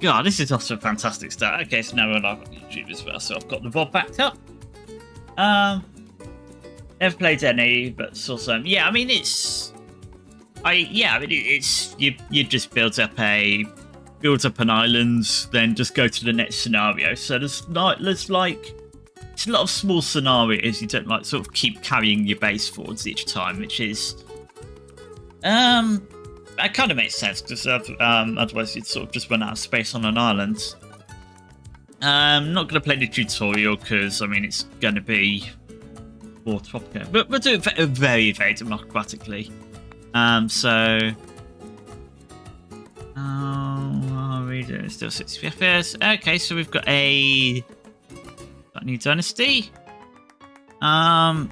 God, this is also a fantastic start. Okay, so now we're live on YouTube as well. So I've got the VOD backed up. Never played any, but saw some. Yeah, I mean it's you just build up an island, then just go to the next scenario. So it's a lot of small scenarios. You don't like sort of keep carrying your base forwards each time, which is that kind of makes sense because otherwise you'd sort of just run out of space on an island. I'm not going to play the tutorial because I mean it's going to be more Tropico, but we'll do it very, very democratically. So are we doing still 60 FPS? Okay, so we've got a new dynasty. Oh,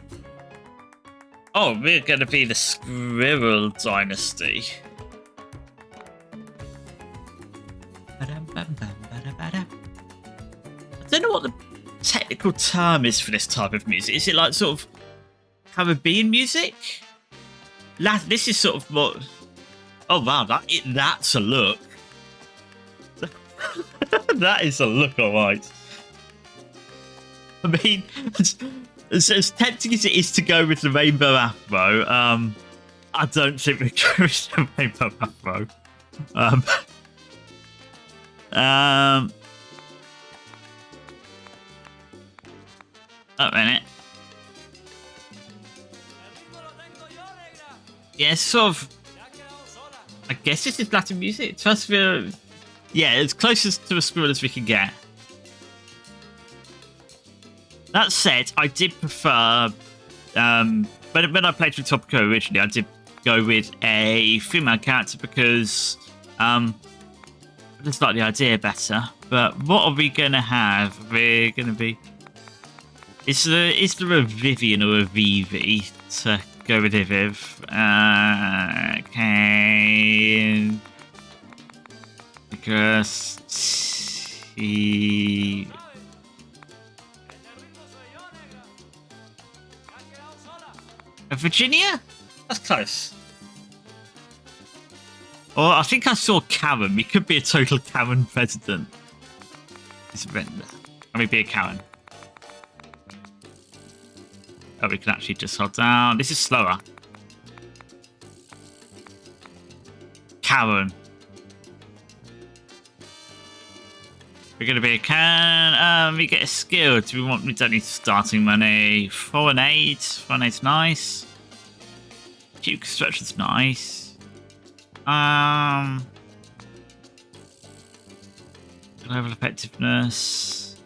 we're going to be the Squirrel Dynasty. I don't know what the technical term is for this type of music. Is it like sort of Caribbean music? This is sort of more... Oh wow, that's a look. That is a look, alright. I mean, as tempting as it is to go with the Rainbow Afro, I don't think we go with the Rainbow Afro. Oh, minute. Yeah, sort of. I guess this is Latin music. Yeah, as close to a squirrel as we can get. That said, I did prefer. When I played through Tropico originally, I did go with a female character because I just like the idea better. But what are we gonna have? We're gonna be. Is there a Vivian or a Vivi to go with Viv? Okay. Because Virginia? That's close. Or I think I saw Karen. We could be a total Karen president. Let me be a Karen. Oh, we can actually just hold down. This is slower. Karen. We're going to be a Karen. We get a skill. We don't need starting money. Foreign aid. Foreign aid's nice. Cute construction's nice. Global effectiveness.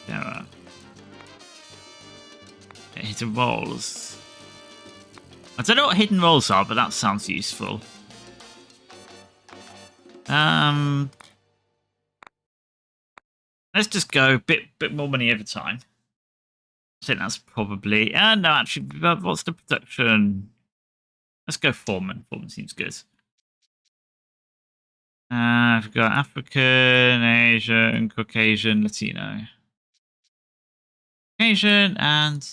Yeah. Hidden rolls. I don't know what hidden rolls are, but that sounds useful. Let's just go a bit more money over time. I think that's probably. No, actually, what's the production? Let's go Foreman. Foreman seems good. We've got African, Asian, Caucasian, Latino. Asian and.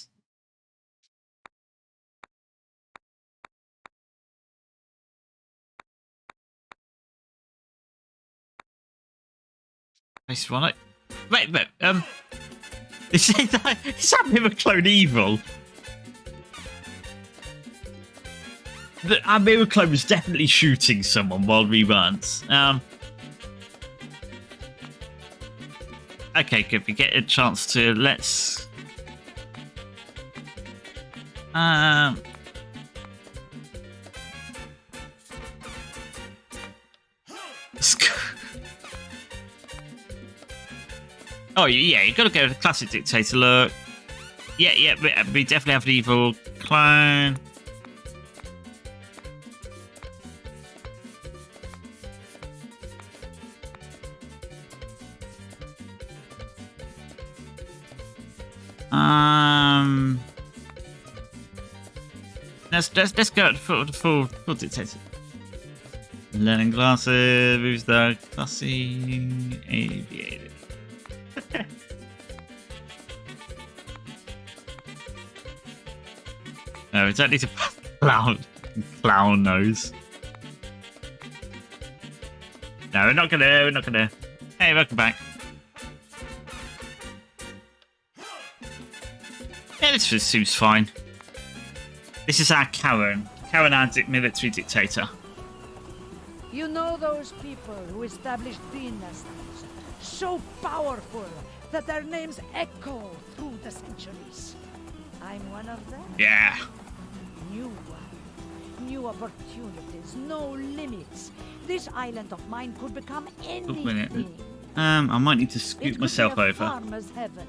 Nice one. Wait. Is that Mirror Clone evil? Our Mirror Clone was definitely shooting someone while we weren't. Okay, good. We get a chance to let's. Oh yeah, you gotta go with the classic dictator look. Yeah, we definitely have an evil clone. Let's go for the full dictator. Learning glasses, who's the classy aviator? No, we don't need to clown nose. No, we're not gonna. Hey, welcome back. Yeah, this seems fine. This is our Karen. Karen, our military dictator. You know those people who established dynasties, so powerful that their names echo through the centuries. I'm one of them. Yeah. New opportunities, no limits. This island of mine could become anything. Wait a minute. I might need to scoot myself over. Farmer's heaven.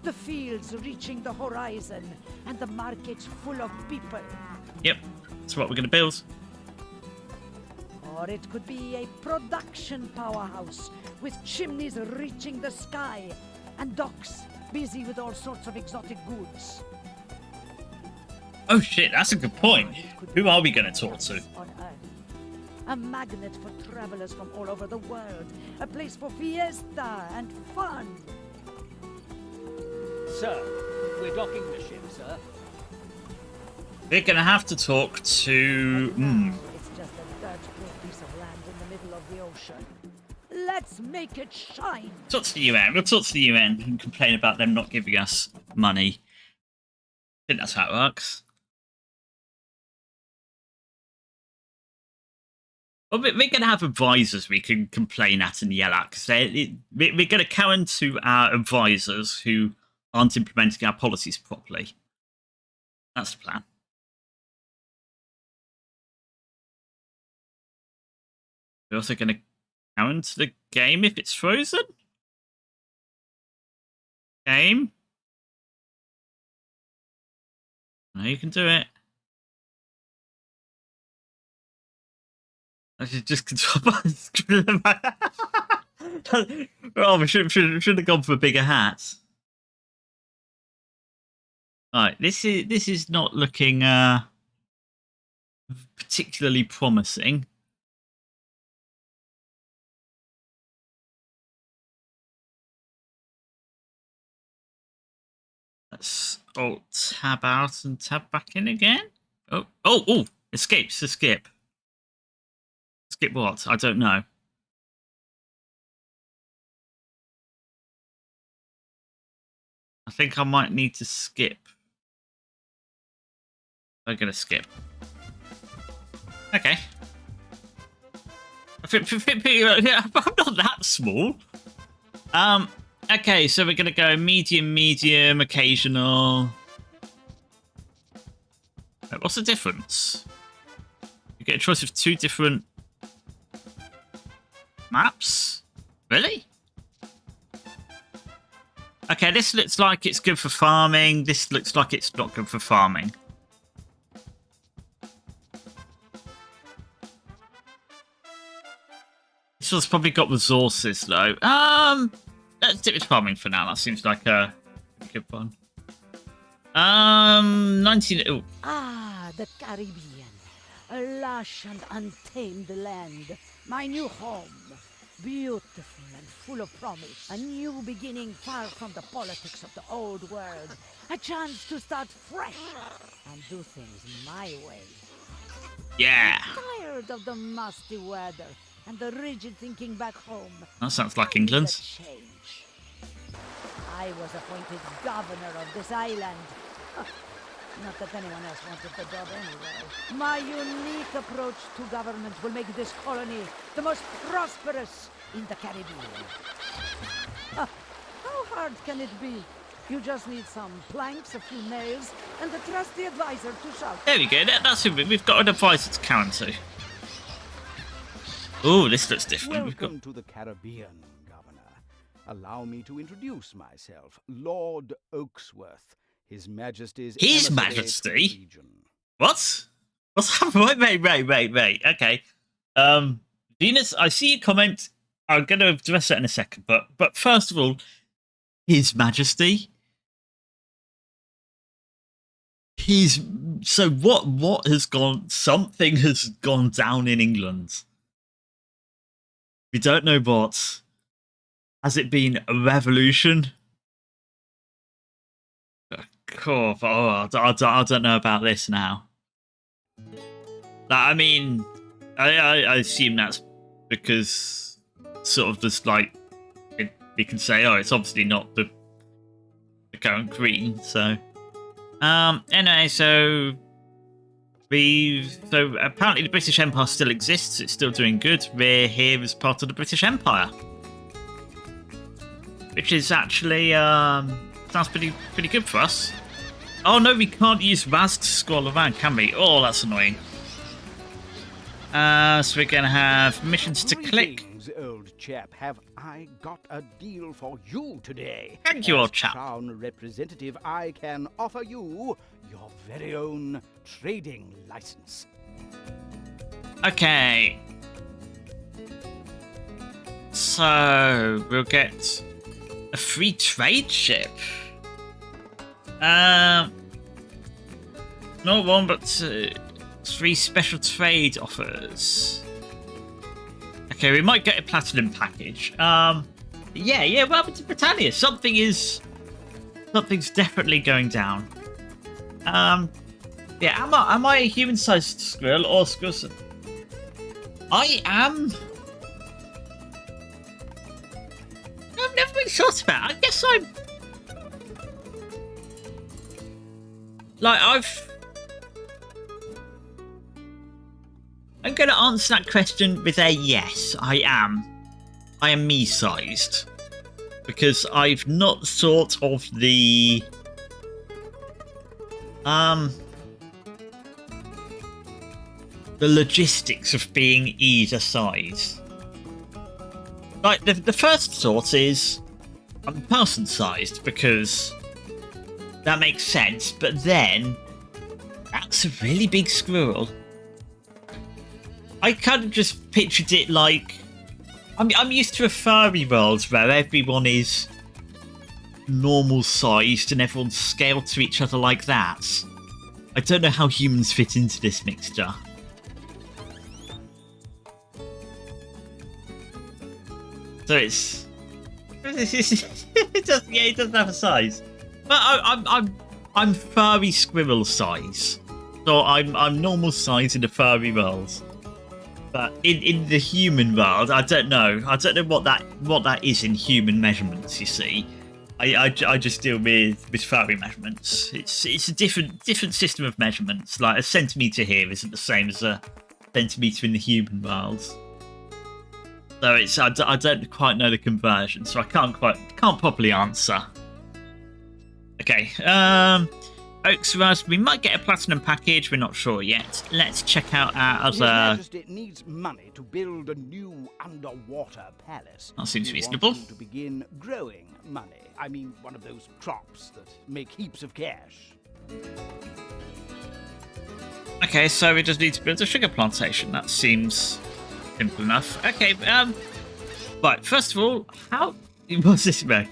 The fields reaching the horizon, and the markets full of people. Yep, that's what we're gonna build. Or it could be a production powerhouse with chimneys reaching the sky and docks busy with all sorts of exotic goods. Oh shit, that's a good point. Who are we going to talk to? On Earth. A magnet for travelers from all over the world. A place for fiesta and fun. Sir, we're docking the ship, sir. We're going to have to talk to... It's just a dirt poor piece of land in the middle of the ocean. Let's make it shine. Talk to the UN. We'll talk to the UN and complain about them not giving us money. I think that's how it works. Well, we're going to have advisors we can complain at and yell at, because we're going to counter to our advisors who aren't implementing our policies properly. That's the plan. We're also going to counter the game if it's frozen. Game. No, you can do it. I should just control my... Oh, we should have gone for a bigger hat. Alright, this is not looking particularly promising. Let's tab out and tab back in again. Oh! Escape. Skip what? I don't know. I think I might need to skip. I'm going to skip. Okay. I'm not that small. Okay, so we're going to go medium, occasional. What's the difference? You get a choice of 2 different maps? Really? Okay, this looks like it's good for farming. This looks like it's not good for farming. This one's probably got resources though. Let's do it farming for now. That seems like a good one. 19. Oh. Ah, the Caribbean. A lush and untamed land. My new home. Beautiful and full of promise. A new beginning far from the politics of the old world. A chance to start fresh and do things my way. Yeah. I'm tired of the musty weather and the rigid thinking back home. That sounds like England. Change. I was appointed governor of this island. Not that anyone else wanted the job anyway. My unique approach to government will make this colony the most prosperous in the Caribbean. How hard can it be? You just need some planks, a few nails, and a trusty advisor to shout. There we go. That's it. We've got an advisor to counter. Oh, this looks different. Welcome to the Caribbean, Governor. Allow me to introduce myself, Lord Oaksworth. His Majesty's Majesty? What? What's happening? Wait. Okay. Venus, I see your comment. I'm going to address it in a second. But first of all, His Majesty? So what has gone... Something has gone down in England. We don't know what. Has it been a revolution? Cool. Oh, I don't know about this now. I mean, I assume that's because sort of just like we can say, oh, it's obviously not the current green. So anyway, so apparently the British Empire still exists. It's still doing good. We're here as part of the British Empire, which is actually sounds pretty good for us. Oh no, we can't use Raz to scroll around, can we? Oh, that's annoying. So we're gonna have missions to click. Greetings, old chap. Have I got a deal for you today? Thank you, As old chap. Crown representative, I can offer you your very own trading license. Okay. So we'll get a free trade ship. Not one, but 3 special trade offers. Okay, we might get a platinum package. Yeah. Welcome to Britannia. Something's definitely going down. Yeah. Am I a human-sized squirrel or squirrel? I am. I've never been thought about. I guess I'm. I'm going to answer that question with a yes. I am. I am me-sized. Because I've not thought of the... the logistics of being either size. Like, the first thought is... I'm person-sized, because... that makes sense, but then... that's a really big squirrel. I kind of just pictured it like... I'm used to a furry world where everyone is normal sized and everyone's scaled to each other like that. I don't know how humans fit into this mixture. So it's... it doesn't have a size. But I'm furry squirrel size. So I'm normal size in the furry world. But in the human world, I don't know. I don't know what that is in human measurements. You see, I just deal with furry measurements. It's a different system of measurements. Like a centimeter here isn't the same as a centimeter in the human world. So I don't quite know the conversion, so I can't properly answer. Okay. Oaks, we might get a platinum package. We're not sure yet. Let's check out our other... His Majesty needs money to build a new underwater palace. That seems He reasonable. wants you to begin growing money. I mean, one of those crops that make heaps of cash. Okay, so we just need to build a sugar plantation. That seems simple enough. Okay, right, first of all, what's this about?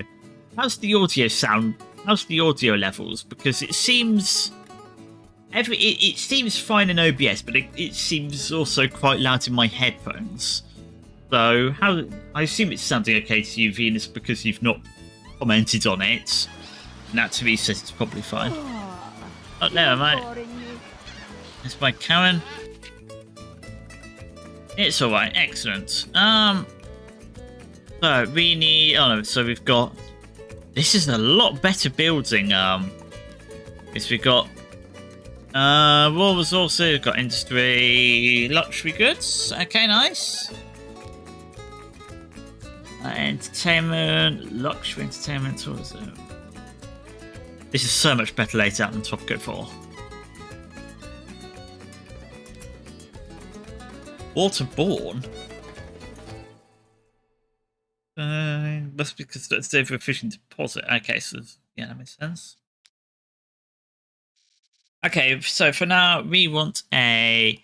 How's the audio sound? How's the audio levels? Because it seems it seems fine in OBS, but it seems also quite loud in my headphones. So I assume it's sounding okay to you, Venus, because you've not commented on it. And that to me says it's probably fine. Oh, never mind. It's by Karen. It's alright, excellent. So we need... oh no, so we've got... this is a lot better building. Yes, we got raw resources, we've got industry, luxury goods. Okay, nice. Entertainment, luxury entertainment, tourism. This is so much better laid out than Tropico 4. Waterborne? Must be because that's the efficient deposit. Okay, so yeah, that makes sense. Okay, so for now we want a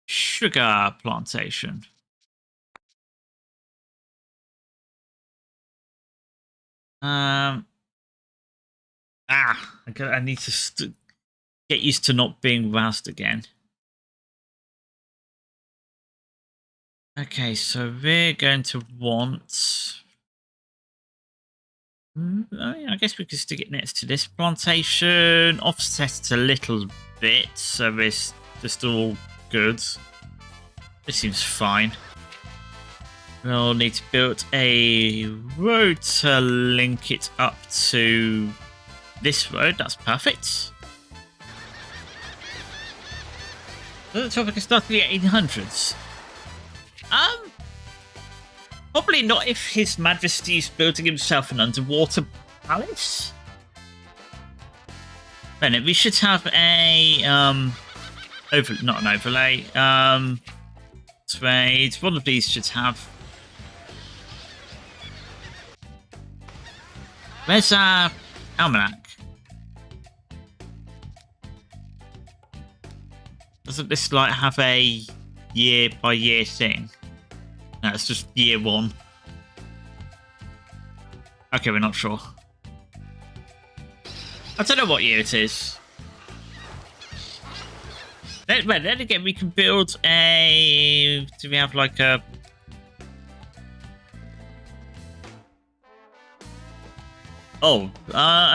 sugar plantation. I need to get used to not being roused again. Okay, so we're going to want... I guess we could stick it next to this plantation. Offset it a little bit, so it's just all good. This seems fine. We'll need to build a road to link it up to this road. That's perfect. Does the Tropico start in the 1800s? Probably not if His Majesty's building himself an underwater palace. Then we should have a not an overlay. Trade. One of these should have. Where's our almanac? Doesn't this like have a year by year thing? No, it's just year one. Okay, we're not sure. I don't know what year it is. Then again, we can build a... Do we have like a... Oh,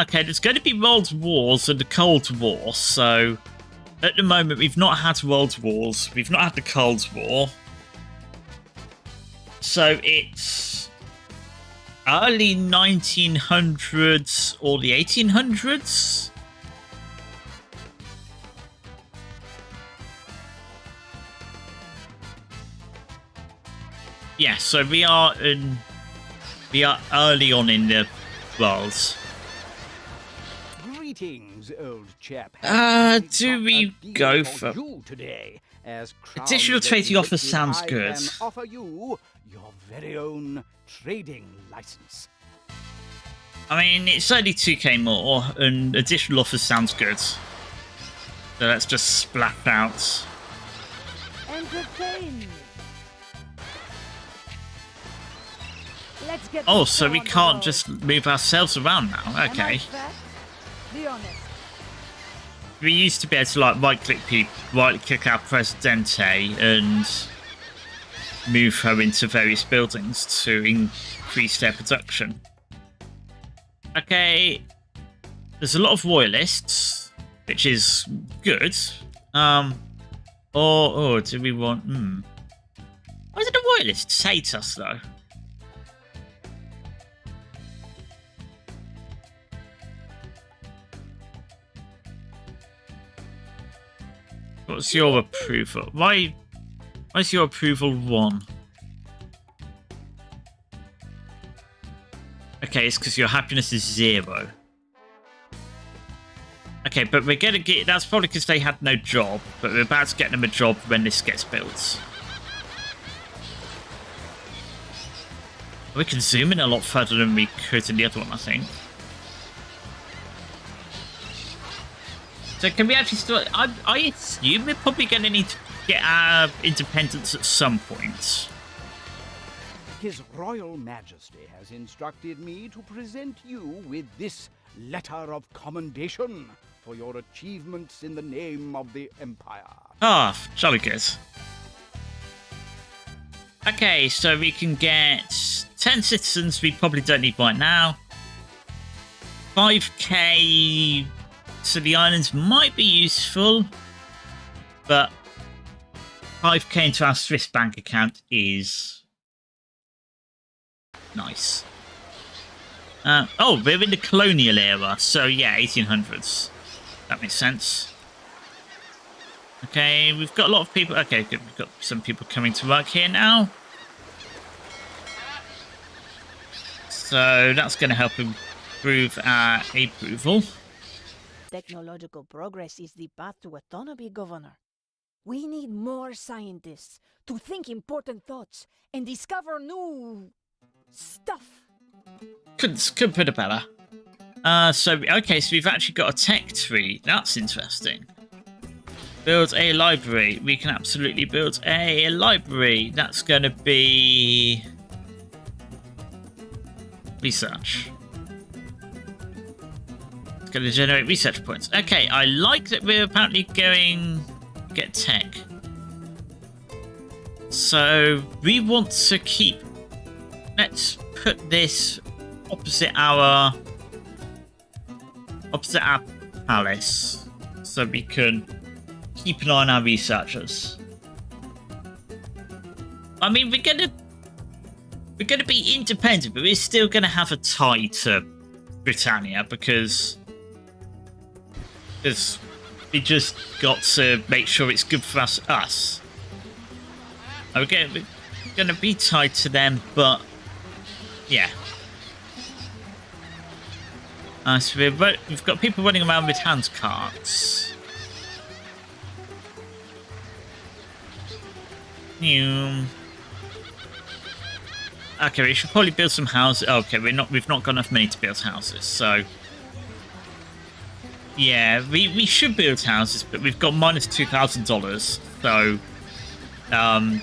okay, there's going to be World Wars and the Cold War, so... At the moment, we've not had World Wars, we've not had the Cold War. So it's... early 1900s or the 1800s? Yeah, so we are early on in the world. Greetings, old chap. Do we go for today, as additional trading offer? Sounds good. Offer you your very own trading license. I mean, it's only 2k more, and additional offers sounds good. So let's just splat out. Entertain me. Let's get Oh, so we can't just move ourselves around now. Okay. Be honest. We used to be able to like right-click our Presidente and move her into various buildings to increase their production. Okay, there's a lot of royalists, which is good. Or do we want? Why did the royalists hate us though? What's your approval? Why is your approval 1? Okay, it's because your happiness is 0. Okay, but we're gonna get... That's probably because they had no job, but we're about to get them a job when this gets built. We can zoom in a lot further than we could in the other one, I think. So can we actually still... I assume we're probably going to need to get our independence at some point. His Royal Majesty has instructed me to present you with this letter of commendation for your achievements in the name of the Empire. Ah, jolly good. Okay, so we can get 10 citizens we probably don't need right now. 5k... So the islands might be useful, but 5k into our Swiss bank account is nice. Oh, we're in the colonial era, so yeah, 1800s. That makes sense. Okay, we've got a lot of people. Okay, good. We've got some people coming to work here now. So that's going to help improve our approval. Technological progress is the path to autonomy, Governor. We need more scientists to think important thoughts and discover new stuff. Couldn't put it better. So we've actually got a tech tree. That's interesting. Build a library. We can absolutely build a library. That's going to be research. Going to generate research points. Okay, I like that we're apparently going to get tech. So we want to keep... Let's put this opposite our palace so we can keep an eye on our researchers. I mean, we're going to we're going to be independent, but we're still going to have a tie to Britannia because we just got to make sure it's good for us. We're going to be tied to them, but yeah. So we've got people running around with hand carts. Okay, we should probably build some houses. Okay, we've not got enough money to build houses, so yeah, we should build houses, but we've got minus $2,000, so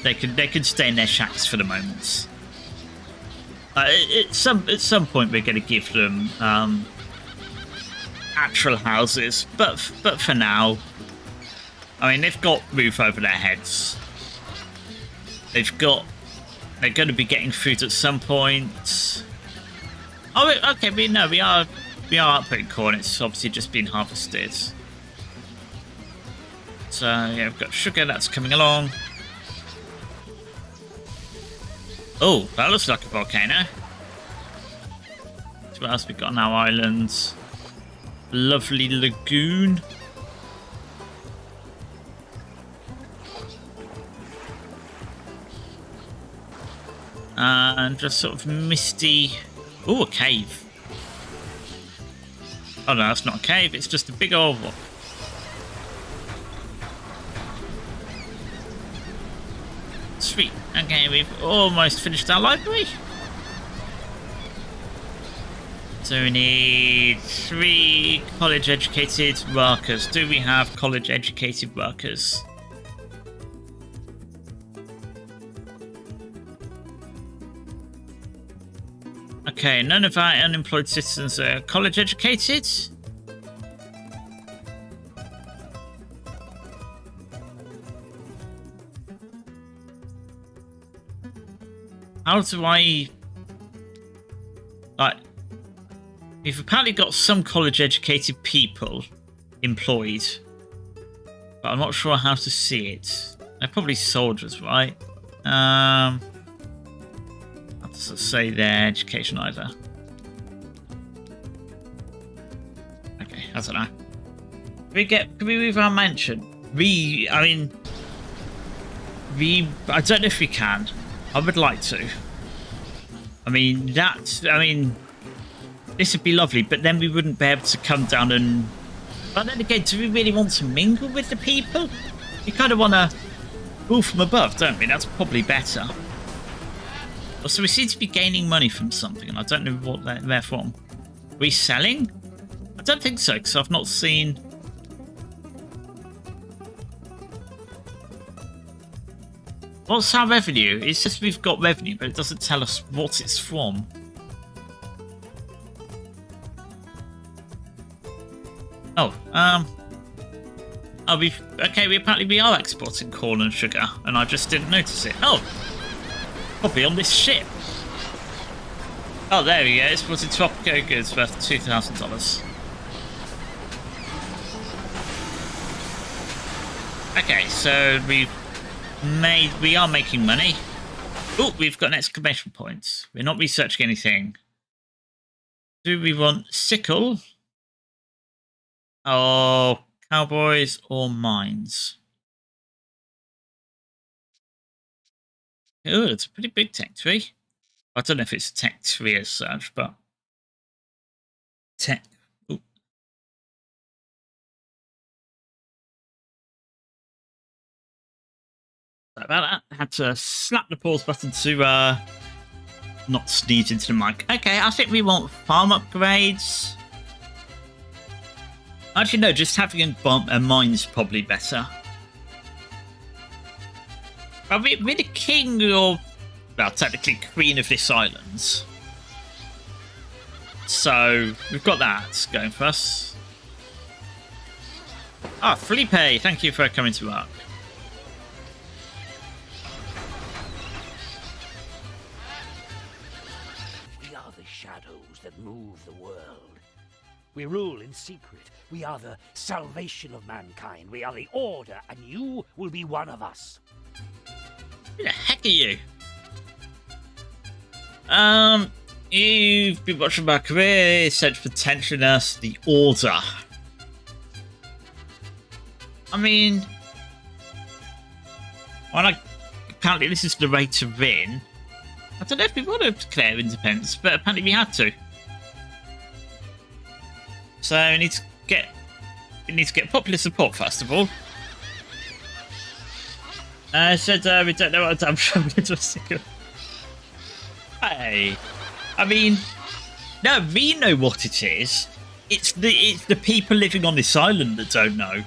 they can stay in their shacks for the moment. At some point, we're going to give them actual houses, but for now, I mean, they've got roof over their heads. They're going to be getting food at some point. Oh, okay. We are outputting corn. It's obviously just been harvested. So yeah, we've got sugar that's coming along. Oh, that looks like a volcano. So what else we got on our island? Lovely lagoon. And just sort of misty. Oh, a cave. Oh no, that's not a cave. It's just a big old one. Sweet. Okay, we've almost finished our library. So we need 3 college-educated workers. Do we have college-educated workers? Okay, none of our unemployed citizens are college-educated. How do I... Like... We've apparently got some college-educated people employed. But I'm not sure how to see it. They're probably soldiers, right? That doesn't say their education either. Okay, I don't know. Can we move our mansion? I don't know if we can. I would like to. This would be lovely, but then we wouldn't be able to come down and... But then again, do we really want to mingle with the people? We kind of want to rule from above, don't we? That's probably better. Also, we seem to be gaining money from something, and I don't know what they're from. Are we selling? I don't think so, because I've not seen... What's our revenue? It's just we've got revenue, but it doesn't tell us what it's from. Oh, we apparently are exporting corn and sugar, and I just didn't notice it. Oh, probably on this ship. Oh, there we go. Exporting Tropico goods worth $2,000. Okay, so we are making money. Oh, we've got an exclamation point. We're not researching anything. Do we want sickle? Oh, cowboys or mines? Oh, it's a pretty big tech tree. I don't know if it's a tech tree as such, but tech. Ooh. Sorry about that. I had to slap the pause button to not sneeze into the mic. Okay, I think we want farm upgrades. Actually, no, just having a mine's probably better. Are we the king or... Well, technically queen of this island. So, we've got that going for us. Ah, Felipe, thank you for coming to work. We are the shadows that move the world. We rule in secret. We are the salvation of mankind. We are the order, and you will be one of us. Who the heck are you? You've been watching my career, search potentially us the Order. I mean, apparently this is the way to win. I don't know if we want to declare independence, but apparently we had to. So we need to get popular support first of all. Said we don't know what damn trouble into a single. Hey, I mean, no, we know what it is. It's the people living on this island that don't know,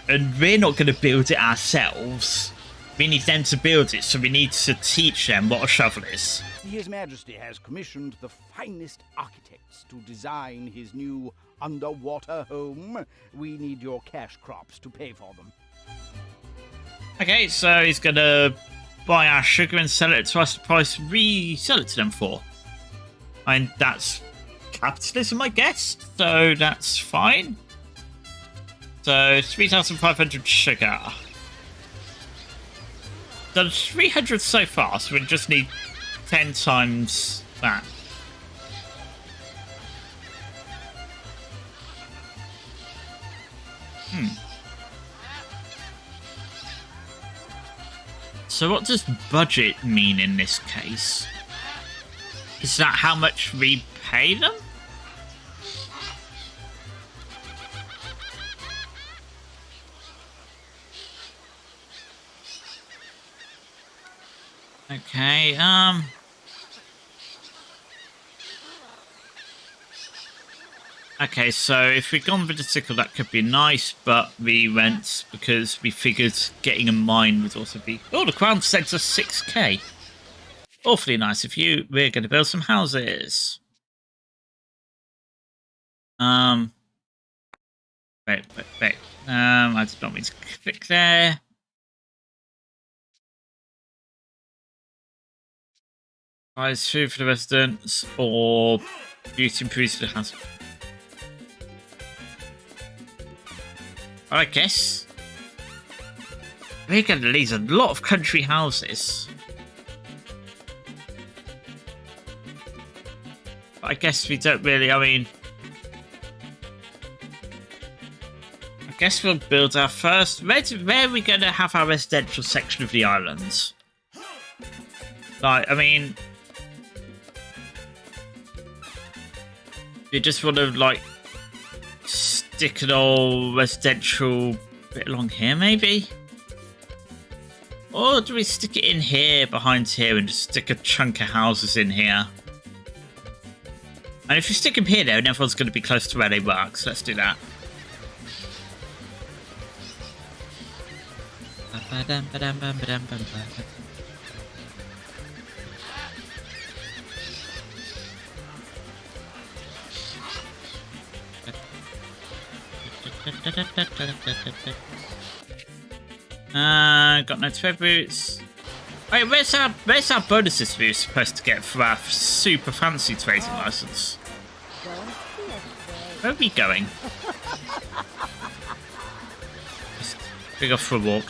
and we're not going to build it ourselves. We need them to build it, so we need to teach them what a shovel is. His Majesty has commissioned the finest architects to design his new underwater home. We need your cash crops to pay for them. Okay, so he's going to buy our sugar and sell it at twice the price we sell it to them for. And that's capitalism, I guess. So that's fine. So 3,500 sugar. Done 300 so far, so we just need 10 times that. So what does budget mean in this case? Is that how much we pay them? Okay, okay, so if we'd gone with the sickle, that could be nice, but we went because we figured getting a mine would also be... Oh, the Crown sends us 6k. Awfully nice of you. We're going to build some houses. Wait. I did not mean to click there. Buys food for the residents or beauty improves for the house. I guess we're going to lease a lot of country houses. But I guess we don't really, I mean... I guess we'll build our first... Where are we going to have our residential section of the islands? Like, I mean... You just want to, like... stick an old residential bit along here, maybe? Or do we stick it in here, behind here, and just stick a chunk of houses in here? And if we stick them here, though, everyone's going to be close to where they work, so let's do that. Got no trade routes. Wait, where's our bonuses we were supposed to get for our super fancy trading license? Where are we going? Just go off for a walk.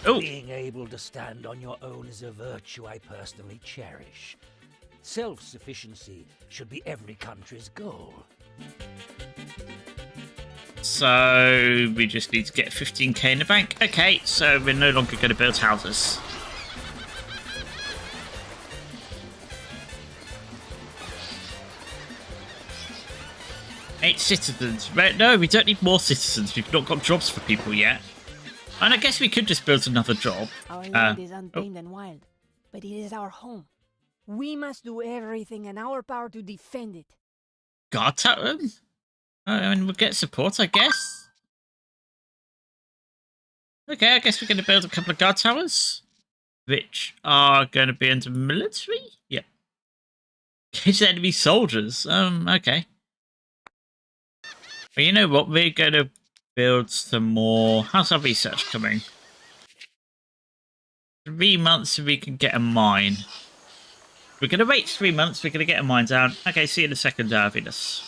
Oh. Being able to stand on your own is a virtue I personally cherish. Self-sufficiency should be every country's goal. So we just need to get 15k in the bank. Okay, so we're no longer going to build houses. Eight citizens. No, we don't need more citizens. We've not got jobs for people yet. And I guess we could just build another job. Our land is untamed and wild, but it is our home. We must do everything in our power to defend it. Guard tower? I mean, we'll get support, I guess. Okay, I guess we're going to build a couple of guard towers, which are going to be under military? Yeah. Cage enemy soldiers. Okay. But you know what? We're going to build some more. How's our research coming? 3 months so we can get a mine. We're going to wait 3 months. We're going to get a mine down. Okay, see you in a second, Venus.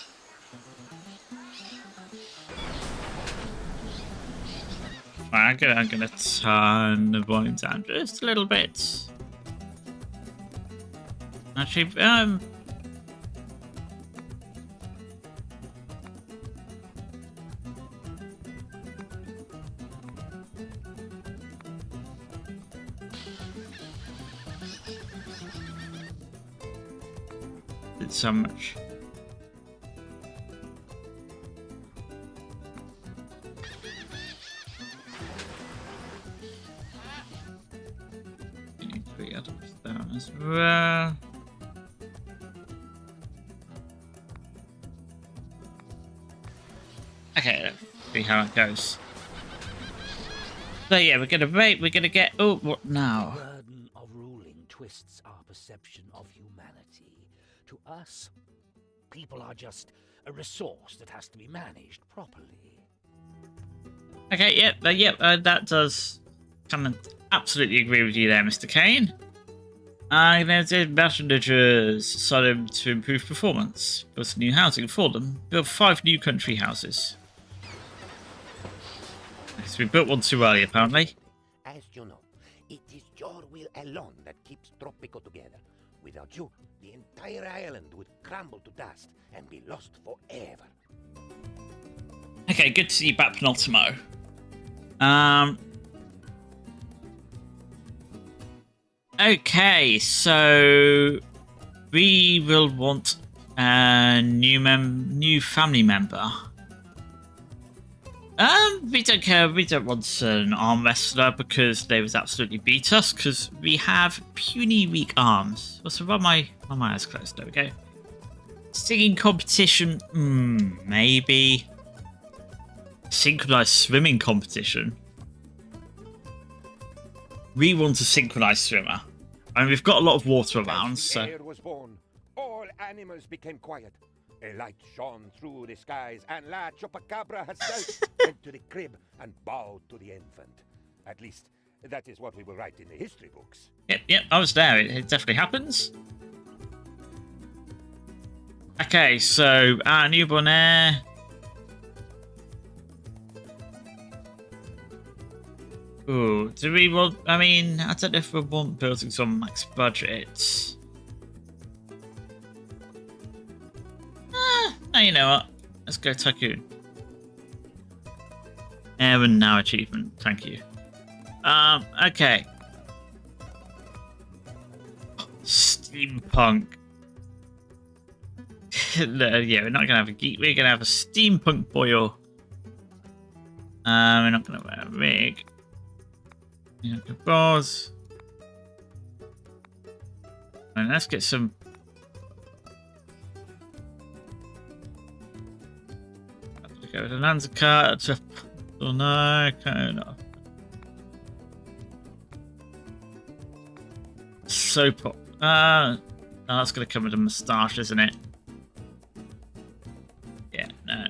Right, I'm gonna turn the volume down just a little bit. Actually, it's so much. We need 3 others down as well. Okay, let's see how it goes. So yeah, we're gonna get. Oh, what now? The burden of ruling twists our perception of humanity. To us, people are just a resource that has to be managed properly. Okay, yep, that does kind of absolutely agree with you there, Mr. Kane. There's managers decided to improve performance, build some new housing for them, build 5 new country houses. So we built one too early, apparently. As you know, it is your will alone that keeps Tropico together. Without you, the entire island would crumble to dust and be lost forever. Okay, good to see you back, Penultimo. Okay, so we will want a new family member. We don't care. We don't want an arm wrestler because they was absolutely beat us because we have puny weak arms. Also, run my eyes closed. There we go. Singing competition, maybe. Synchronized swimming competition. We want a synchronized swimmer. I mean, we've got a lot of water around, As the so. air was born, all animals became quiet. A light shone through the skies, and La Chupacabra herself went to the crib and bowed to the infant. At least, that is what we will write in the history books. Yep, I was there. It definitely happens. Okay, so our newborn heir. Ooh, do we want? I mean, I don't know if we want buildings on max budget. No, you know what? Let's go Tycoon. And now achievement. Thank you. Okay. Steampunk. No, yeah, we're not gonna have a geek. We're gonna have a steampunk boil. We're not gonna wear a rig. We're not gonna bars. And let's get some. Go with the Lanza cart. Oh no, no. So pop. Oh, that's gonna come with a moustache, isn't it? Yeah, no.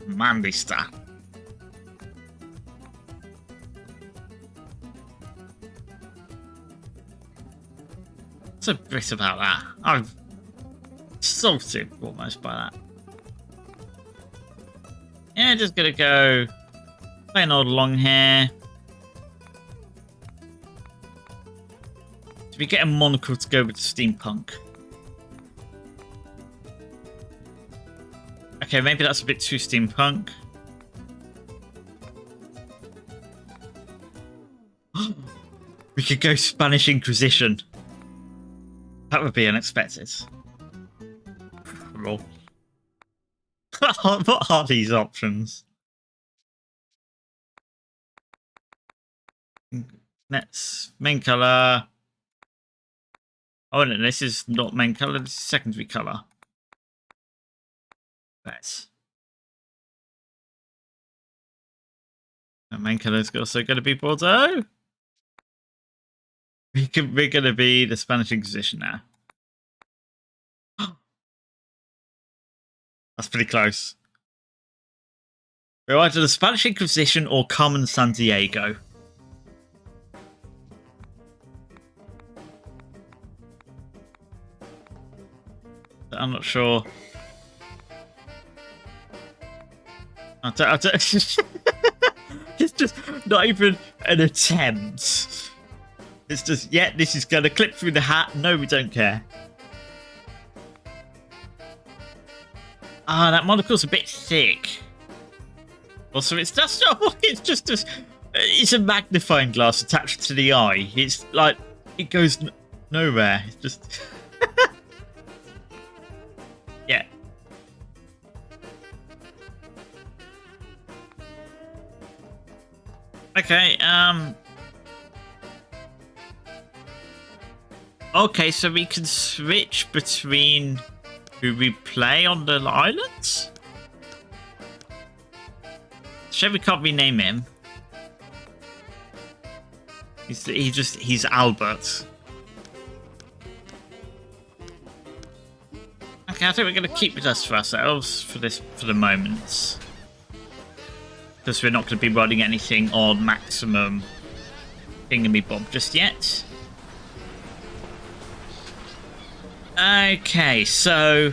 Mandy stuff. What's a bit about that? I'm salted almost by that. Yeah, just gonna go plain old long hair. Do we get a monocle to go with steampunk? Okay, maybe that's a bit too steampunk. We could go Spanish Inquisition. That would be unexpected. Roll. What are these options? Let's main color. Oh no, this is not main color. This is secondary color. That's. The main color is also going to be Bordeaux. We're going to be the Spanish Inquisition now. That's pretty close. We're either the Spanish Inquisition or Carmen San Diego. I'm not sure. I don't it's just not even an attempt. It's just, yeah, this is going to clip through the hat. No, we don't care. Ah, that monocle's a bit thick. Also, it's just, it's just it's a magnifying glass attached to the eye. It's like, it goes nowhere. It's just... yeah. Okay, okay, so we can switch between who we play on the islands? Sure, we can't rename him. He's Albert. Okay, I think we're gonna keep this for ourselves for the moment. Because we're not going to be running anything on maximum thingamy-bob just yet. Okay, so...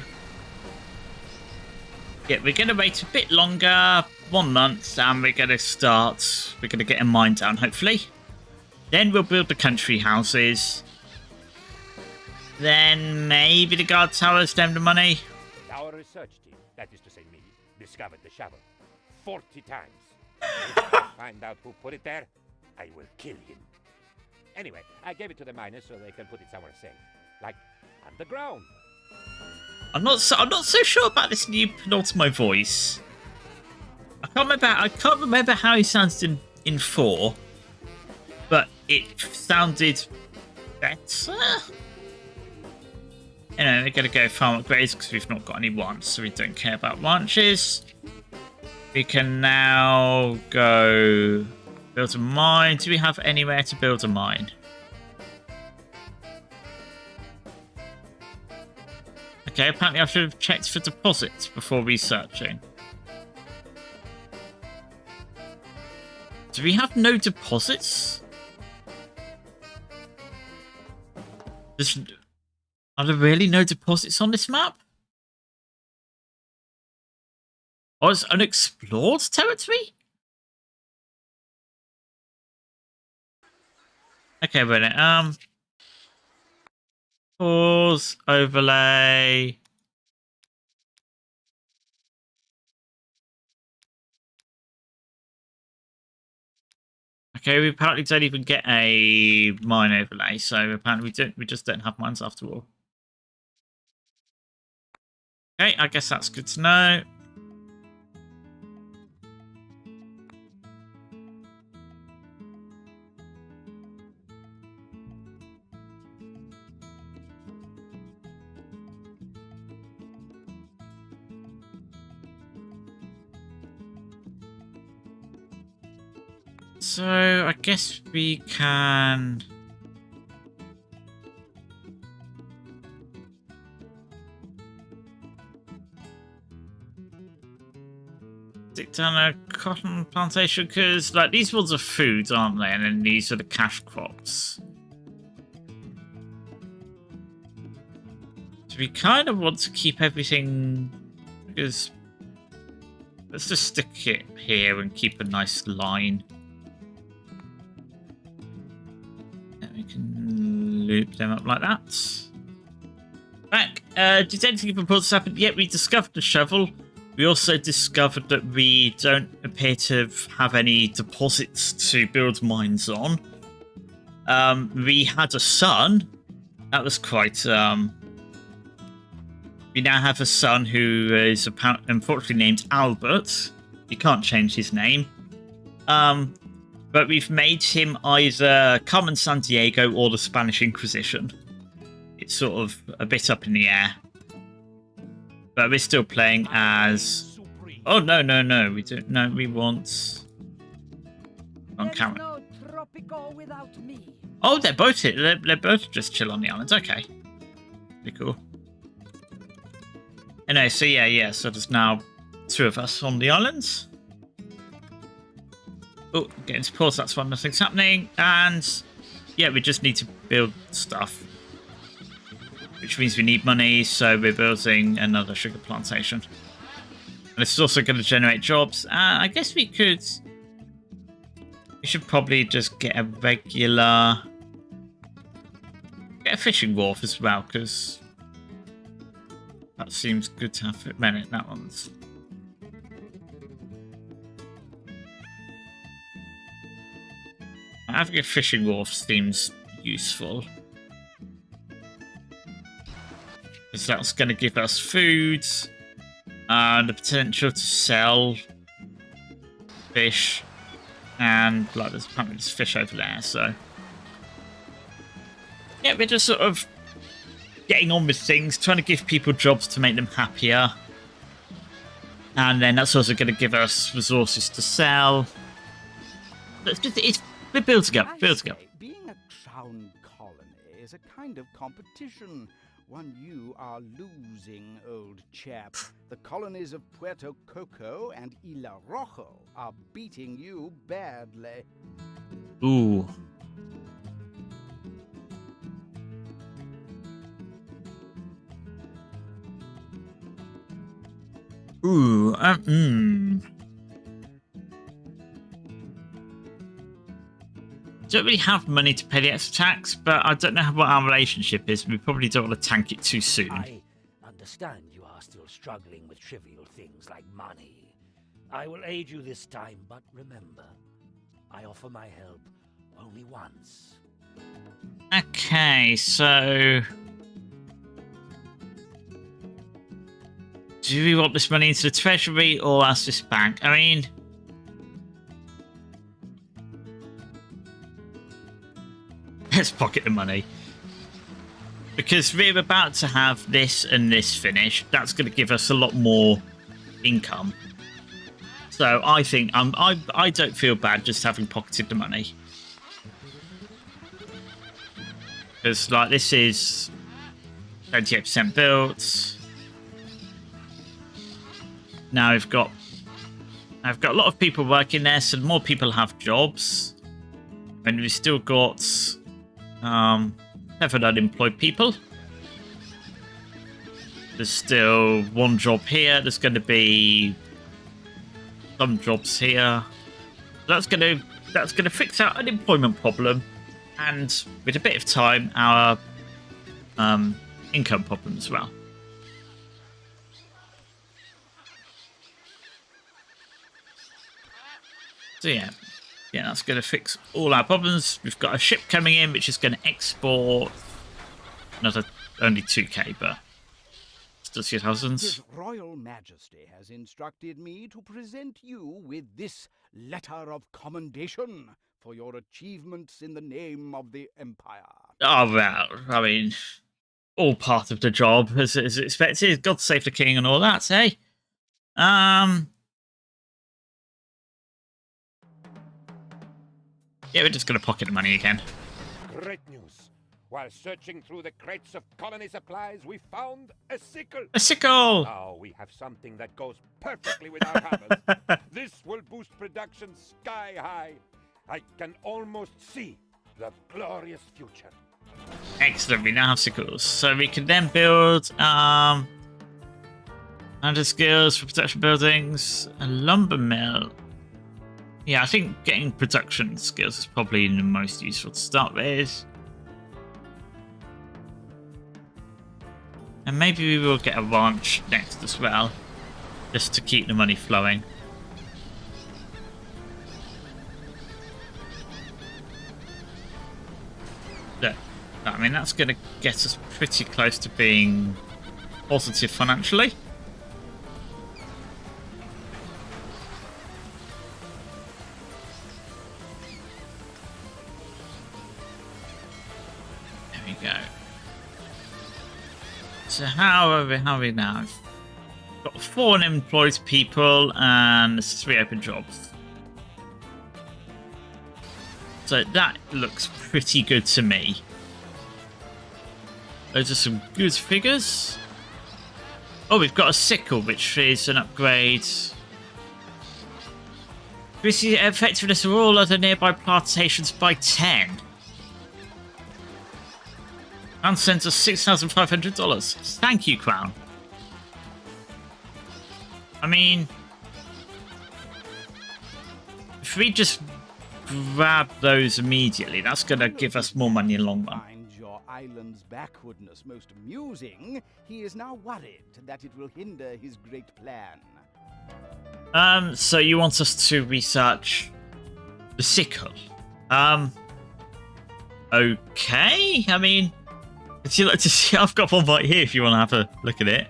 yeah, we're going to wait a bit longer, 1 month, and we're going to start... we're going to get a mine down, hopefully. Then we'll build the country houses. Then maybe the guard towers, them the money. Our research team, that is to say me, discovered the shovel 40 times. If I find out who put it there, I will kill him. Anyway, I gave it to the miners so they can put it somewhere safe, like underground. I'm not so sure about this new penultimate voice. I can't remember how he sounds in 4, but it sounded better. You know, we're gonna go farm upgrades because we've not got any wants, so we don't care about ranches. We can now go build a mine. Do we have anywhere to build a mine? Okay, apparently I should have checked for deposits before researching. Do we have no deposits? Are there really no deposits on this map? Oh, it's unexplored territory? Okay, wait a minute. Pause, overlay. Okay, we apparently don't even get a mine overlay, so apparently we just don't have mines after all. Okay, I guess that's good to know. So, I guess we can... stick down a cotton plantation, because like these ones are food, aren't they? And then these are the cash crops. So we kind of want to keep everything, because let's just stick it here and keep a nice line. And we can loop them up like that. Back. Did anything important happen? Yet we discovered the shovel. We also discovered that we don't appear to have any deposits to build mines on. We had a son. That was quite... We now have a son who is unfortunately named Albert. You can't change his name. But we've made him either Carmen Sandiego or the Spanish Inquisition. It's sort of a bit up in the air. But we're still playing as... oh, no. We don't... no, we want... on camera. No Tropico without me. Oh, they're both here. They're both just chill on the islands. Okay. Pretty cool. Anyway, so yeah. So there's now 2 of us on the islands. Oh, getting to pause. That's why nothing's happening. And yeah, we just need to build stuff. Which means we need money, so we're building another sugar plantation. And this is also going to generate jobs. I guess we should probably just get a regular... Get a fishing wharf as well, because that seems good to have. Minute, that one's... Having a fishing wharf seems useful. Because that's going to give us food and the potential to sell fish. And like there's apparently there's fish over there, so yeah, we're just sort of getting on with things, trying to give people jobs to make them happier. And then that's also going to give us resources to sell. We're building up, building up. Being a crown colony is a kind of competition. One you are losing, old chap. The colonies of Puerto Coco and Isla Rojo are beating you badly. Ooh. Ooh, Don't really have money to pay the extra tax, but I don't know what our relationship is. We probably don't want to tank it too soon. I understand you are still struggling with trivial things like money. I will aid you this time, but remember, I offer my help only once. Okay, so... Do we want this money into the treasury or as this bank? I mean... Let's pocket the money. Because we're about to have this and this finished. That's going to give us a lot more income. So I think I don't feel bad just having pocketed the money. Because like this is 28% built. Now I've got a lot of people working there, so more people have jobs. And we've still got 7 unemployed people. There's still 1 job here. There's going to be some jobs here. That's going to fix our unemployment problem, and with a bit of time, our income problem as well. So yeah, that's going to fix all our problems. We've got a ship coming in, which is going to export another only 2k, but still 2,000. His Royal Majesty has instructed me to present you with this letter of commendation for your achievements in the name of the Empire. Oh, well, I mean, all part of the job, as expected. God save the king and all that, eh? Yeah, we're just going to pocket the money again. Great news. While searching through the crates of colony supplies, we found a sickle. A sickle! Now we have something that goes perfectly with our hammers. This will boost production sky high. I can almost see the glorious future. Excellent, we now have sickles. So we can then build under skills for production buildings, a lumber mill. Yeah, I think getting production skills is probably the most useful to start with. And maybe we will get a ranch next as well, just to keep the money flowing. Look, I mean, that's going to get us pretty close to being positive financially. Go. So how are we now? Got 4 unemployed people and there's 3 open jobs. So that looks pretty good to me. Those are some good figures. Oh, we've got a sickle, which is an upgrade. Increases the effectiveness of all other nearby plantations by 10. And sends us $6,500. Thank you, Crown. I mean, if we just grab those immediately, that's going to give us more money in the long run. Finds your island's backwardness most amusing, he is now worried that it will hinder his great plan. So you want us to research the sickle? Okay. I mean, if you like to see, I've got one right here if you want to have a look at it.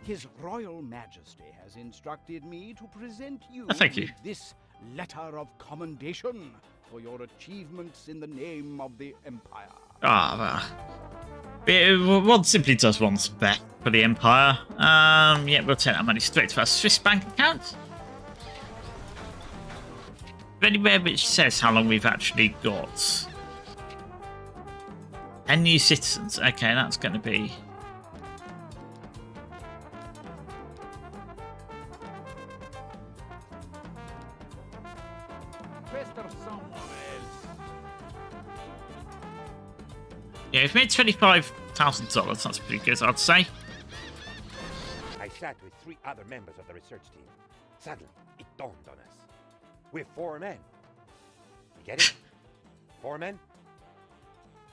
His Royal Majesty has instructed me to present you Thank you. with this letter of commendation for your achievements in the name of the Empire. One simply does one's best for the Empire. Yeah, we'll take that money straight to our Swiss bank account. Anywhere which says how long we've actually got. 10 new citizens. Okay, that's going to be... Yeah, we've made $25,000. That's pretty good, I'd say. I sat with 3 other members of the research team. Suddenly, it dawned on us. We're 4 men. You get it? 4 men?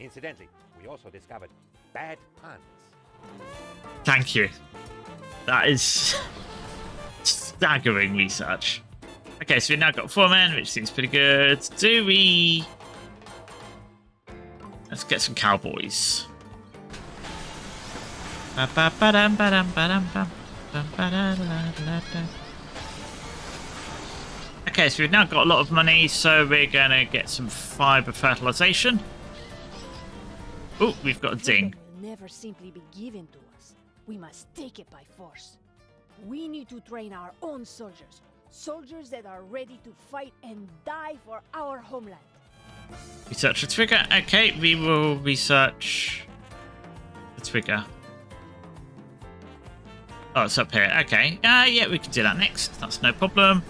Incidentally, we also discovered bad puns. Thank you. That is staggering research. Okay, so we've now got 4 men, which seems pretty good. Do we... Let's get some cowboys. Okay, so we've now got a lot of money, so we're going to get some fiber fertilization. Oh, we've got a ding. Freedom will never simply be given to us. We must take it by force. We need to train our own soldiers. Soldiers that are ready to fight and die for our homeland. Research the trigger. Okay, we will research the trigger. Oh, it's up here. Okay. Yeah, we can do that next. That's no problem.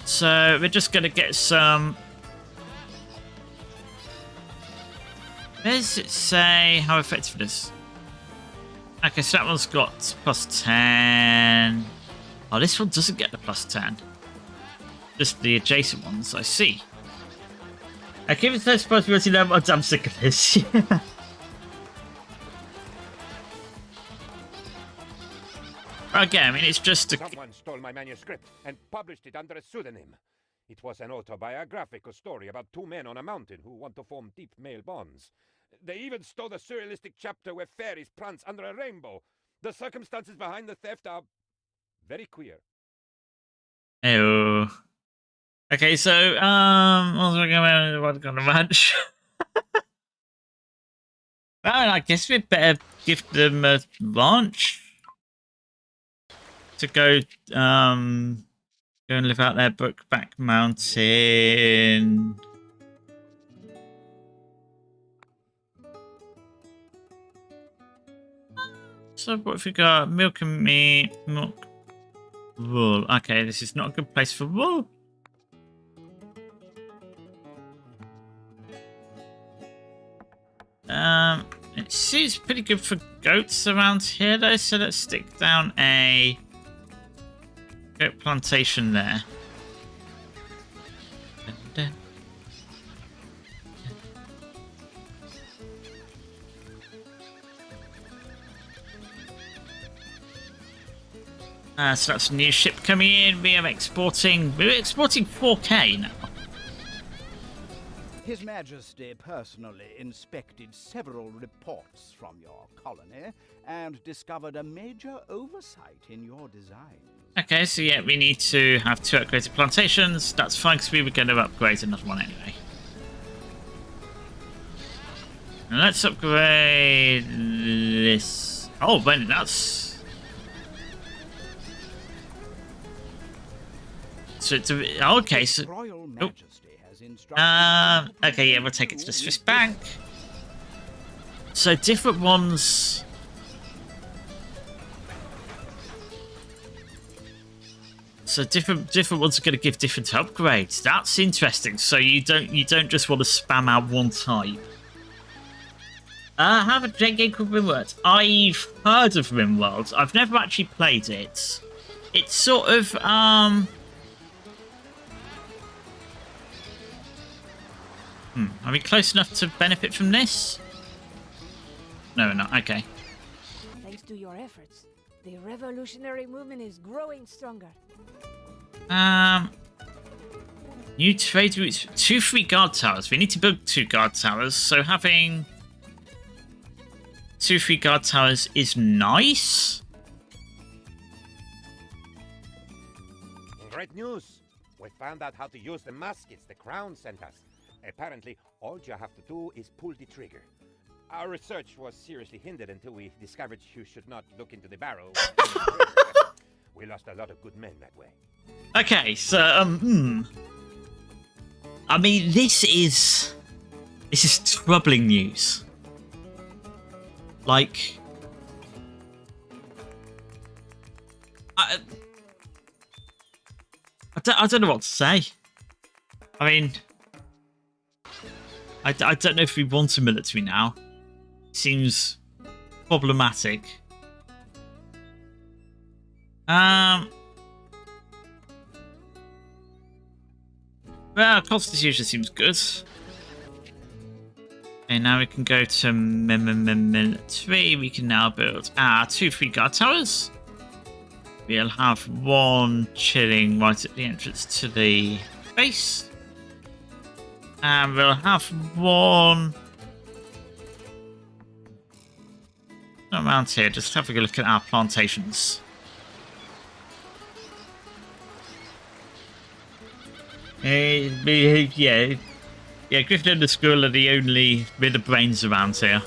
So we're just going to get some... Where does it say how effective it is? Okay, so that one's got plus 10. Oh, this one doesn't get the plus 10. Just the adjacent ones, I see. I keep it so possibility level. I'm sick of this. Again, I mean, it's just a... Someone stole my manuscript and published it under a pseudonym. It was an autobiographical story about 2 men on a mountain who want to form deep male bonds. They even stole the surrealistic chapter where fairies prance under a rainbow. The circumstances behind the theft are very queer. Ew. Okay, so, what's going to match? Well, I guess we'd better give them a launch to go, go and live out there, Brookback Mountain. So what have we got? Milk and meat, milk, wool. Okay, this is not a good place for wool. It seems pretty good for goats around here though, so let's stick down a goat plantation there. So that's a new ship coming in. We're exporting 4K now. His Majesty personally inspected several reports from your colony and discovered a major oversight in your design. Okay, so yeah, we need to have 2 upgraded plantations. That's fine because we were going to upgrade another one anyway. And let's upgrade this. Oh, wait, that's... So it's a... Okay, so... Royal Majesty has instructed okay, yeah, we'll take it to the Swiss bank. So different ones... So different ones are going to give different upgrades. That's interesting. So you don't just want to spam out one type. I have a game called RimWorld. I've heard of RimWorld. I've never actually played it. It's sort of, Are we close enough to benefit from this? No, we're not. Okay. Thanks to your efforts, the revolutionary movement is growing stronger. New trade routes. 2 free guard towers. We need to build 2 guard towers, so having 2 free guard towers is nice. Great news! We found out how to use the muskets the crown sent us. Apparently, all you have to do is pull the trigger. Our research was seriously hindered until we discovered you should not look into the barrel. We lost a lot of good men that way. Okay, so, I mean, this is troubling news. Like, I don't know what to say. I mean, I don't know if we want a military now. It seems problematic. Well, Constitution seems good. Okay, now we can go to military. We can now build 2 free guard towers. We'll have 1 chilling right at the entrance to the base. And we'll have 1 around here. Just have a look at our plantations. Yeah, Griffin and the Skull are the only with the brains around here.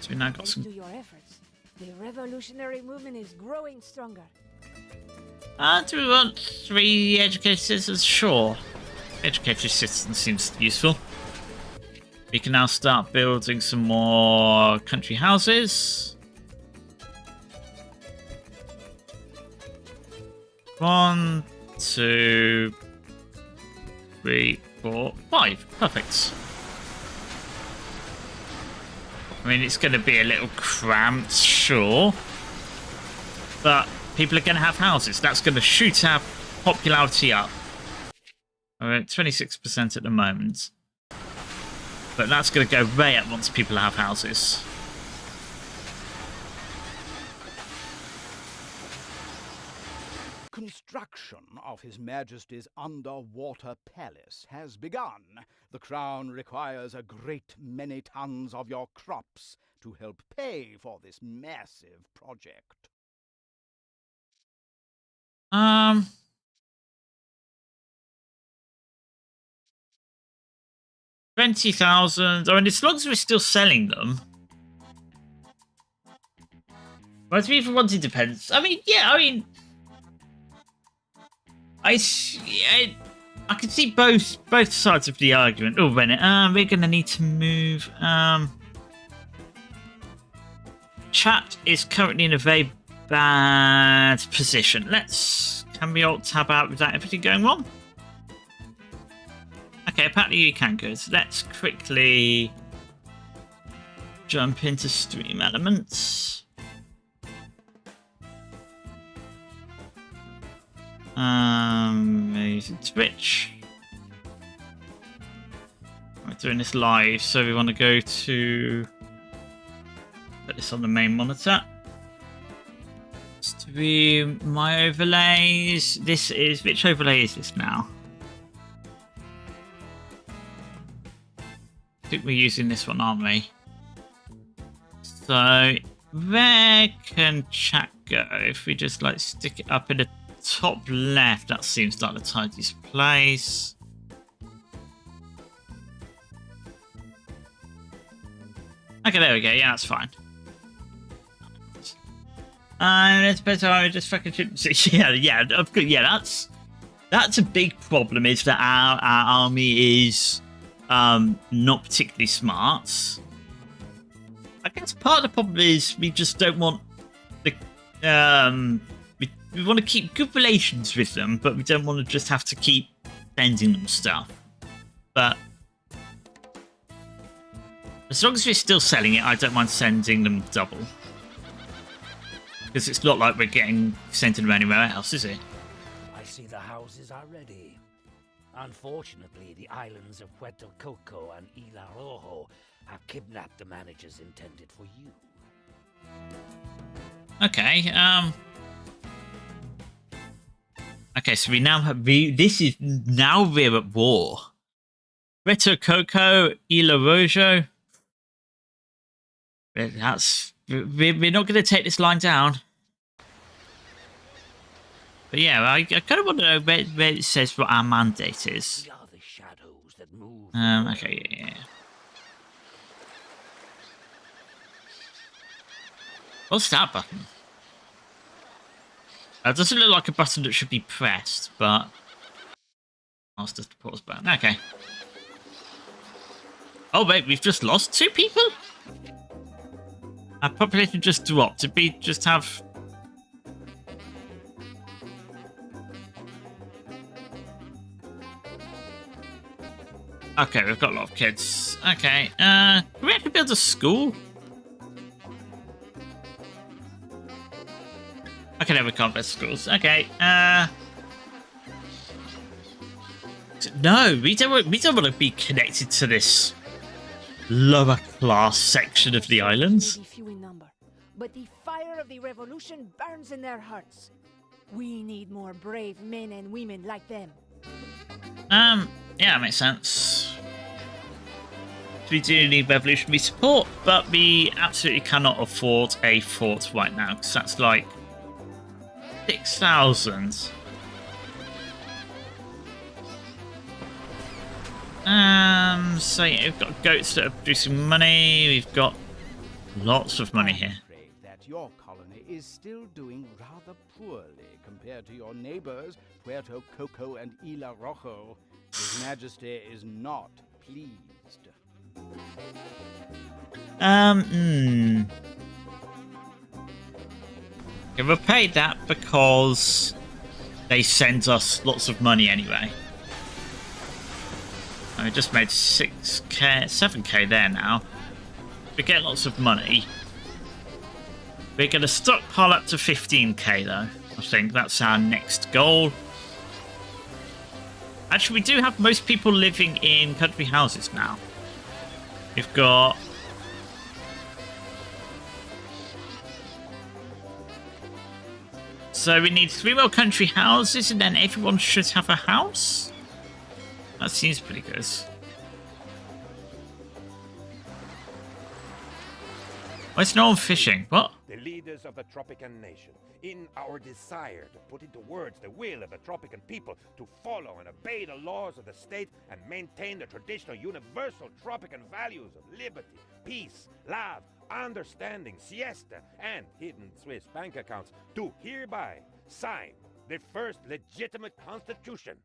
So we now got some. Thanks to your efforts, the revolutionary movement is growing stronger. Do we want 3 educated citizens? Sure. Educated citizens seems useful. We can now start building some more country houses. 1, 2, 3, 4, 5. Perfect. I mean, it's going to be a little cramped, sure. But people are going to have houses. That's going to shoot our popularity up. We're at 26% at the moment. But that's going to go way up once people have houses. Construction of His Majesty's underwater palace has begun. The Crown requires a great many tons of your crops to help pay for this massive project. 20,000. I mean, as long as we're still selling them. But we even want independence. I mean, yeah, I mean, I can see both sides of the argument. Oh, Bennett, we're gonna need to move. Chat is currently in a very bad position. Can we alt tab out without everything going wrong? Okay, apparently you can go. So let's quickly jump into stream elements. Using Twitch. We're doing this live, so we want to go to put this on the main monitor. Stream my overlays. This is which overlay is this now? I think we're using this one, aren't we? So where can chat go? If we just like stick it up in the top left, that seems like the tidiest place. Okay, there we go. Yeah, that's fine. And it's better I just fucking shoot. Yeah. That's a big problem. Is that our army is not particularly smart. I guess part of the problem is we just don't want the we want to keep good relations with them, but we don't want to just have to keep sending them stuff. But as long as we're still selling it, I don't mind sending them double. Because it's not like we're sending them anywhere else, is it? I see the houses are ready. Unfortunately, the islands of Tropico and Isla Rojo have kidnapped the managers intended for you. Okay, okay, so we now have... now we're at war. Tropico, Isla Rojo. We're not going to take this line down. But yeah, I kind of want to know where it says what our mandate is. We are the shadows that move. Okay, yeah. What's that button? It doesn't look like a button that should be pressed, but... Oh, it's just a pause button. Okay. Oh, wait, we've just lost 2 people? Our population just dropped. Did we just have... Okay, we've got a lot of kids. Okay, can we actually build a school? Okay, no, we can't build schools. Okay, no, we don't want to be connected to this lower class section of the islands. May be few in number, but the fire of the revolution burns in their hearts. We need more brave men and women like them. Yeah, that makes sense. We do need revolutionary support, but we absolutely cannot afford a fort right now, because that's like 6,000. So yeah, we've got goats that are producing money. We've got lots of money here. I'm afraid that your colony is still doing rather poorly compared to your neighbors, Puerto Coco and Isla Rojo. His Majesty is not pleased. Okay, we'll pay that because they send us lots of money anyway. And we just made 6k, 7k there now. We get lots of money. We're going to stockpile up to 15k though. I think that's our next goal. Actually, we do have most people living in country houses now. We've got... So we need 3 more country houses and then everyone should have a house? That seems pretty good. Why is no one fishing? What? The leaders of the Tropican nation, in our desire to put into words the will of the Tropican people to follow and obey the laws of the state and maintain the traditional universal Tropican values of liberty, peace, love, understanding, siesta, and hidden Swiss bank accounts, do hereby sign the first legitimate constitution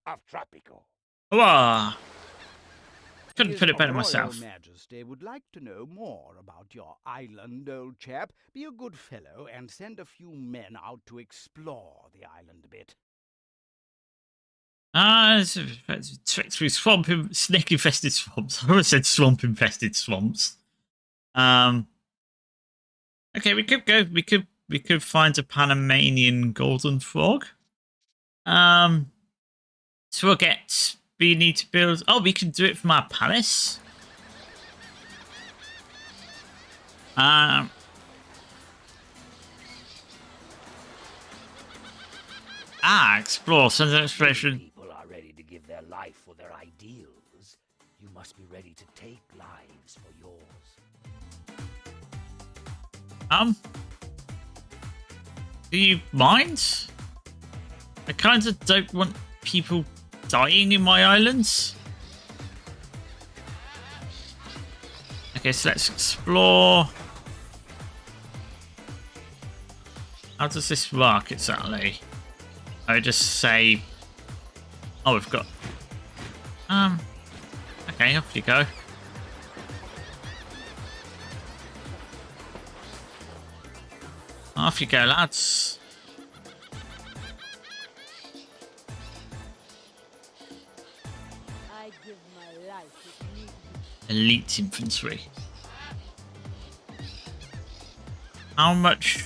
of Tropico. Hurrah! Couldn't put it better Royal myself. Majesty would like to know more about your island, old chap. Be a good fellow and send a few men out to explore the island a bit. Trek through snake-infested swamps. I almost said swamp-infested swamps. Okay, we could go. We could find a Panamanian golden frog. So we'll get. We need to build... Oh, we can do it from our palace. Explore. Send an exploration. People are ready to give their life for their ideals. You must be ready to take lives for yours. Do you mind? I kind of don't want people dying in my islands. Okay, so let's explore. How does this work exactly? I just say, oh, we've got, okay, off you go. Off you go, lads. elite infantry. How much?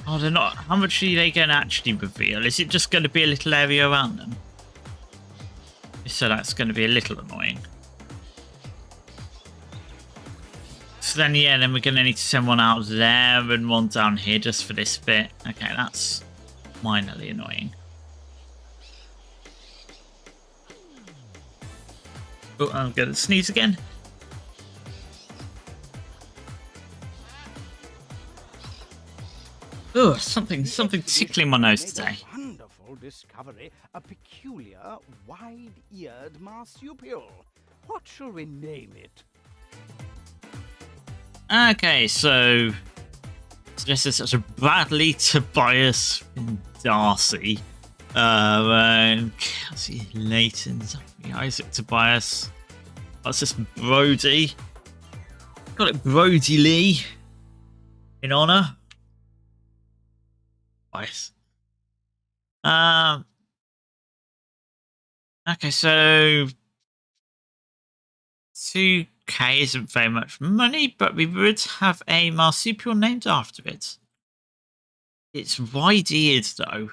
Oh, they're not. How much are they going to actually reveal? Is it just going to be a little area around them? So that's going to be a little annoying. So then, yeah, then we're going to need to send one out there and one down here just for this bit. Okay, that's minorly annoying. Oh, I'm going to sneeze again. Oh, something tickling my nose today. A wonderful discovery, a peculiar, wide-eared marsupial. What shall we name it? Okay, so this is such a Bradley, Tobias, and Darcy. Kelsey, Leighton, Isaac, Tobias. That's just Brody. Got it, Brody Lee. In honor. Nice. Okay, so 2k isn't very much money, but we would have a marsupial named after it. It's wide-eared, though.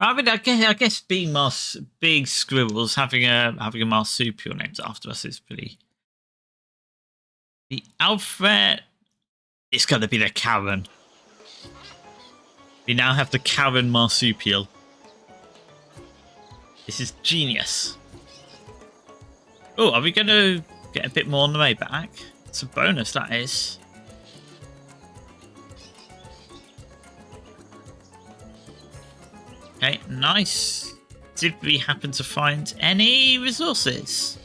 I mean, I guess being big squirrels, having a marsupial named after us is pretty. The Alfred, it's going to be the Karen. We now have the Karen marsupial. This is genius. Oh, are we going to get a bit more on the way back? It's a bonus, that is. Okay, nice. Did we happen to find any resources?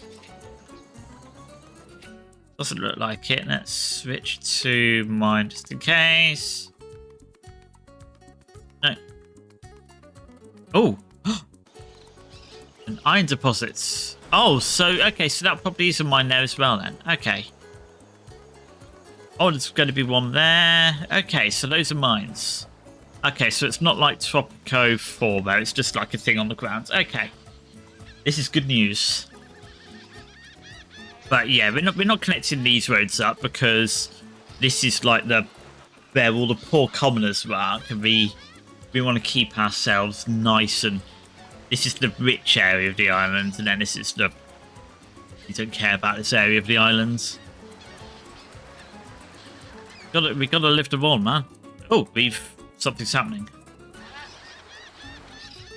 Doesn't look like it. Let's switch to mine just in case. No. Oh! An iron deposits. Oh, so, okay, so that probably is a mine there as well then. Okay. Oh, there's going to be one there. Okay, so those are mines. Okay, so it's not like Tropico 4 though, it's just like a thing on the ground. Okay. This is good news. But yeah, we're not connecting these roads up because this is like where all the poor commoners work, and we want to keep ourselves nice, and this is the rich area of the island, and then this is we don't care about this area of the island. We gotta live them on, man. Oh, something's happening.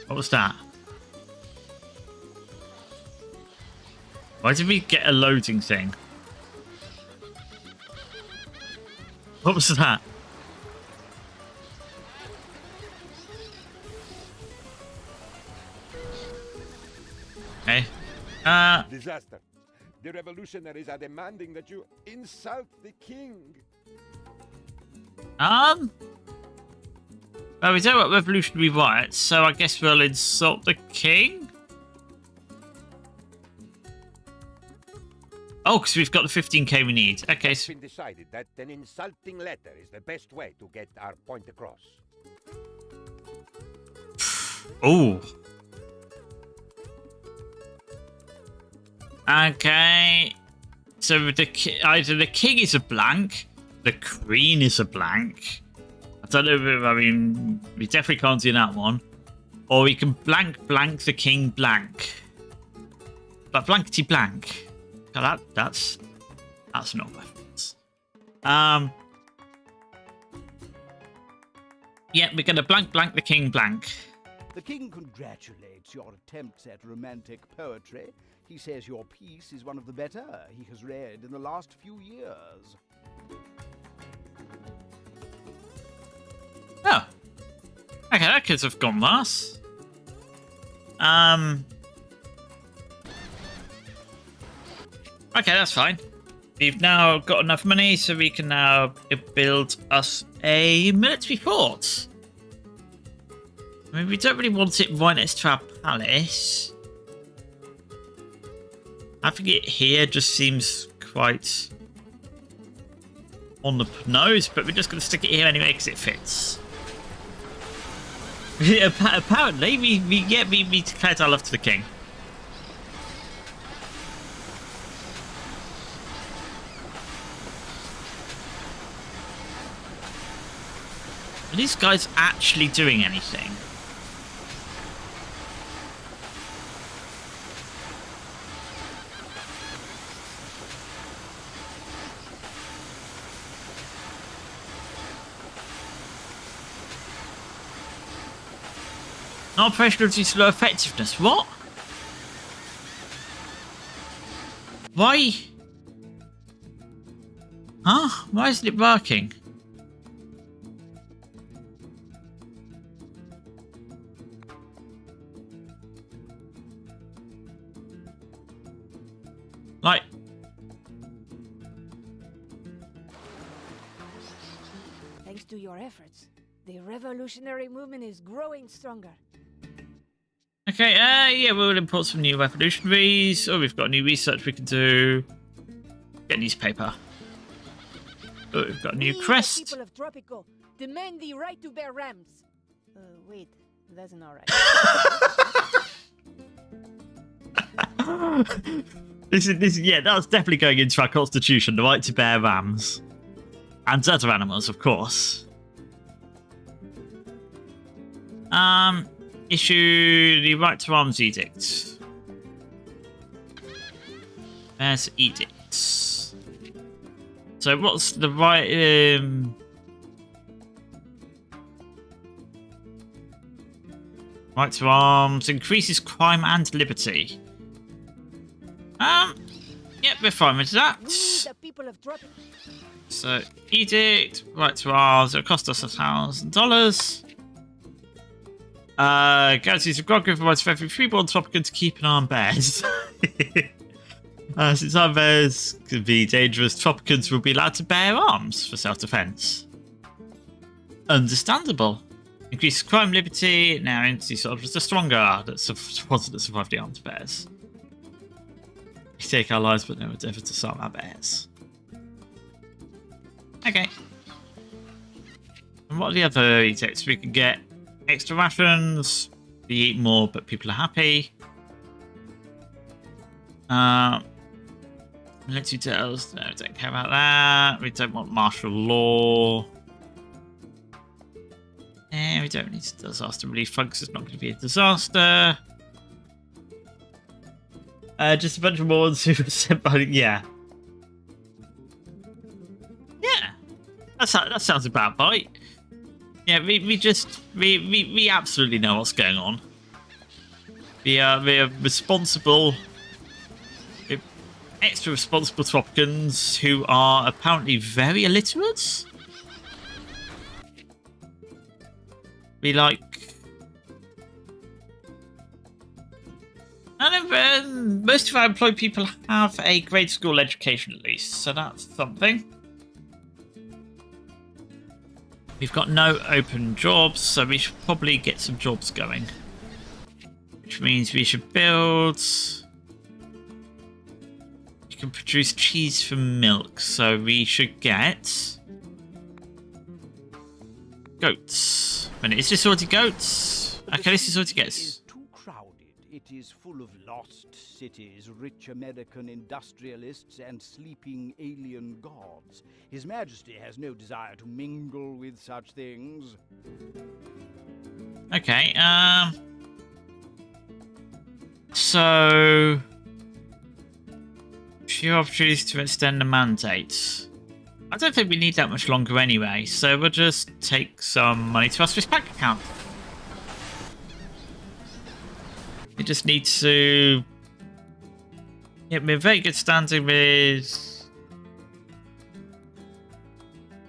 What was that? Why did we get a loading thing? What was that? Okay. Disaster. The revolutionaries are demanding that you insult the king. Well, we don't want revolutionary riots, so I guess we'll insult the king? Oh, because we've got the 15k we need. Okay, It's so... been decided that an insulting letter is the best way to get our point across. Oh. Okay. So either the king is a blank, the queen is a blank. I don't know, I mean, we definitely can't do that one. Or we can blank the king blank. But blankety blank. God, that's not reference. Yeah, we're gonna blank the king blank. The king congratulates your attempts at romantic poetry. He says your piece is one of the better he has read in the last few years. Oh. Okay, that could have gone worse. Okay, that's fine. We've now got enough money, so we can now build us a military fort. I mean, we don't really want it right next to our palace. Having it here just seems quite on the nose, but we're just going to stick it here anyway because it fits. Apparently, we declared our love to the king. Are these guys actually doing anything? Operational due to low effectiveness. What? Why? Huh? Why isn't it working? Like... Thanks to your efforts, the revolutionary movement is growing stronger. Okay, yeah, we'll import some new revolutionaries. Oh, we've got new research we can do. Get newspaper. Oh, we've got a new We, crest. the people of Tropico, demand the right to bear rams. Wait, that's not right. Yeah, that's definitely going into our constitution, the right to bear rams. And other animals, of course. Issue the right to arms edict. There's edicts. So what's the right... Right to arms increases crime and liberty. Yep, we're fine with that. We, the people of Tropico. So, edict, right to arms, it'll cost us $1,000. Guarantees a God given rights for every freeborn Tropican to keep an arm bears. Since arm bears can be dangerous, Tropicans will be allowed to bear arms for self-defense. Understandable. Increases crime, liberty. Now, entity soldiers are stronger. That's the ones that survive the armed bears. We take our lives, but never endeavour to disarm our bears. Okay. And what are the other edicts? We can get extra rations. We eat more, but people are happy. Military details. No, we don't care about that. We don't want martial law. We don't need disaster relief funds. It's not going to be a disaster. Just a bunch of Morons who were sent by... Yeah. Yeah. That sounds about right. Yeah, we absolutely know what's going on. We are responsible... extra responsible Tropicans who are apparently very illiterate. We like... And most of our employed people have a grade school education at least, so that's something. We've got no open jobs, so we should probably get some jobs going. Which means we should build... You can produce cheese from milk, so we should get... goats. And is this already goats? Okay, this is already goats. It is full of lost cities, rich American industrialists, and sleeping alien gods. His Majesty has no desire to mingle with such things. Okay, so... few opportunities to extend the mandate. I don't think we need that much longer anyway, so we'll just take some money to our Swiss bank account. We just need to... Yeah, we're very good standing with...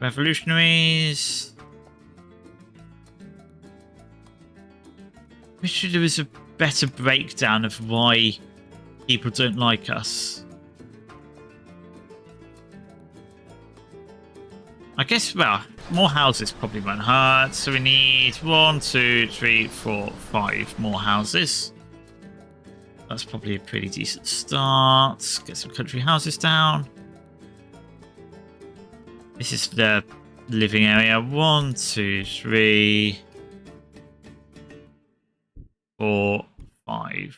revolutionaries. Wish there was a better breakdown of why people don't like us. I guess, well, more houses probably won't hurt, so we need 1, 2, 3, 4, 5 more houses. That's probably a pretty decent start. Get some country houses down. This is the living area. 1, 2, 3. 4, 5.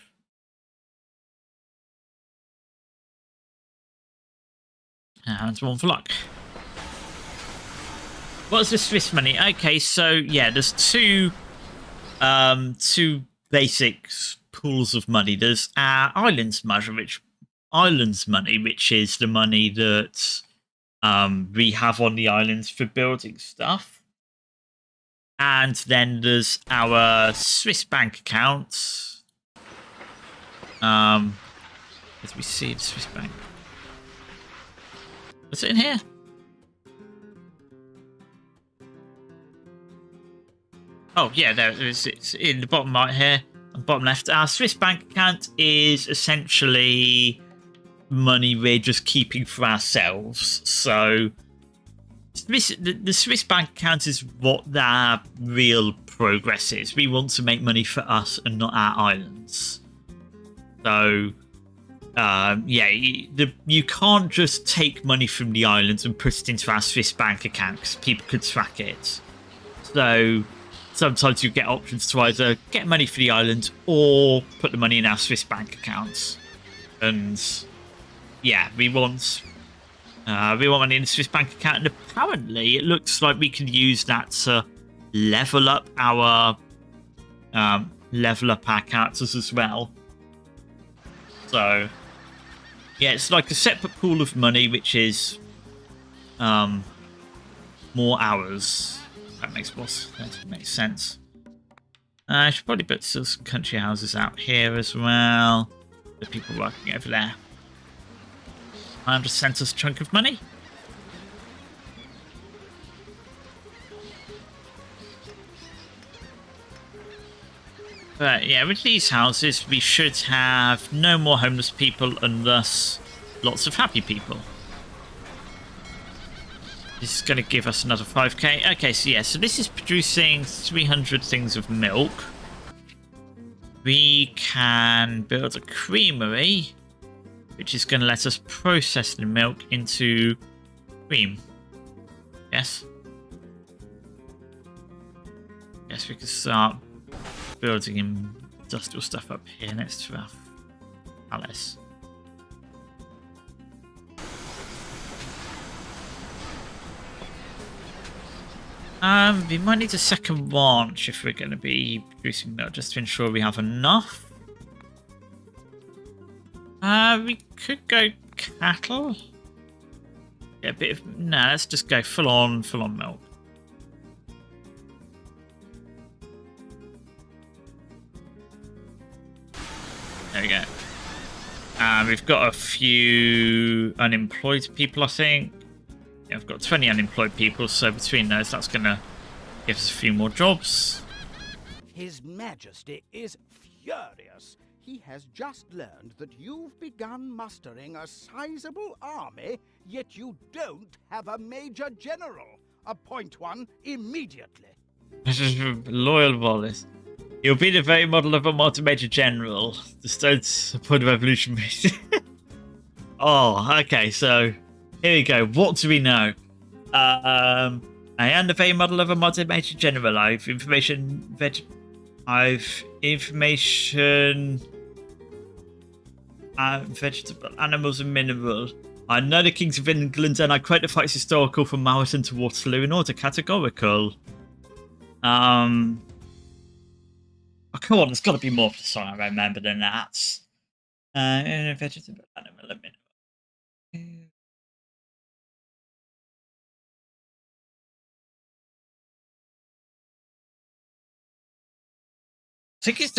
And 1 for luck. What's the Swiss money? Okay, so yeah, there's two basic pools of money. There's our islands money, which is the money that we have on the islands for building stuff. And then there's our Swiss bank accounts. As we see the Swiss bank. What's it in here? Oh, yeah, there it is. It's in the bottom right here, bottom left. Our Swiss bank account is essentially money we're just keeping for ourselves. So the Swiss bank account is what their real progress is. We want to make money for us and not our islands. So, yeah, you can't just take money from the islands and put it into our Swiss bank account because people could track it. So sometimes you get options to either get money for the island or put the money in our Swiss bank accounts. And yeah, we want money in the Swiss bank account, and apparently it looks like we can use that to level up our characters as well. So yeah, it's like a separate pool of money, which is more hours. That makes sense. I should probably put some country houses out here as well. The people working over there. I'm just sent us a chunk of money. But yeah, with these houses, we should have no more homeless people and thus lots of happy people. This is going to give us another 5k. Okay, so yeah, so this is producing 300 things of milk. We can build a creamery, which is going to let us process the milk into cream. Yes? Yes, we can start building industrial stuff up here next to our palace. We might need a second launch if we're going to be producing milk, just to ensure we have enough. We could go cattle. Yeah, a bit of let's just go full on milk. There we go. We've got a few unemployed people, I think. Yeah, I've got 20 unemployed people, so between those, that's going to give us a few more jobs. His Majesty is furious. He has just learned that you've begun mustering a sizable army, yet you don't have a Major General. Appoint one immediately. Loyal Wallace. You'll be the very model of a Major General. Just don't support the revolution. Oh, okay, so here we go. What do we know? I am the very model of a modern Major General. I've information... vegetable, animals and mineral. I know the kings of England and I quote the facts historical from Marathon to Waterloo in order categorical. Oh, come on, there's got to be more of the song I remember than that. Vegetable, animal and mineral.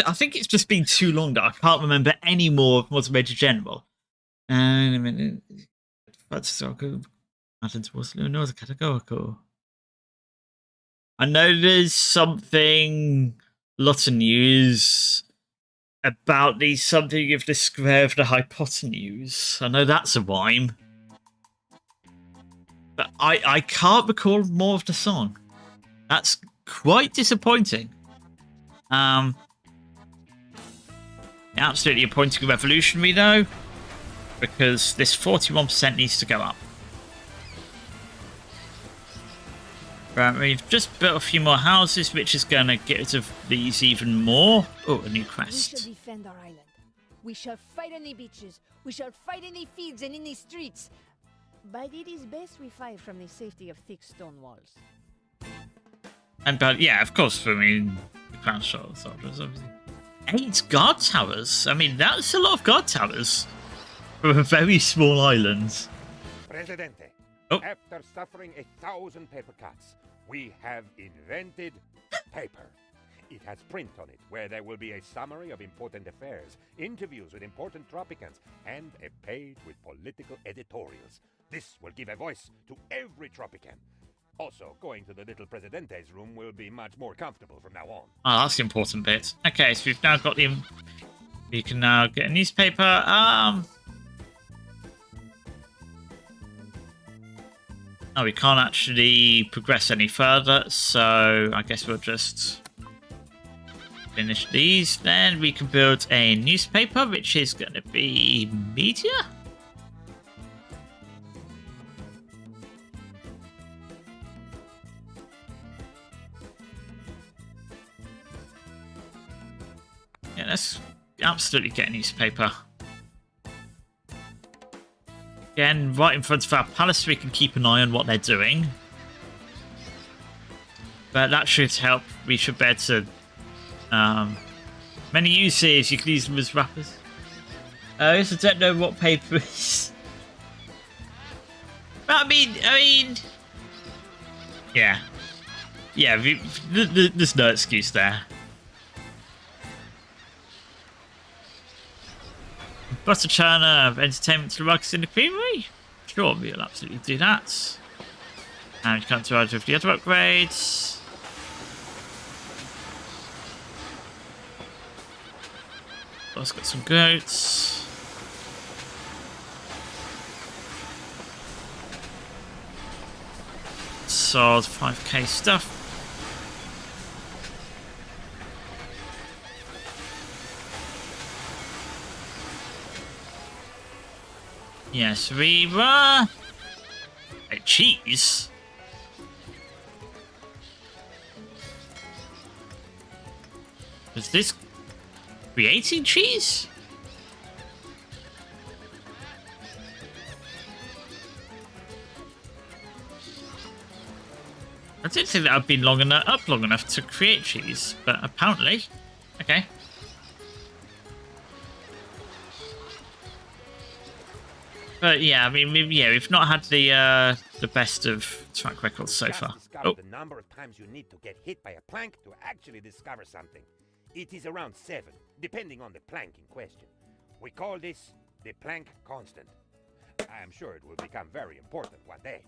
I think it's just been too long that I can't remember any more of what's Major General. And a minute. Categorical. I know there's something, lots of news about something of the square of the hypotenuse. I know that's a rhyme. But I can't recall more of the song. That's quite disappointing. Absolutely appointing a revolutionary, though, because this 41% needs to go up. Right, we've just built a few more houses, which is going to get rid of these even more. Oh, a new We shall quest. defend our island. We shall fight on the beaches. We shall fight in the fields and in the streets. But it is best we fight from the safety of thick stone walls. And but yeah, of course, I mean, the Crown Soldiers, obviously. 8 guard towers. I mean, that's a lot of guard towers for a very small island. Presidente, Oh. after suffering 1,000 paper cuts, we have invented paper. It has print on it, where there will be a summary of important affairs, interviews with important Tropicans, and a page with political editorials. This will give a voice to every Tropican. Also, going to the little Presidente's room will be much more comfortable from now on. Oh, that's the important bit. Okay, so we've now got the... You can now get a newspaper. Oh, we can't actually progress any further, so I guess we'll just finish these. Then we can build a newspaper, which is going to be media. Yeah, let's absolutely get a newspaper. Again, right in front of our palace so we can keep an eye on what they're doing. But that should help. We should be able to... many uses, you can use them as wrappers. I also don't know what paper is. But I mean... Yeah. Yeah, there's no excuse there. Butter churner of entertainment to the rugs in the creamery? Sure, we'll absolutely do that. And come to either of the other upgrades. Let's got some goats. Sold 5k stuff. Yes, we were... cheese? Is this creating cheese? I didn't think that I'd been long enough to create cheese, but apparently. Okay. But yeah, I mean, we've not had the best of track records so Just far. discovered Oh, the number of times you need to get hit by a plank to actually discover something. It is around 7, depending on the plank in question. We call this the plank constant. I am sure it will become very important one day.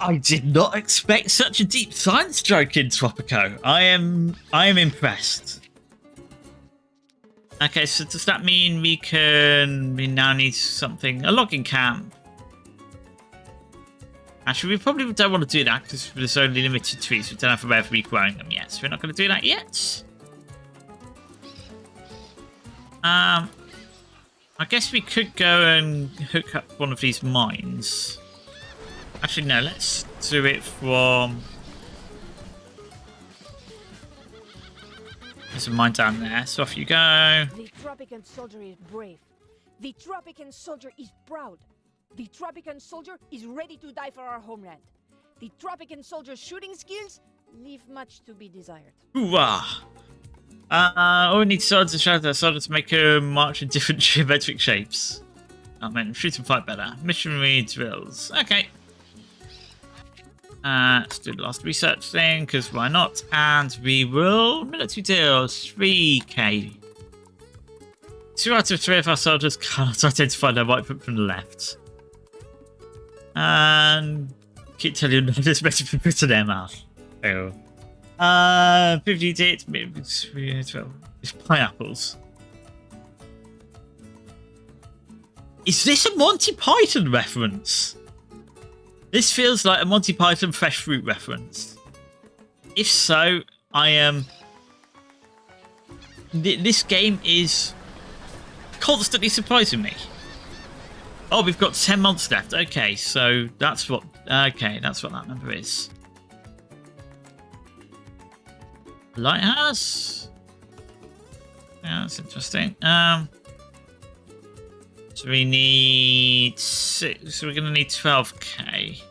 I did not expect such a deep science joke in Tropico. I am impressed. Okay, so does that mean we now need something, a logging camp? Actually, we probably don't want to do that because there's only limited trees. We don't have a way of regrowing them yet, so we're not going to do that yet. I guess we could go and hook up one of these mines. Actually, no, let's do it from... There's a mine down there, so off you go. The Tropican soldier is brave. The Tropican soldier is proud. The Tropican soldier is ready to die for our homeland. The Tropican soldier's shooting skills leave much to be desired. Hoorah! All we need swords and shadow soldiers to make a march in different geometric shapes. Oh man, shoot and fight better. Missionary drills. Okay. Let's do the last research thing, because why not? And we will... Military deals, 3k. 2 out of 3 of our soldiers cannot identify their right foot from the left. And... keep telling you none of this message been put in their mouth. Oh. 50 dates, 12. It's pineapples. Is this a Monty Python reference? This feels like a Monty Python fresh fruit reference. If so, I am... this game is constantly surprising me. Oh, we've got 10 months left. Okay, so that's what. Okay, that's what that number is. Lighthouse. Yeah, that's interesting. So we need 6. So we're going to need 12k.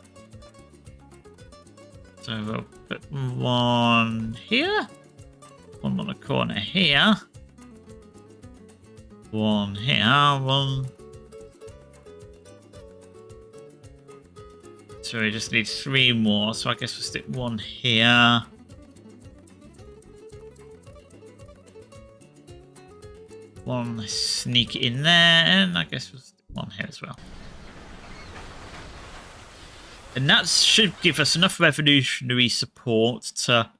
So we'll put one here. One on the corner here. One here. One. So we just need 3 more. So I guess we'll stick one here. One sneak in there, and I guess we'll stick one here as well. And that should give us enough revolutionary support to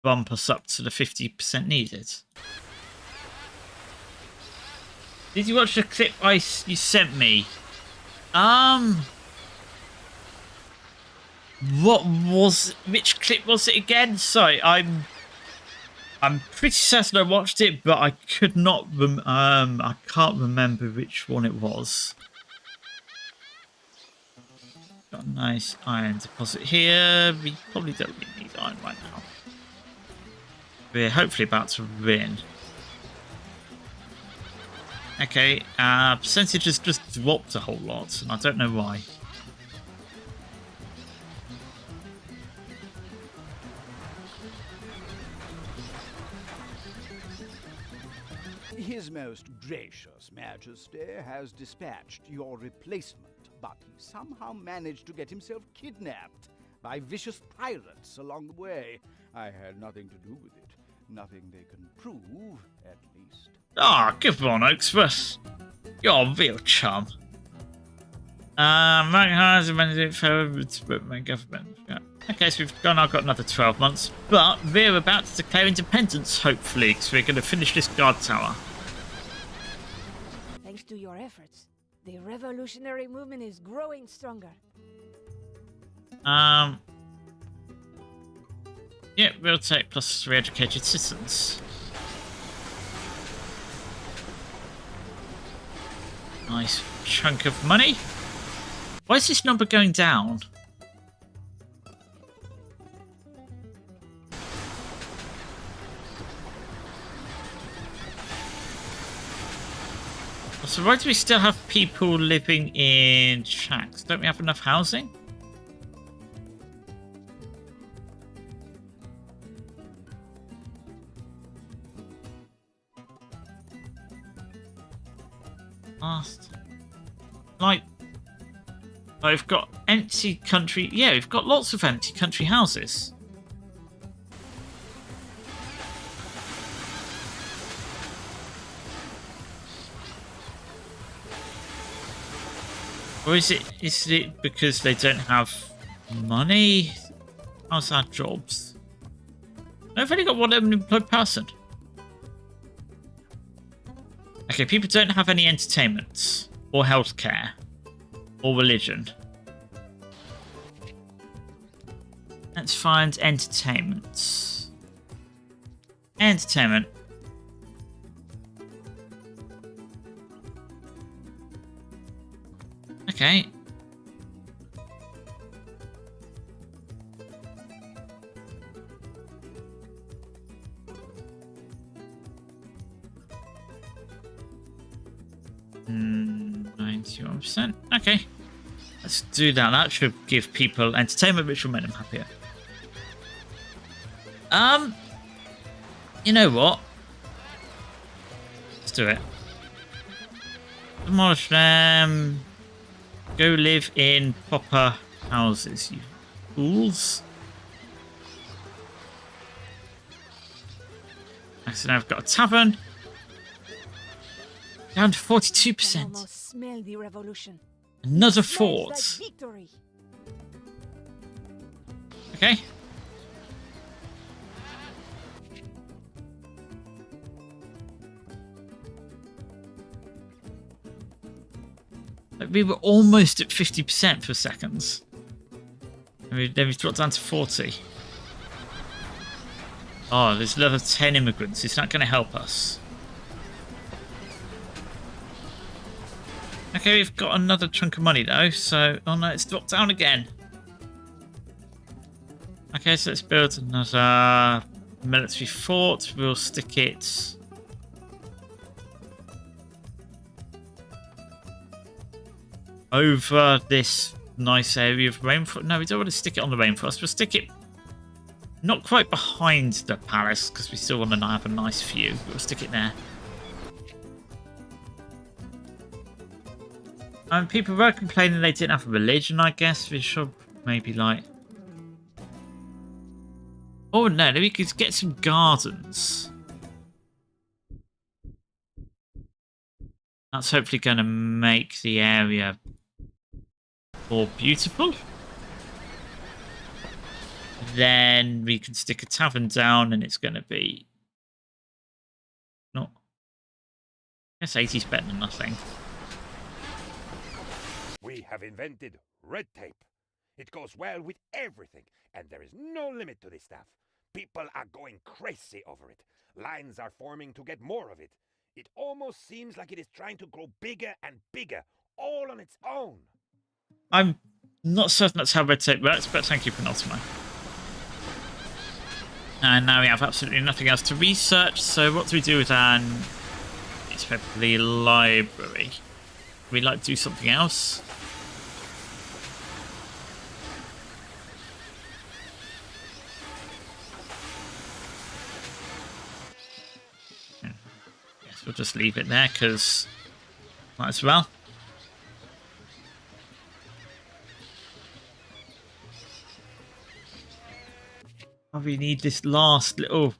bump us up to the 50% needed. Did you watch the clip you sent me? Which clip was it again? Sorry, I'm pretty certain I watched it, but I could not. I can't remember which one it was. Got a nice iron deposit here. We probably don't really need iron right now. We're hopefully about to win. Okay, percentage has just dropped a whole lot, and I don't know why. His Most Gracious Majesty has dispatched your replacement, but he somehow managed to get himself kidnapped by vicious pirates along the way. I had nothing to do with it. Nothing they can prove, at least. Ah, come on, Oaksworth. You're a real chum. Rank hires a mandate for my government. Yeah. Okay, so we've now got another 12 months, but we're about to declare independence, hopefully, because we're going to finish this guard tower. Thanks to your efforts, the revolutionary movement is growing stronger. Yeah, we'll take +3 educated citizens. Nice chunk of money. Why is this number going down? So why do we still have people living in shacks? Don't we have enough housing? Like, we've got empty country. Yeah, we've got lots of empty country houses. Or is it because they don't have money? How's our jobs? I've only got one unemployed person. Okay, people don't have any entertainment, or healthcare, or religion. Let's find entertainment. Entertainment. Okay. Hmm, 91%. Okay. Let's do that. That should give people entertainment, which will make them happier. You know what? Let's do it. Demolish them. Go live in proper houses, you fools. So now I've got a tavern. Down to 42%. I almost smell the revolution. Another Smells fort. like victory. Okay. Like, we were almost at 50% for seconds. And then we dropped down to 40. Oh, there's level 10 immigrants. Is that going to help us? Okay, we've got another chunk of money though, so... Oh no, it's dropped down again. Okay, so let's build another military fort. We'll stick it... over this nice area of rainforest. No, we don't want to stick it on the rainforest. We'll stick it not quite behind the palace because we still want to have a nice view. We'll stick it there. People were complaining they didn't have a religion, I guess. We should maybe like... Oh no, we could get some gardens. That's hopefully going to make the area more beautiful. Then we can stick a tavern down and it's going to be... not... I guess 80's better than nothing. We have invented red tape. It goes well with everything, and there is no limit to this stuff. People are going crazy over it. Lines are forming to get more of it. It almost seems like it is trying to grow bigger and bigger, all on its own. I'm not certain that's how red tape works, but thank you, Penultimo. And now we have absolutely nothing else to research, so what do we do with our... it's probably library. We'd like to do something else. Yes, we'll just leave it there because might as well. Oh, we need this last little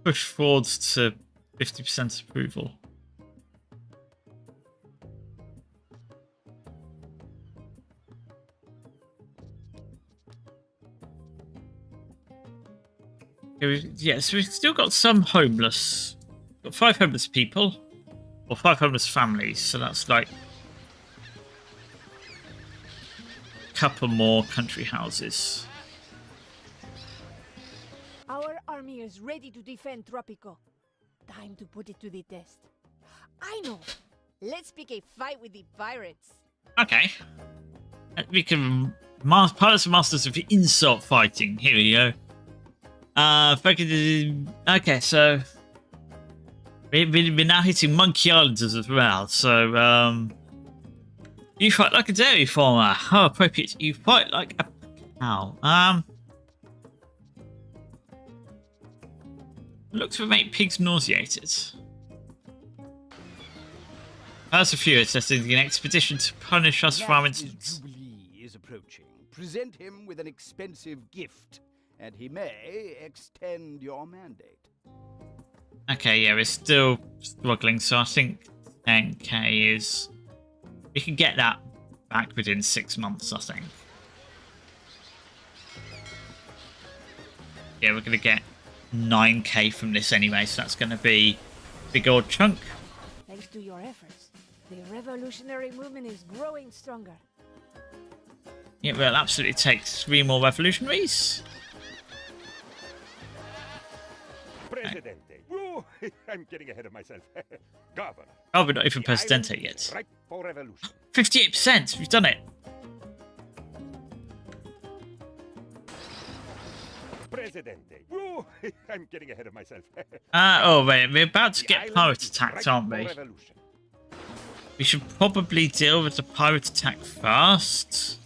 push forwards to 50% approval. Yeah, so we've still got some homeless. Got 5 homeless people, or 5 homeless families. So that's like a couple more country houses. Our army is ready to defend Tropico. Time to put it to the test. I know. Let's pick a fight with the pirates. Okay. We can... Pirates are masters of insult fighting. Here we go. Okay, so we're now hitting Monkey Islanders as well. So, you fight like a dairy farmer. How appropriate! You fight like a cow. Look to make pigs nauseated. As a few, it's an expedition to punish us for our incidents. Jubilee is approaching. Present him with an expensive gift, and he may extend your mandate. Okay, yeah, we're still struggling, so I think 10k is... we can get that back within 6 months, I think. Yeah, we're going to get 9k from this anyway, so that's going to be a big old chunk. Thanks to your efforts, the revolutionary movement is growing stronger. Yeah, we'll absolutely take 3 more revolutionaries. Presidente. Woo, I'm getting ahead of myself. Governor. Oh, we're not even the Presidente island yet. is ripe for revolution. 58%! We've done it! Presidente. Woo, I'm getting ahead of myself. Oh, wait, we're about to The get island pirate is attacked, ripe aren't for we? revolution. We should probably deal with the pirate attack first.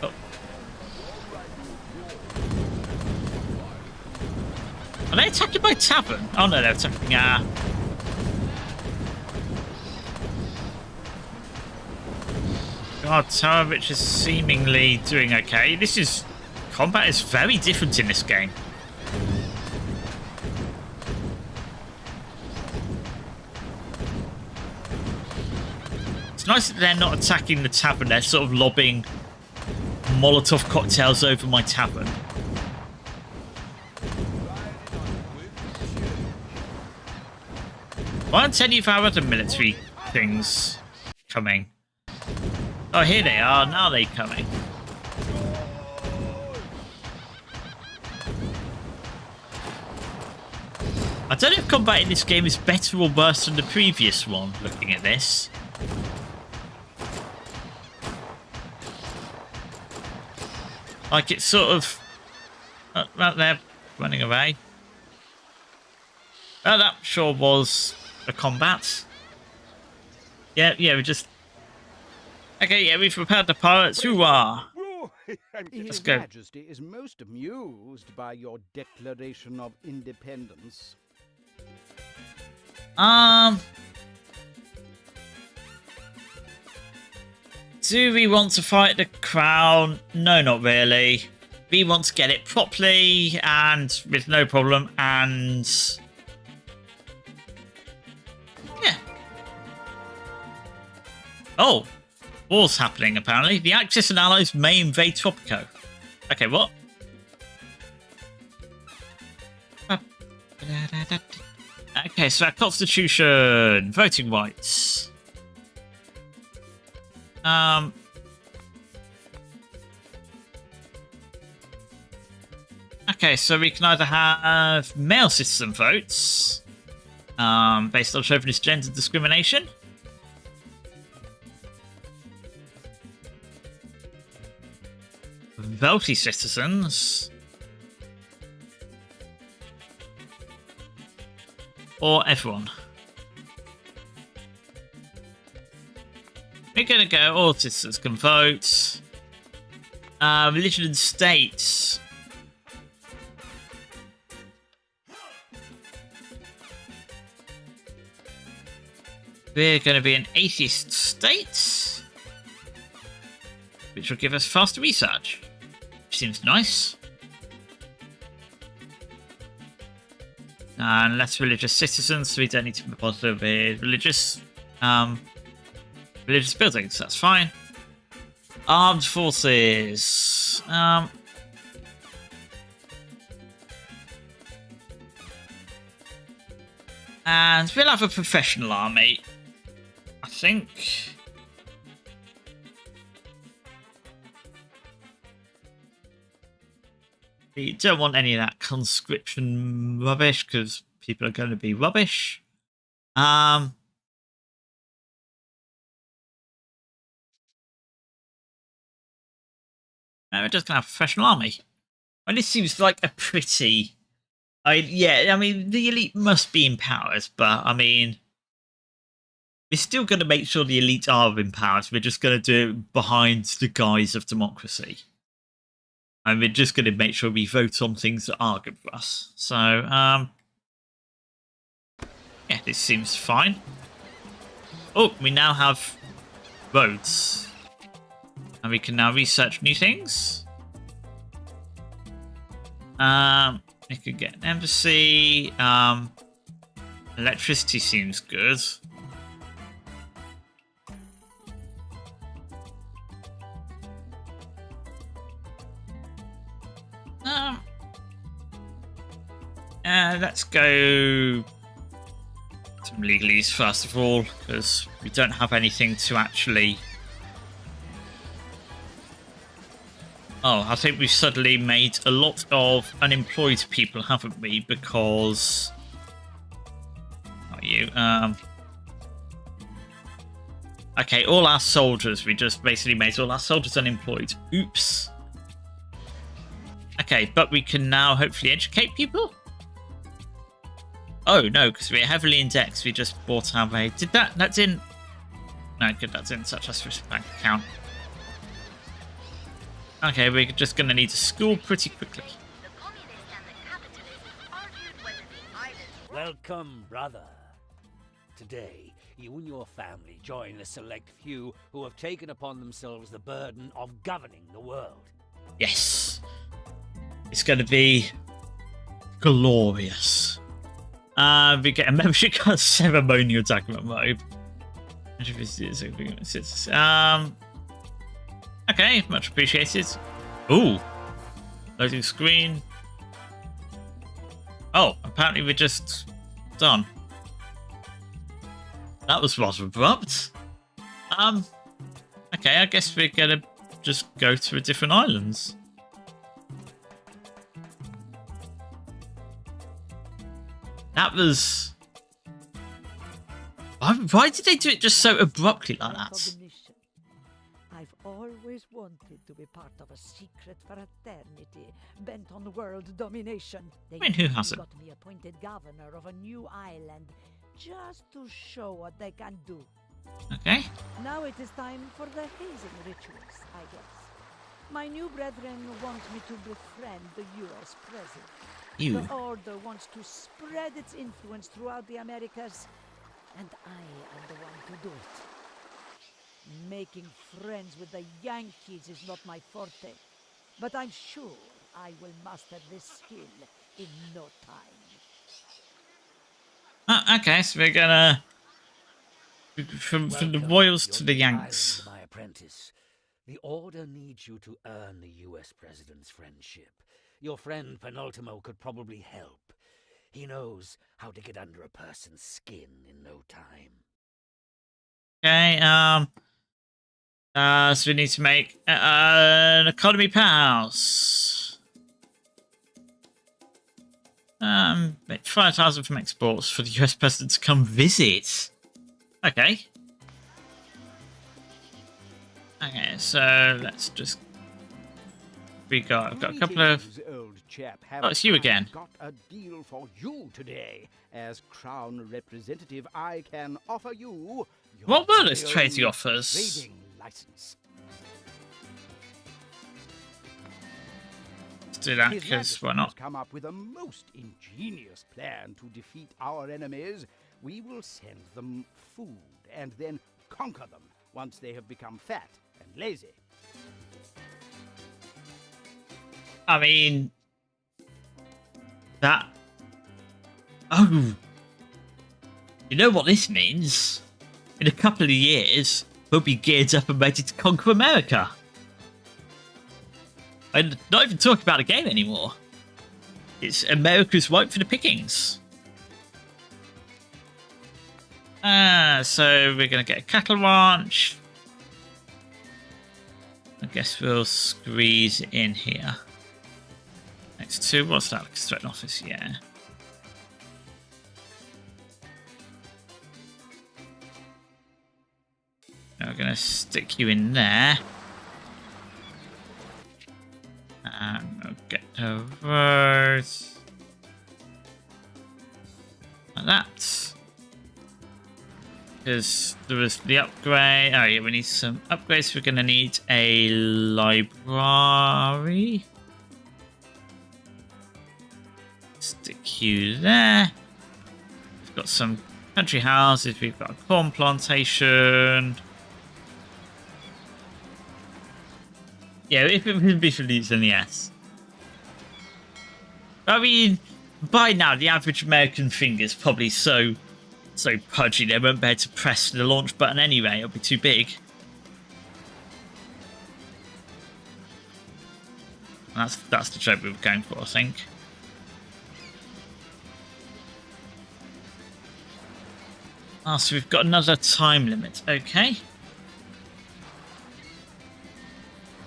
Oh. Are they attacking my tavern? Oh no, they're attacking God, Tower Rich is seemingly doing okay. Combat is very different in this game. It's nice that they're not attacking the tavern, they're sort of lobbing Molotov cocktails over my tavern. Why aren't any of our other military things coming? Oh, here they are. Now they're coming. I don't know if combat in this game is better or worse than the previous one, looking at this. Like it's sort of right there running away. Oh, that sure was a combat. Yeah, we just... Okay, yeah, we've repaired the pirates. Who are? His go. Majesty is most amused by your declaration of independence. Do we want to fight the crown? No, not really. We want to get it properly and with no problem, and yeah. Oh, war's happening apparently. The Axis and allies may invade Tropico. Okay, what? Okay, so our constitution, voting rights. Okay, so we can either have male citizen votes, based on chauvinist gender discrimination. Wealthy citizens. Or everyone. We're gonna go, all citizens can vote. Religion and state. We're gonna be an atheist state, which will give us faster research, which seems nice. And less religious citizens, so we don't need to bother with religious buildings. That's fine. Armed forces. And we'll have a professional army, I think. We don't want any of that conscription rubbish because people are going to be rubbish. No, we're just going to have a professional army. And this seems like a pretty... I mean, the elite must be empowered, but, I mean... We're still going to make sure the elite are empowered. We're just going to do it behind the guise of democracy. And we're just going to make sure we vote on things that are good for us. So, yeah, this seems fine. Oh, we now have roads. And we can now research new things. We could get an embassy. Electricity seems good. Let's go some legalese first of all, because we don't have anything to actually... Oh, I think we've suddenly made a lot of unemployed people, haven't we? Because... Not you. Okay, all our soldiers, we just basically made all our soldiers unemployed. Oops. Okay, but we can now hopefully educate people? Oh, no, because we're heavily indexed. We just bought our way. Did that... That didn't... No, good, that didn't touch us with a bank account. Okay, we're just going to need a school pretty quickly. Welcome, brother. Today, you and your family join the select few who have taken upon themselves the burden of governing the world. Yes. It's going to be glorious. We get a membership card, ceremonial document mode. Okay, much appreciated. Ooh. Loading screen. Oh, apparently we're just done. That was rather abrupt. Okay, I guess we're gonna just go to a different islands. That was... Why did they do it just so abruptly like that? I've always wanted to be part of a secret fraternity bent on world domination. They I mean, who even hasn't? got me appointed governor of a new island just to show what they can do. Okay. Now it is time for the hazing rituals, I guess. My new brethren want me to befriend the US president. You. The Order wants to spread its influence throughout the Americas, and I am the one to do it. Making friends with the Yankees is not my forte, but I'm sure I will master this skill in no time. Okay, so we're gonna from the Welcome, Royals your to the new Yanks. island, my apprentice. The Order needs you to earn the U.S. President's friendship. Your friend Penultimo could probably help. He knows how to get under a person's skin in no time. Okay. So we need to make an economy powerhouse. Make 5,000 from exports for the US president to come visit. Okay. Okay, so let's just. I've got a couple of. Greetings, old chap. Have Oh, it's you I again. Got a deal for you today. As Crown representative, I can offer you your What were those very trading own offers? Trading license. Let's do that His because Majesty why has not? come up with a most ingenious plan to defeat our enemies. We will send them food and then conquer them once they have become fat and lazy. I mean, that. Oh, you know what this means? In a couple of years, we'll be geared up and ready to conquer America. And not even talking about a game anymore. It's America's ripe for the pickings. So we're going to get a cattle ranch. I guess we'll squeeze it in here. Next to, what's that? Like a straight office, yeah. Now we're going to stick you in there. And we'll get the roads. Like that. Because there was the upgrade. Oh, yeah, we need some upgrades. We're going to need a library. Stick you there. We've got some country houses. We've got a corn plantation. Yeah, if it would be for these, then yes. I mean, by now, the average American finger's probably so pudgy they won't be able to press the launch button anyway. It'll be too big. That's the joke we were going for, I think. Ah, so we've got another time limit. Okay.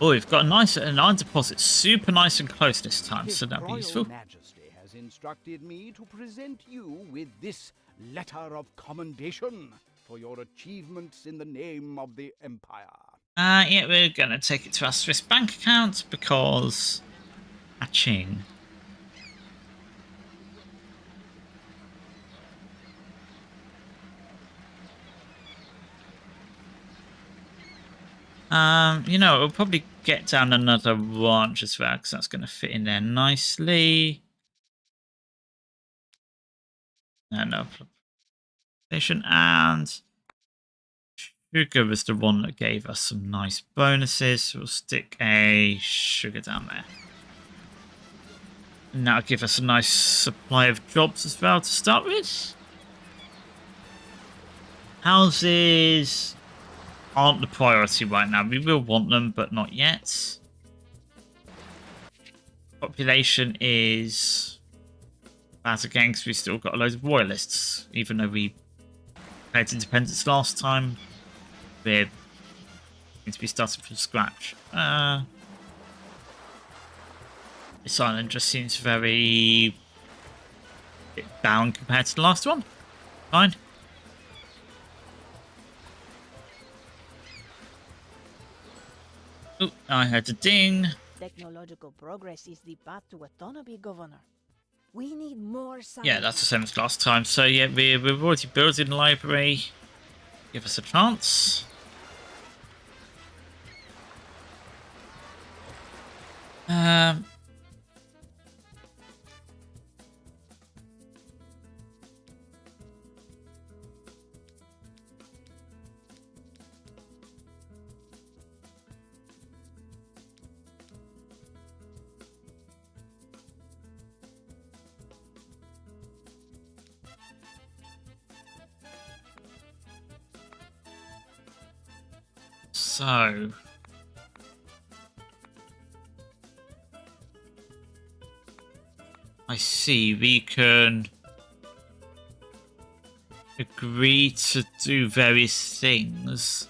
Oh, we've got an iron deposit. Super nice and close this time, so that'll be Royal useful. Majesty has instructed me to present you with this letter of commendation for your achievements in the name of the Empire. Yeah, we're going to take it to our Swiss bank account because... Aching. You know, we'll probably get down another ranch as well because that's going to fit in there nicely. No station, and sugar was the one that gave us some nice bonuses. So we'll stick a sugar down there. And that'll give us a nice supply of jobs as well to start with. Houses aren't the priority right now. We will want them, but not yet. Population is bad again because we've still got a load of royalists. Even though we declared independence last time, we're going to be starting from scratch. This island just seems very bit down compared to the last one. Fine. Ooh, I had a ding. Technological progress is the path to autonomy, Governor. We need more science. Yeah, that's the same as last time. So yeah, we're already building a library. Give us a chance. So I see we can agree to do various things.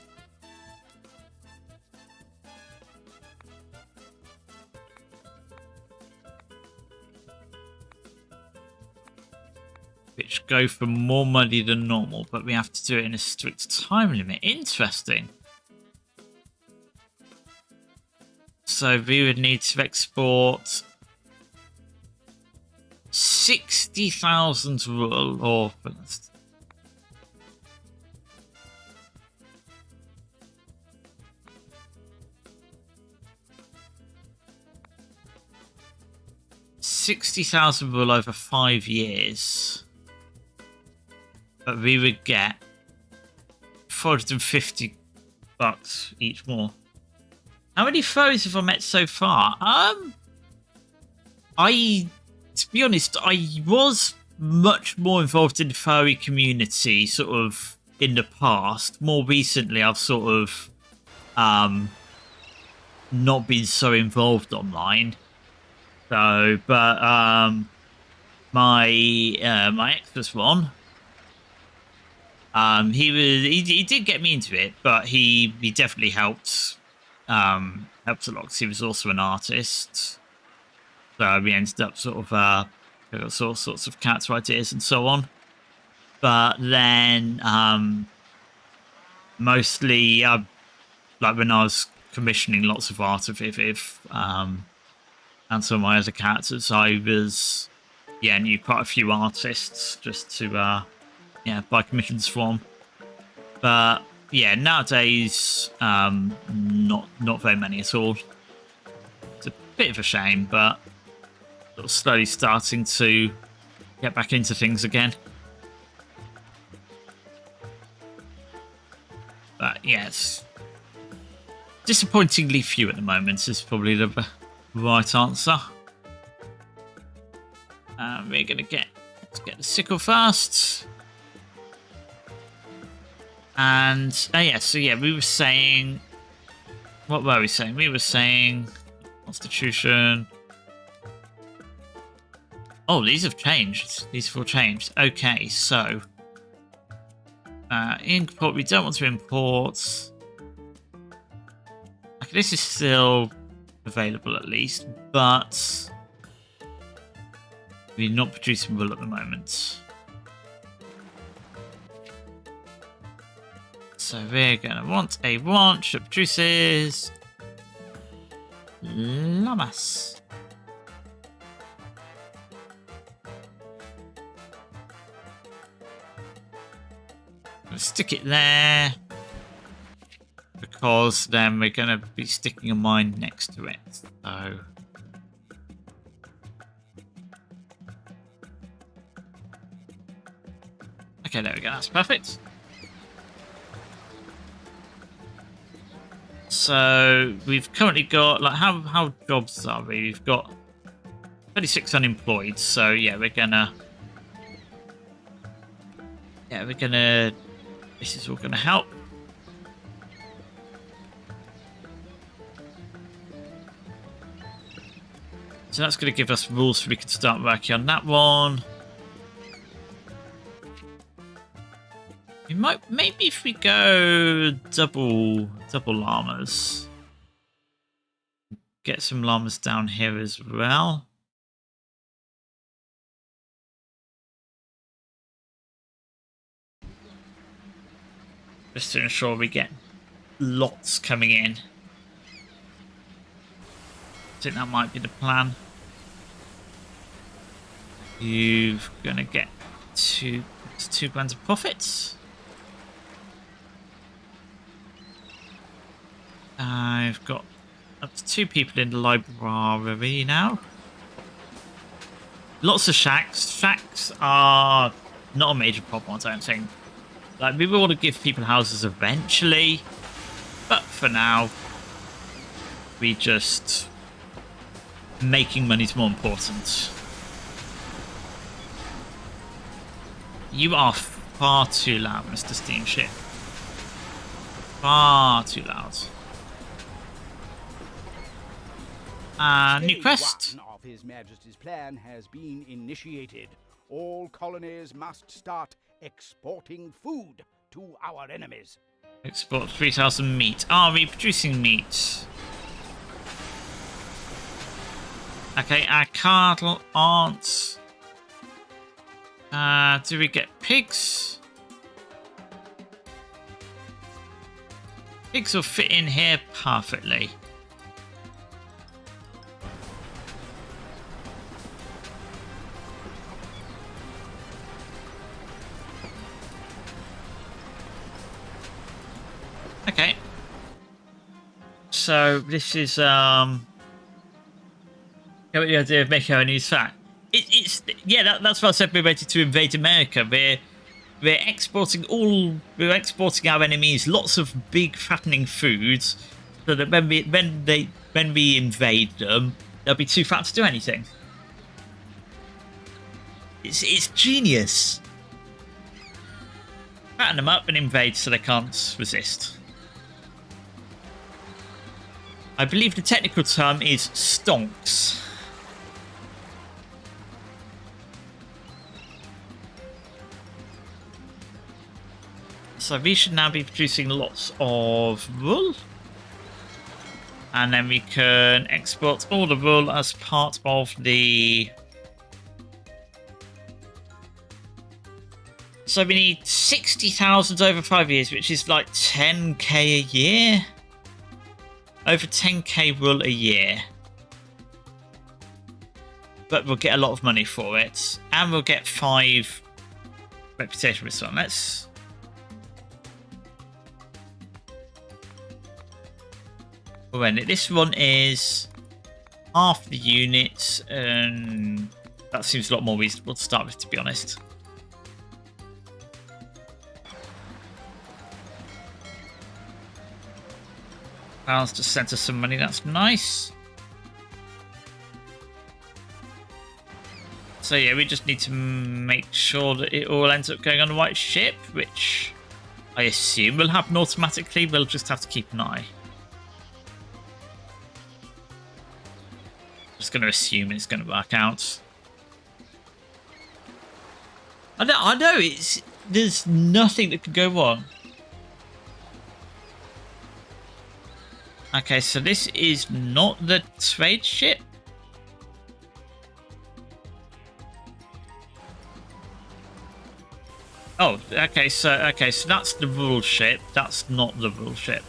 Which go for more money than normal, but we have to do it in a strict time limit. Interesting. So we would need to export 60,000 wool, or 60,000 wool over 5 years. But we would get 450 bucks each more. How many foes have I met so far? To be honest, I was much more involved in the furry community sort of in the past. More recently, I've sort of not been so involved online. So, but my ex was one. He did get me into it, but he definitely helped a lot because he was also an artist. So we ended up sort of got all sorts of character ideas and so on. But then mostly like when I was commissioning lots of art of Viv and some of my other characters, I was knew quite a few artists just to buy commissions from. But yeah, nowadays not very many at all. It's a bit of a shame, but sort of slowly starting to get back into things again. But yes, disappointingly few at the moment is probably the right answer. We're gonna let's get the sickle first. And we were saying, what were we saying? We were saying Constitution. Oh, these have changed. These have all changed. Okay, so import. We don't want to import. Okay, this is still available at least, but we're not producing wool at the moment. So we're gonna want a ranch that produces llamas. I'm gonna stick it there because then we're gonna be sticking a mine next to it. So okay, there we go. That's perfect. So we've currently got, like, how jobs are we? We've got 36 unemployed. So yeah, we're gonna this is all gonna help. So that's gonna give us rules so we can start working on that one. We might, maybe if we go double llamas, get some llamas down here as well. Just to ensure we get lots coming in. think that might be the plan. You're going to get two grand of profits. I've got up to 2 people in the library now. Lots of shacks. Shacks are not a major problem, I don't think. Like, we will want to give people houses eventually, but for now, we just making money is more important. You are far too loud, Mr. Steamship. Far too loud. New quest. Stage 1 of His Majesty's plan has been initiated. All colonies must start exporting food to our enemies. Export 3,000 meat. Are we producing meat? Okay, our cattle aren't. Do we get pigs? Pigs will fit in here perfectly. Okay. So this is get the idea of making our new fat. It's yeah, that's what I said. We're ready to invade America. We're exporting our enemies lots of big fattening foods, so that when we invade them, they'll be too fat to do anything. It's genius. Fatten them up and invade so they can't resist. I believe the technical term is stonks. So we should now be producing lots of wool. And then we can export all the wool as part of the... So we need 60,000 over 5 years, which is like 10k a year. Over 10k wool a year. But we'll get a lot of money for it. And we'll get 5 reputation for this one. Let's... When this one is half the units, and that seems a lot more reasonable to start with, to be honest. Val's just sent us some money, that's nice. So yeah, we just need to make sure that it all ends up going on the right ship, which I assume will happen automatically. We'll just have to keep an eye. Just going to assume it's going to work out. I know there's nothing that could go wrong. Okay, so this is not the trade ship. Oh, okay, so that's the rule ship. That's not the rule ship.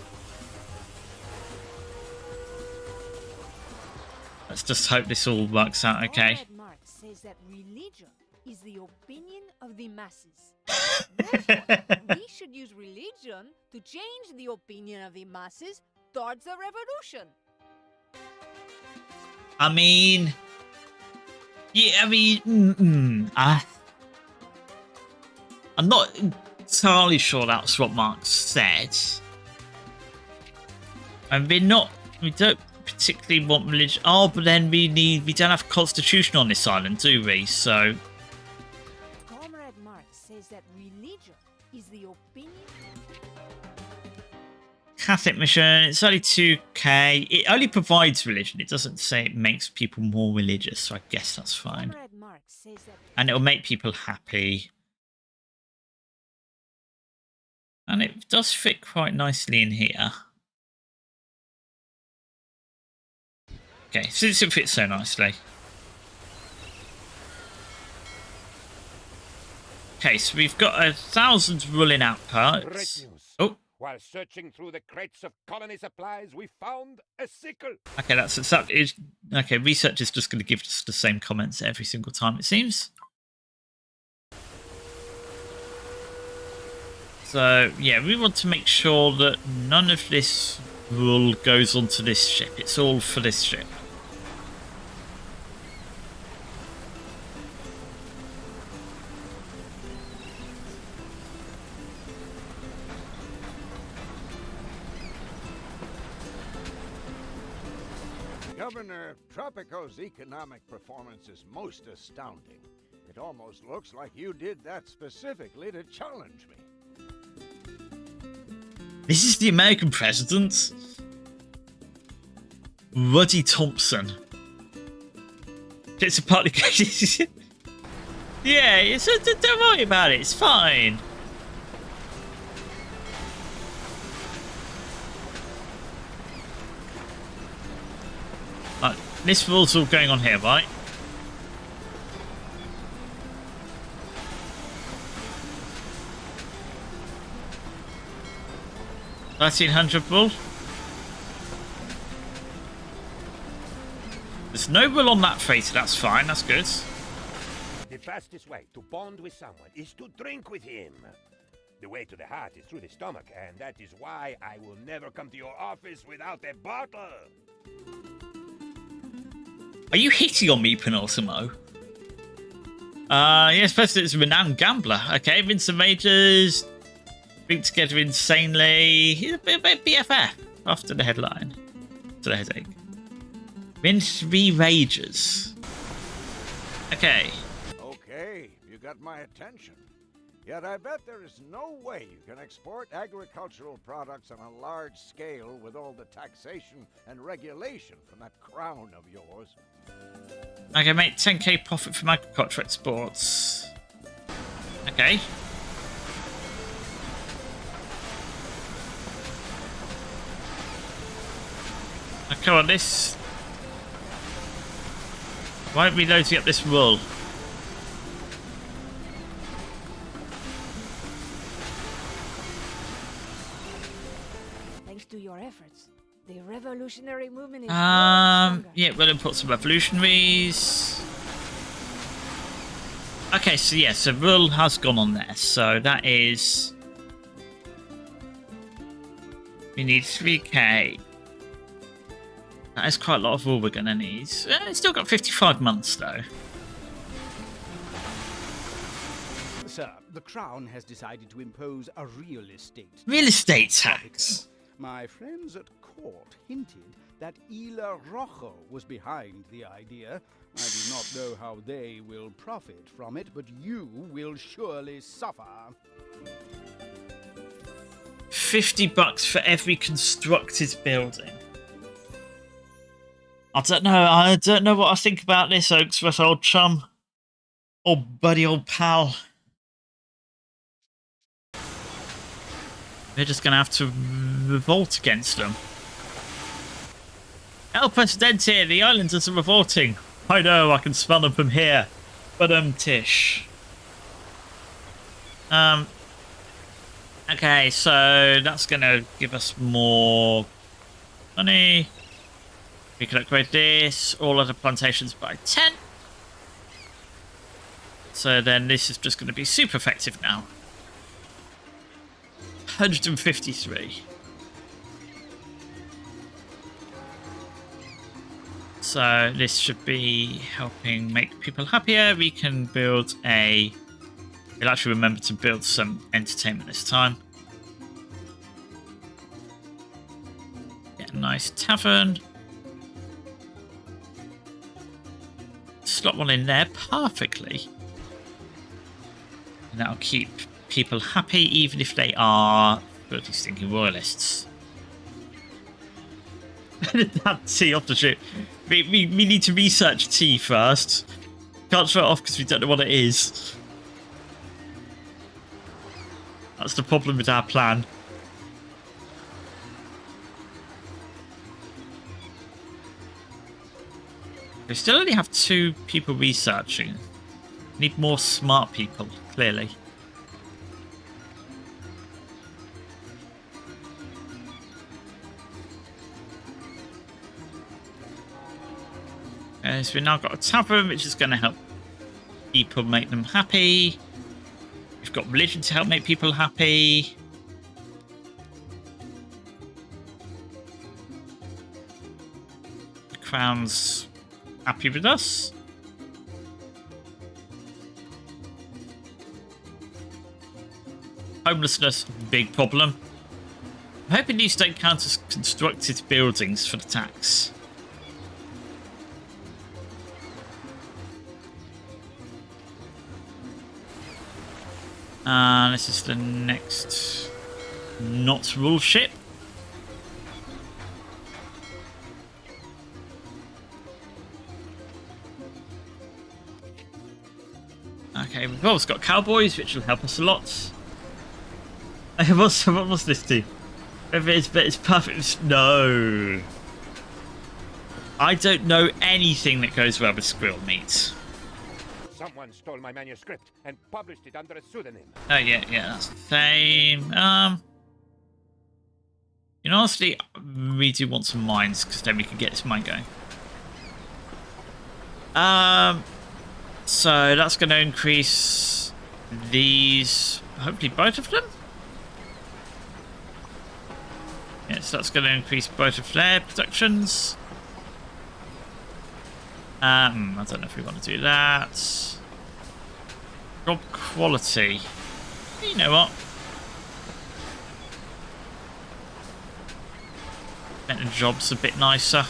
Let's just hope this all works out okay. Marx says that religion is the opinion of the masses. Therefore, we should use religion to change the opinion of the masses towards the revolution. I mean, yeah, I mean, I'm not entirely sure that's what Marx said. And we don't particularly want religion. Oh, but then we don't have a constitution on this island, do we? So Comrade Marx says that religion is the opinion. Catholic mission, it's only 2k. It only provides religion. It doesn't say it makes people more religious, so I guess that's fine. Comrade Marx says that... And it'll make people happy. And it does fit quite nicely in here. Okay, since it fits so nicely. Okay, so we've got 1,000 rolling outputs. Great news. Oh, While searching through the crates of colony supplies, we found a sickle. Okay, okay. Research is just going to give us the same comments every single time, it seems. So yeah, we want to make sure that none of this wool goes onto this ship. It's all for this ship. Governor, Tropico's economic performance is most astounding. It almost looks like you did that specifically to challenge me. This is the American president, Ruddy Thompson. It's a partly. Yeah, don't worry about it. It's fine. This rule's all going on here, right? $1,300 rule. There's no rule on that freighter. That's fine. That's good. The fastest way to bond with someone is to drink with him. The way to the heart is through the stomach, and that is why I will never come to your office without a bottle. Are you hitting on me, Penultimo? Yes, President's a renowned gambler. Okay, Vincent Majors, drink together insanely. He's a bit BFF after the headline. To the headache. Win 3 rages. Okay. Okay, you got my attention. Yet I bet there is no way you can export agricultural products on a large scale with all the taxation and regulation from that crown of yours. Okay, mate, 10k profit from agriculture exports. Okay. Now, come on, this. Why aren't we loading up this wool? Thanks to your efforts, the revolutionary movement is growing stronger. Yeah, we'll import some revolutionaries. Okay, so yeah, so wool has gone on there, so that is. We need 3k. That is quite a lot of wool we're going to need. It's still got 55 months, though. Sir, the Crown has decided to impose a real estate tax. My friends at court hinted that Ila Rojo was behind the idea. I do not know how they will profit from it, but you will surely suffer. $50 for every constructed building. I don't know what I think about this, Oaksworth, old chum. Old buddy, old pal. We're just going to have to revolt against them. El Presidente, the islanders are revolting. I know, I can smell them from here. But, Tish. Okay, so that's going to give us more money. We can upgrade this, all other plantations by 10. So then this is just going to be super effective now. 153. So this should be helping make people happier. We can build a... We'll actually remember to build some entertainment this time. Get a nice tavern. Slot one in there perfectly. And that'll keep people happy, even if they are bloody stinking royalists. That tea off the ship. We need to research tea first. Can't throw it off because we don't know what it is. That's the problem with our plan. We still only have 2 people researching. Need more smart people, clearly. So we've now got a tavern, which is going to help people make them happy. We've got religion to help make people happy. The Crown's happy with us. Homelessness, big problem. I'm hoping these don't count as constructed buildings for the tax. This is the next not rule ship. Okay, we've also got cowboys, which will help us a lot. What was this do? It's perfect. No. I don't know anything that goes well with squirrel meat. Someone stole my manuscript and published it under a pseudonym. Oh yeah, that's the same. You know, honestly, we do want some mines because then we can get this mine going. So that's going to increase these, hopefully both of them. Yes, that's going to increase both of their productions. I don't know if we want to do that. Job quality. You know what? Make the jobs a bit nicer.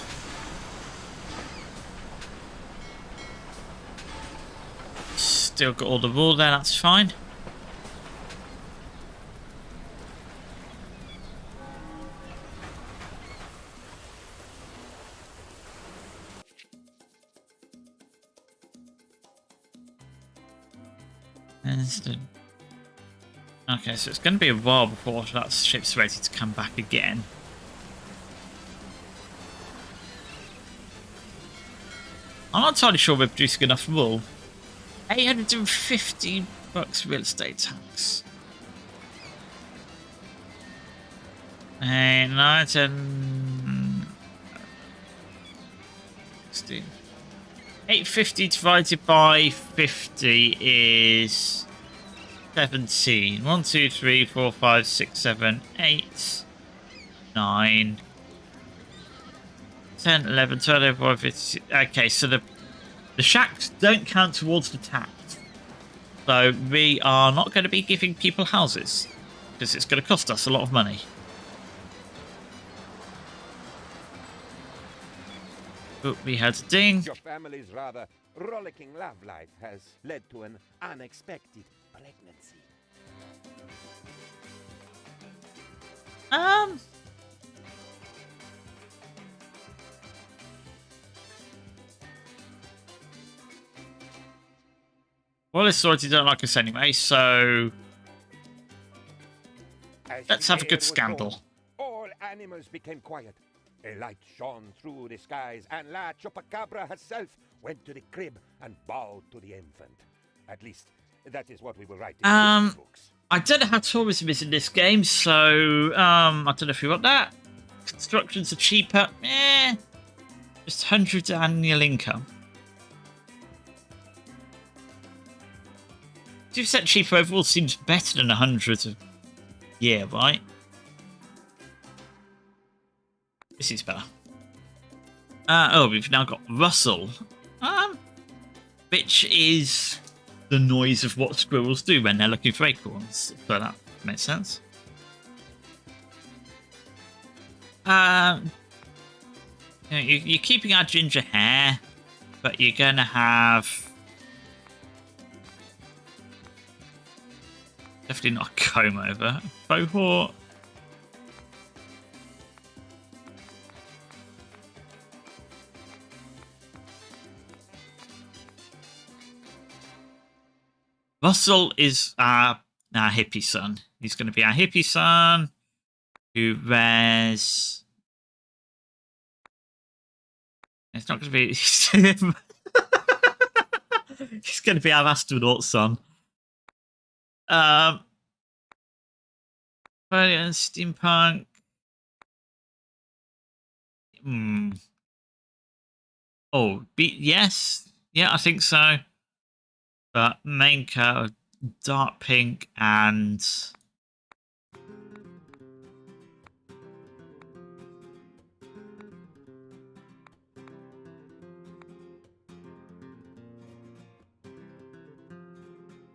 Still got all the wool there, that's fine. Okay, so it's going to be a while before that ship's ready to come back again. I'm not entirely sure we're producing enough wool. 850 bucks real estate tax. And 9, 10, 16. 850 divided by 50 is 17. 1, 2, 3, 4, 5, 6, 7, 8, 9, 10, 11, 12, 14, 15. Okay, so the shacks don't count towards the tax. So we are not going to be giving people houses because it's going to cost us a lot of money. But we had a ding. Your family's rather rollicking love life has led to an unexpected pregnancy. Well, it's already don't like us anyway, so let's have a good scandal. All animals became quiet. A light shone through the skies, and La Chupacabra herself went to the crib and bowed to the infant. At least, that is what we will write in the books. I don't know how tourism is in this game, so I don't know if you want that. Constructions are cheaper. Just 100 annual income. 2% cheaper overall seems better than 100 a year, right? This is better. Oh, we've now got rustle, which is the noise of what squirrels do when they're looking for acorns. So that makes sense. You're keeping our ginger hair, but you're gonna have definitely not a comb over. Cohort. Russell is our hippie son. He's going to be our hippie son who wears... It's not going to be... He's going to be our astronaut son. Steampunk. Oh, yes. Yeah, I think so. But main color, dark pink and...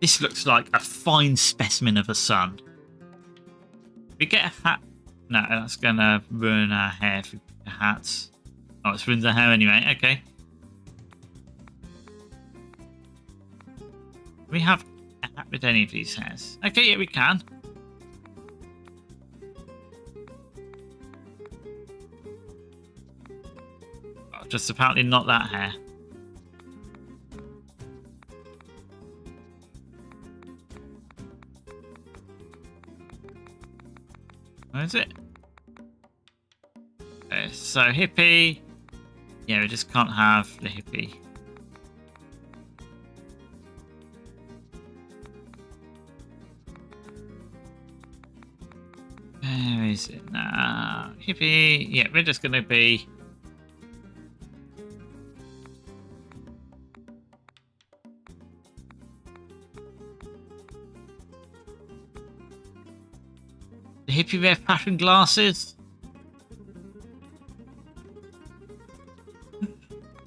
This looks like a fine specimen of a sun. We get a hat. No, that's gonna ruin our hair if we get a hat. Oh, it's ruined our hair anyway. Okay. We have a hat with any of these hairs. Okay, yeah, we can. Oh, just apparently not that hair. Where is it? So hippie. Yeah, we just can't have the hippie. Where is it now? Hippie. Yeah, we're just going to be... The hippie wear fashion glasses.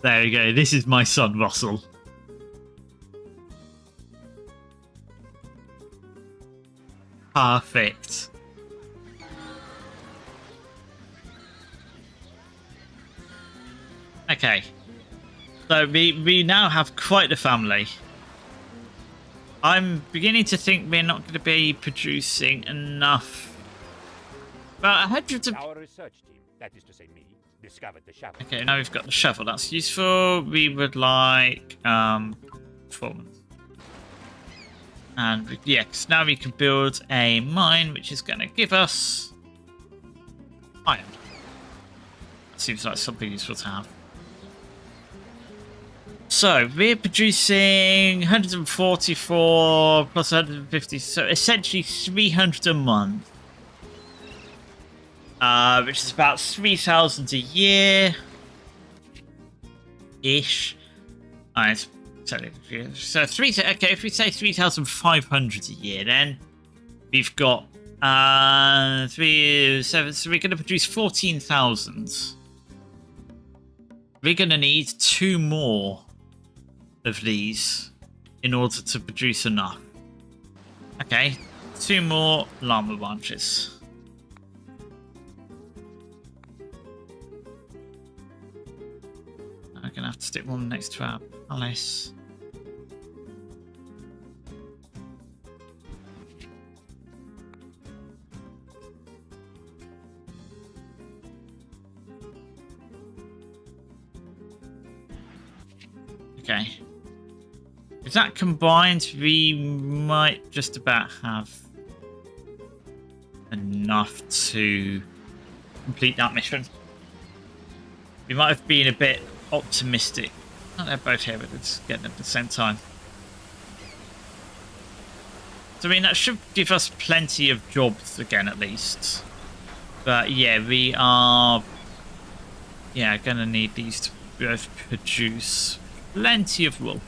There we go. This is my son, Russell. Perfect. Okay. So we now have quite a family. I'm beginning to think we're not going to be producing enough. But hundreds of... Our research team, that is to say me, discovered the shovel. Okay, now we've got the shovel. That's useful. We would like performance. And yes, now we can build a mine, which is going to give us iron. Seems like something useful to have. So we're producing 144 plus 150, so essentially 300 a month. Which is about 3,000 a year ish. Alright, so okay, if we say 3,500 a year, then we've got 3 7, so we're gonna produce 14,000. We're gonna need 2 more of these in order to produce enough. Okay, 2 more llama branches. I'm gonna have to stick one next to our palace. Okay. If that combined, we might just about have enough to complete that mission. We might have been a bit optimistic. Oh, they're both here, but it's getting at the same time. So, I mean, that should give us plenty of jobs again, at least. But, yeah, we are... Yeah, going to need these to both produce plenty of wool.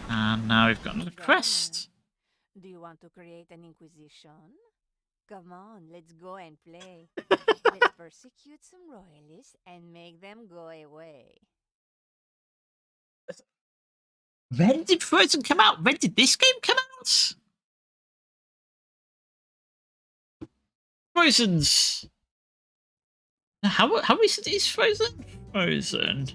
And now we've got another quest. Do you want to create an inquisition? Come on, let's go and play. Let's persecute some royalists and make them go away. When did Frozen come out? When did this game come out? Frozen's... How recent is Frozen? Frozen.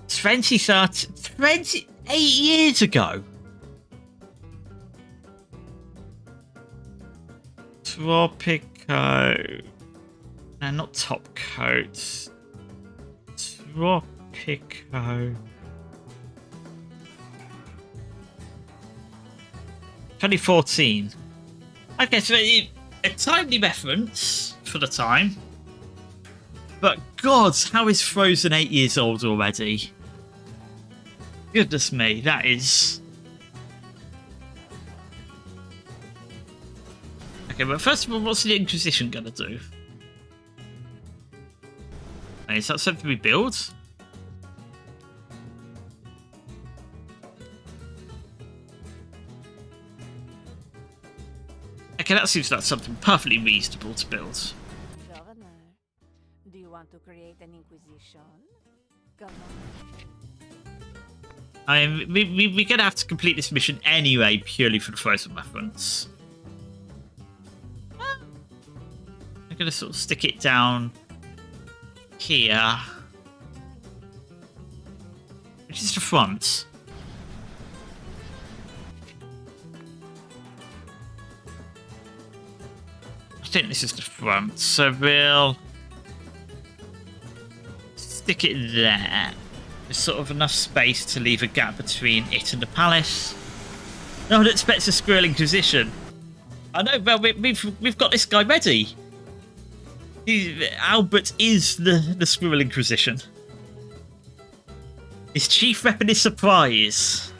28 years ago. Tropico. No, not Top Coat. Tropico. 2014. Okay, so a timely reference for the time. But God, how is Frozen 8 years old already? Goodness me, that is... Okay, but first of all, what's the Inquisition gonna do? Is that something we build? Okay, that seems like something perfectly reasonable to build. Governor, do you want to create an inquisition? Come on. I mean, we're going to have to complete this mission anyway, purely for the frozen weapons. I'm going to sort of stick it down here. Which is the front. I think this is the front, so we'll stick it there. There's sort of enough space to leave a gap between it and the palace. No one expects a Squirrel Inquisition. I know, well, we've got this guy ready. Albert is the Squirrel Inquisition. His chief weapon is surprise.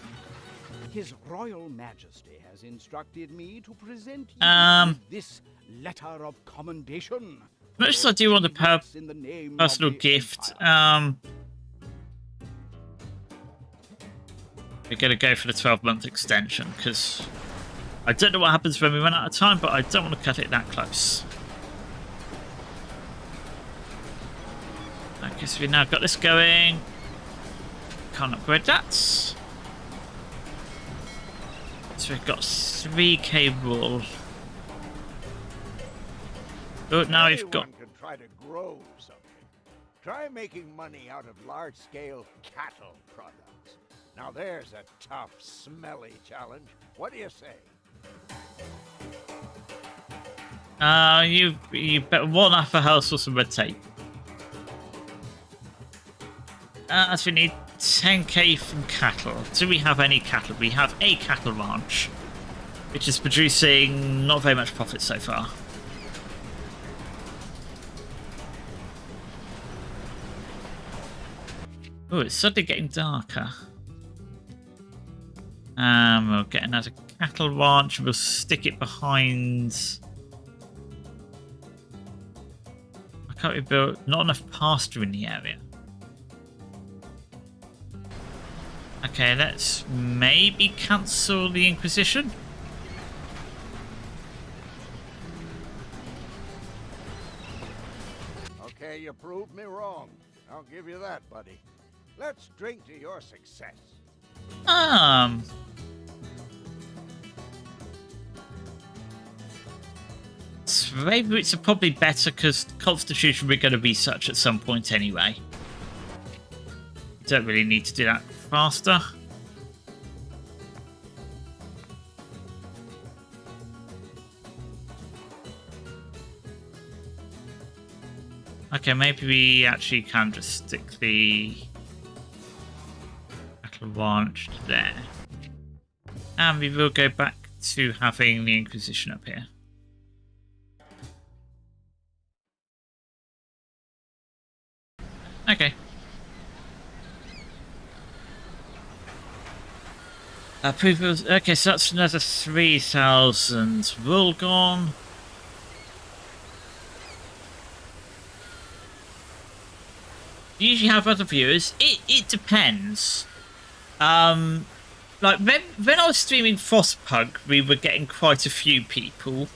His Royal Majesty has instructed me to present you with this letter of commendation. Much as I do want a personal gift, we're going to go for the 12-month extension, because I don't know what happens when we run out of time, but I don't want to cut it that close. Okay, so we've now got this going. Can't upgrade that. So we've got 3k wool. Oh, now we've got... Anyone can try to grow something. Try making money out of large-scale cattle products. Now there's a tough, smelly challenge. What do you say? You better one half a house or some red tape. So we need 10k from cattle. Do we have any cattle? We have a cattle ranch, which is producing not very much profit so far. Oh, it's suddenly getting darker. We'll get another cattle ranch. We'll stick it behind. Why can't we build? Not enough pasture in the area. Okay, let's maybe cancel the Inquisition. Okay, you proved me wrong. I'll give you that, buddy. Let's drink to your success. Slave routes are probably better because Constitution we're going to research at some point anyway. Don't really need to do that faster. Okay, maybe we actually can just stick the cattle ranch there. And we will go back to having the Inquisition up here. Okay. Approvals. Okay, so that's another 3,000 wool gone. You usually have other viewers. It depends. Like when I was streaming Frostpunk, we were getting quite a few people.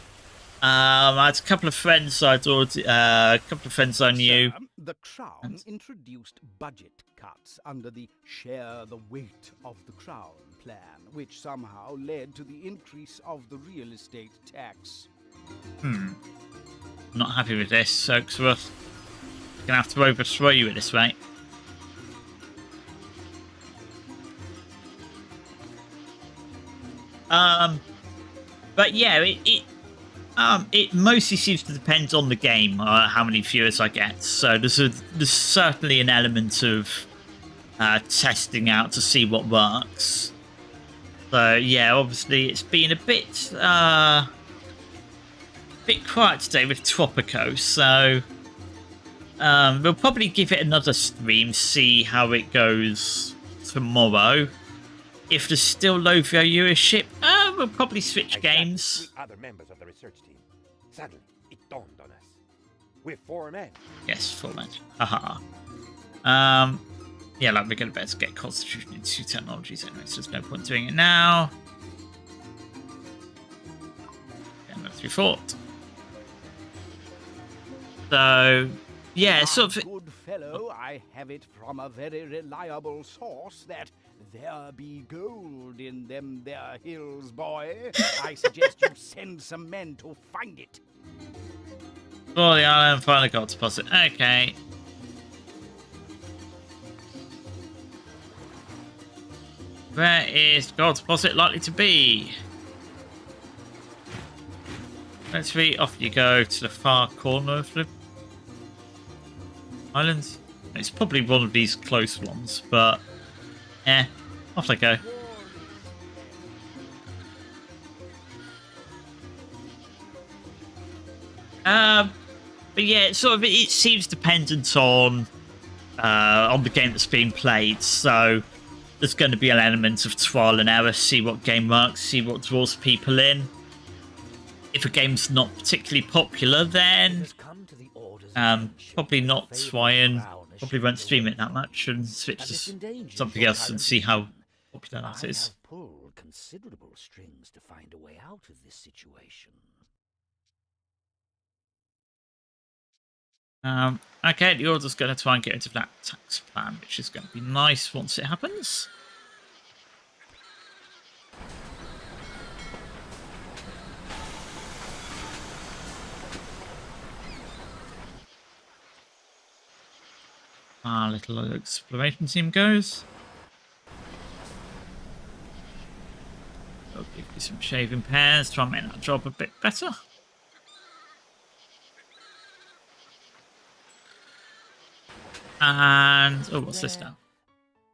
I had a couple of friends I knew. Sir, the Crown introduced budget cuts under the Share the Weight of the Crown plan, which somehow led to the increase of the real estate tax. Not happy with this, so we're gonna have to overthrow you at this rate. But yeah, it mostly seems to depend on the game, how many viewers I get. So there's certainly an element of testing out to see what works. So yeah, obviously it's been a bit quiet today with Tropico. So we'll probably give it another stream, see how it goes tomorrow. If there's still low viewership, we'll probably switch games. Other members of the research team. Suddenly, it dawned on us. with 4 men. Yes, 4 men. Haha. Yeah, like we're gonna better get Constitution into technologies anyway, so there's no point doing it now. And that's fought. So yeah, sort of. Good fellow, I have it from a very reliable source that there be gold in them there hills, boy. I suggest you send some men to find it. For the island, find the gold deposit. Okay. Where is gold deposit likely to be? Let's see, off you go to the far corner of the island. It's probably one of these close ones, but off they go. But yeah, it seems dependent on the game that's being played. So there's going to be an element of trial and error. See what game works. See what draws people in. If a game's not particularly popular, then probably not try and probably won't stream it that much and switch to something else and see how popular that is. I have pulled considerable strings to find a way out of this situation. Okay, the Order's going to try and get into that tax plan, which is going to be nice once it happens. Our little exploration team goes. I'll give you some shaving pairs, try and make that job a bit better. And what's this now?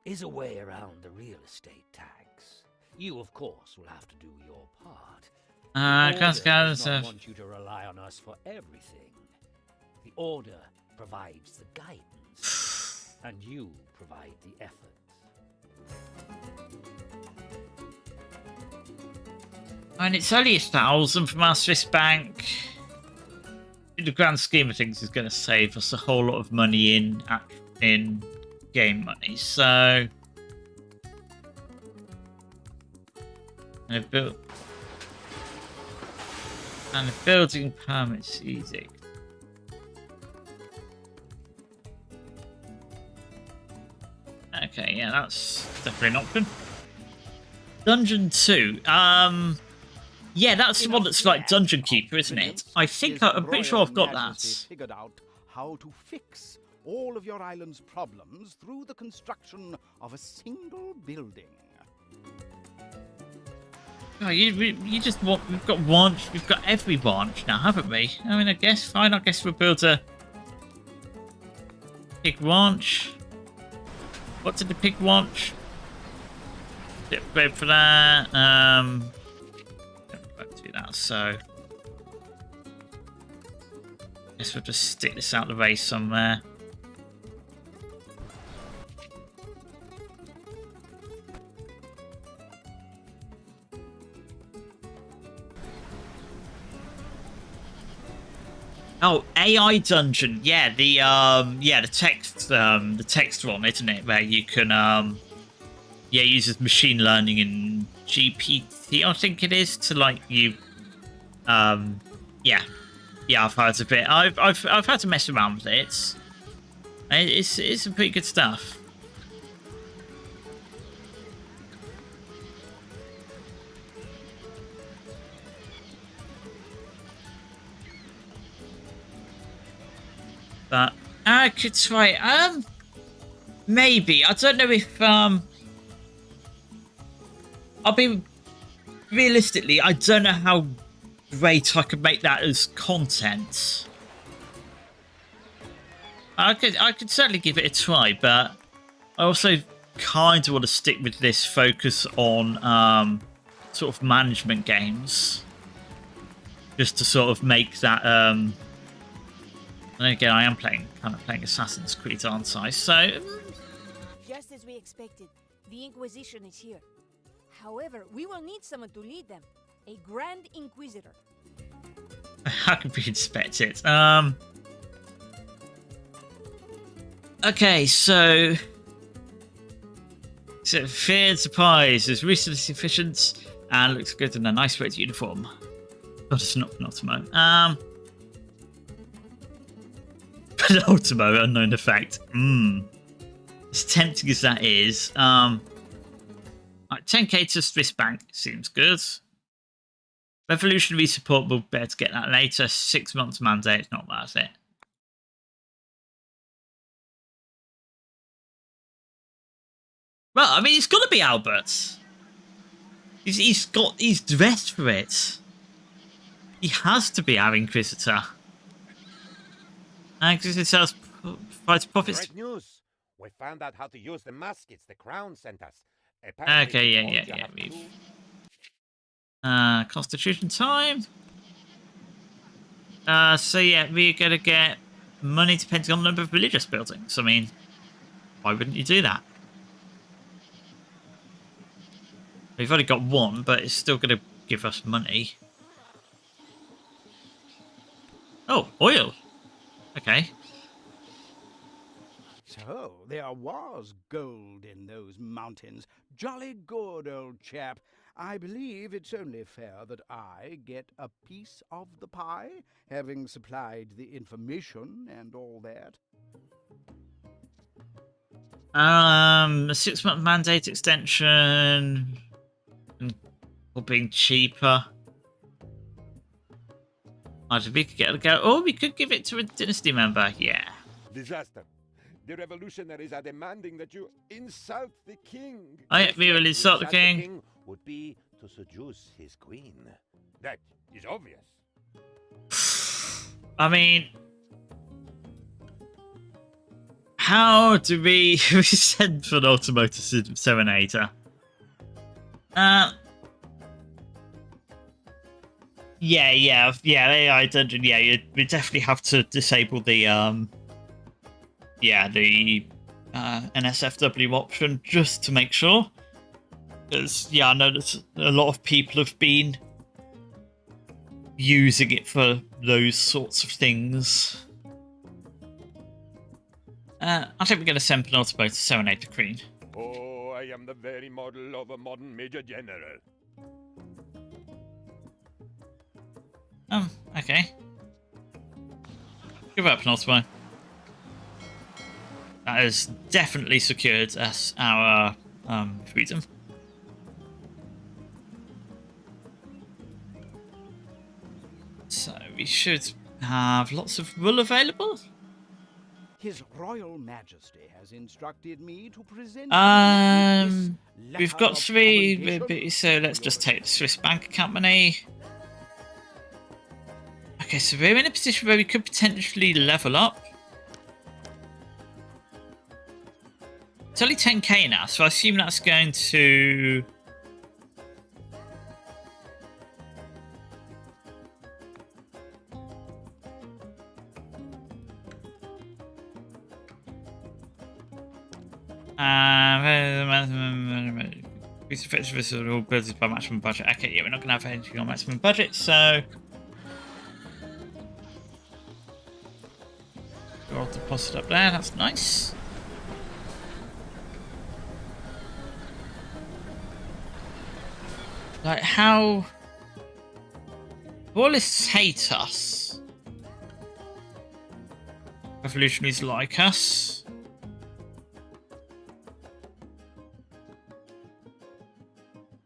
Is a way around the real estate tax. You, of course, will have to do your part. The Order does not want you to rely on us for everything. The Order provides the guidance, and you provide the effort. And it's only 1,000 from our Swiss bank. In the grand scheme of things, is going to save us a whole lot of money in game money. So, and the building permits easy. Okay, yeah, that's definitely an option. Dungeon 2. Yeah, that's the one that's like Dungeon Keeper, isn't it? I think I'm pretty sure I've got that. Figured out how to fix all of your island's problems through the construction of a single building. Oh, you just want, we've got every branch now, haven't we? I mean, I guess fine. I guess we'll build a pig ranch. What did the pig ranch? Bit of bread for that. Won't do that. So, guess we'll just stick this out the way somewhere. Oh, AI dungeon. Yeah, the text one, isn't it? Where you can uses machine learning and GPT, I think it is, to like you yeah, I've heard of it. I've had to mess around with it. It's some pretty good stuff. But I could try. Maybe, I don't know if I'll be realistically, I don't know how great I could make that as content. I could certainly give it a try, but I also kind of want to stick with this focus on sort of management games, just to sort of make that and again, I am kind of playing Assassin's Creed, aren't I? So just as we expected, the Inquisition is here. However, we will need someone to lead them. A Grand Inquisitor. How could we expect it? Okay, so feared surprise is reasonably sufficient and looks good in a nice red uniform. But it's not Penultimo. Penultimo, unknown effect. As tempting as that is. Right, 10k to Swiss Bank seems good. Revolutionary support will be able to get that later. 6 months mandate, not worth it. Well, I mean, it's got to be Albert. He's dressed for it. He has to be our Inquisitor. Inquisitor sells provides profits. Great news! We found out how to use the muskets the Crown sent us. Okay, yeah. Constitution time. So yeah, we're gonna get money depending on the number of religious buildings. I mean, why wouldn't you do that? We've only got one, but it's still gonna give us money. Oh, oil. Okay. So, there was gold in those mountains. Jolly good, old chap. I believe it's only fair that I get a piece of the pie, having supplied the information and all that. A 6-month mandate extension. Or being cheaper. We could get a go. Oh, we could give it to a dynasty member. Yeah. Disaster. The revolutionaries are demanding that you insult the king. We will insult the king. Would be to seduce his queen. That is obvious. I mean, how do we send Penultimo to Serenator? Yeah, AI dungeon. Yeah, we definitely have to disable the NSFW option just to make sure. Because I know that a lot of people have been using it for those sorts of things. I think we're going to send Penultimo to serenade the Queen. Oh, I am the very model of a modern Major General. Okay. Give up, Penultimo. That has definitely secured us our freedom. So we should have lots of wool available. His Royal Majesty has instructed me to present. We've got 3, so let's just take the Swiss bank account money. Okay, so we're in a position where we could potentially level up. It's only 10k now, so I assume that's going to... Increase effectiveness of all buildings by maximum budget. Okay, yeah, we're not going to have anything on maximum budget, so... Gold deposit up there, that's nice. Like, how... Royalists hate us. Revolutionaries like us.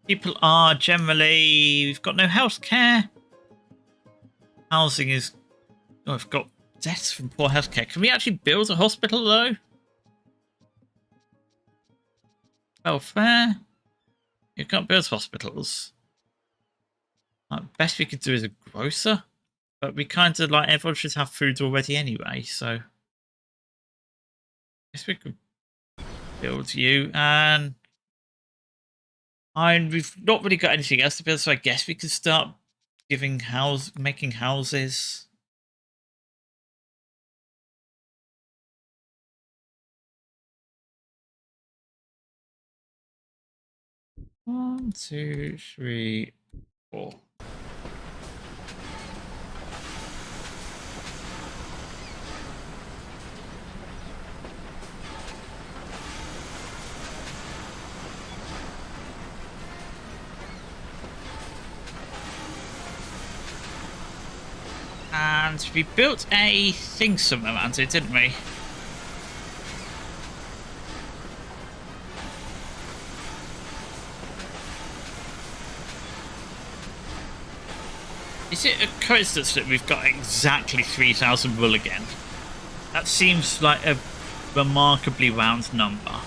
People are generally... We've got no healthcare. Housing is... Oh, I've got deaths from poor healthcare. Can we actually build a hospital, though? Welfare. You can't build hospitals. Best we could do is a grocer. But we kind of, like, everyone should have food already anyway, so... I guess we could build you, and... we've not really got anything else to build, so I guess we could start making houses. One, 2, 3, 4. And we built a thing somewhere around it, didn't we? Is it a coincidence that we've got exactly 3,000 wool again? That seems like a remarkably round number.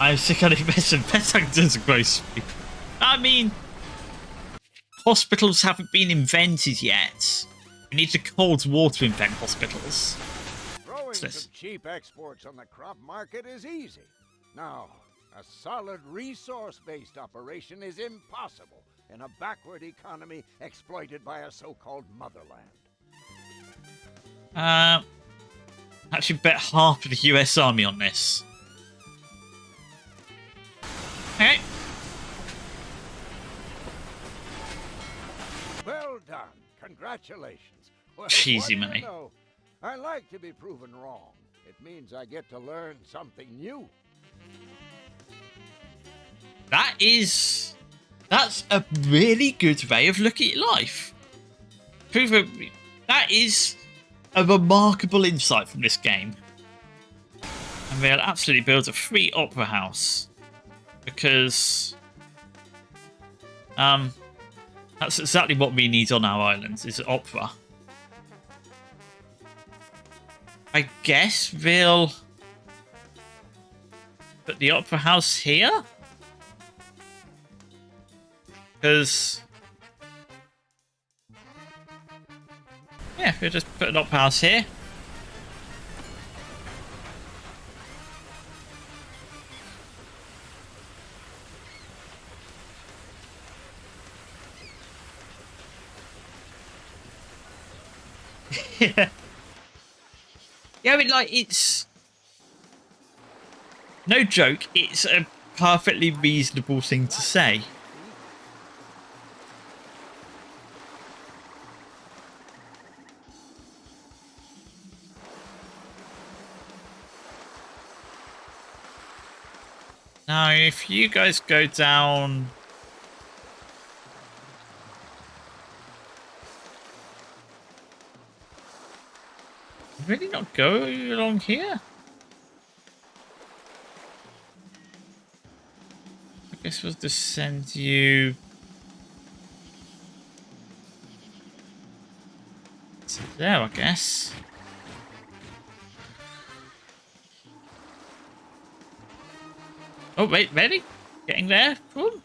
I was thinking better gross. I mean, hospitals haven't been invented yet. We need the Cold War to invent hospitals. Throwing some cheap exports on the crop market is easy. Now, a solid resource-based operation is impossible in a backward economy exploited by a so-called motherland. Actually bet half of the US Army on this. Okay. Well done. Congratulations. Well, Easy what do money. you know? I like to be proven wrong. It means I get to learn something new. That's a really good way of looking at life. That is a remarkable insight from this game. And we'll absolutely build a free opera house. Because that's exactly what we need on our islands, is opera. I guess we'll put the opera house here? Because yeah, we'll just put an opera house here. Yeah. Yeah, I mean, like, it's no joke, it's a perfectly reasonable thing to say. Now, if you guys go down... really not go along here? I guess we'll just send you to there, I guess. Oh, wait, ready? Getting there? Cool.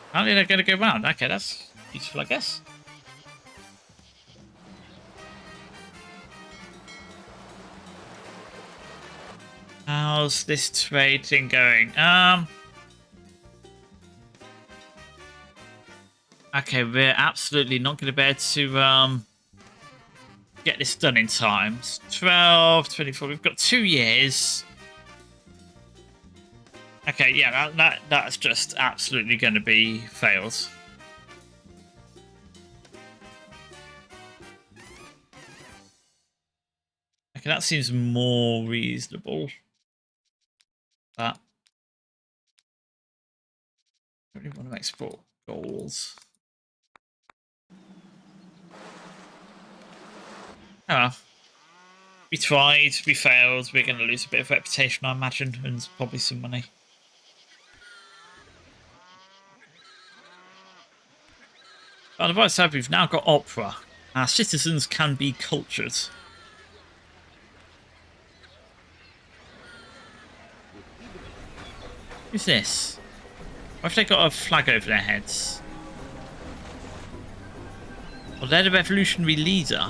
Apparently they're going to go round. Okay, that's useful, I guess. How's this trade thing going? Okay, we're absolutely not going to be able to get this done in time. It's 12, 24. We've got 2 years. Okay, yeah, that's just absolutely going to be failed. Okay, that seems more reasonable. But I really want to export goals. Oh well. We tried, we failed, we're going to lose a bit of reputation, I imagine, and probably some money. But on the right side, we've now got opera. Our citizens can be cultured. Who's this? Why have they got a flag over their heads? Well, they're the revolutionary leader.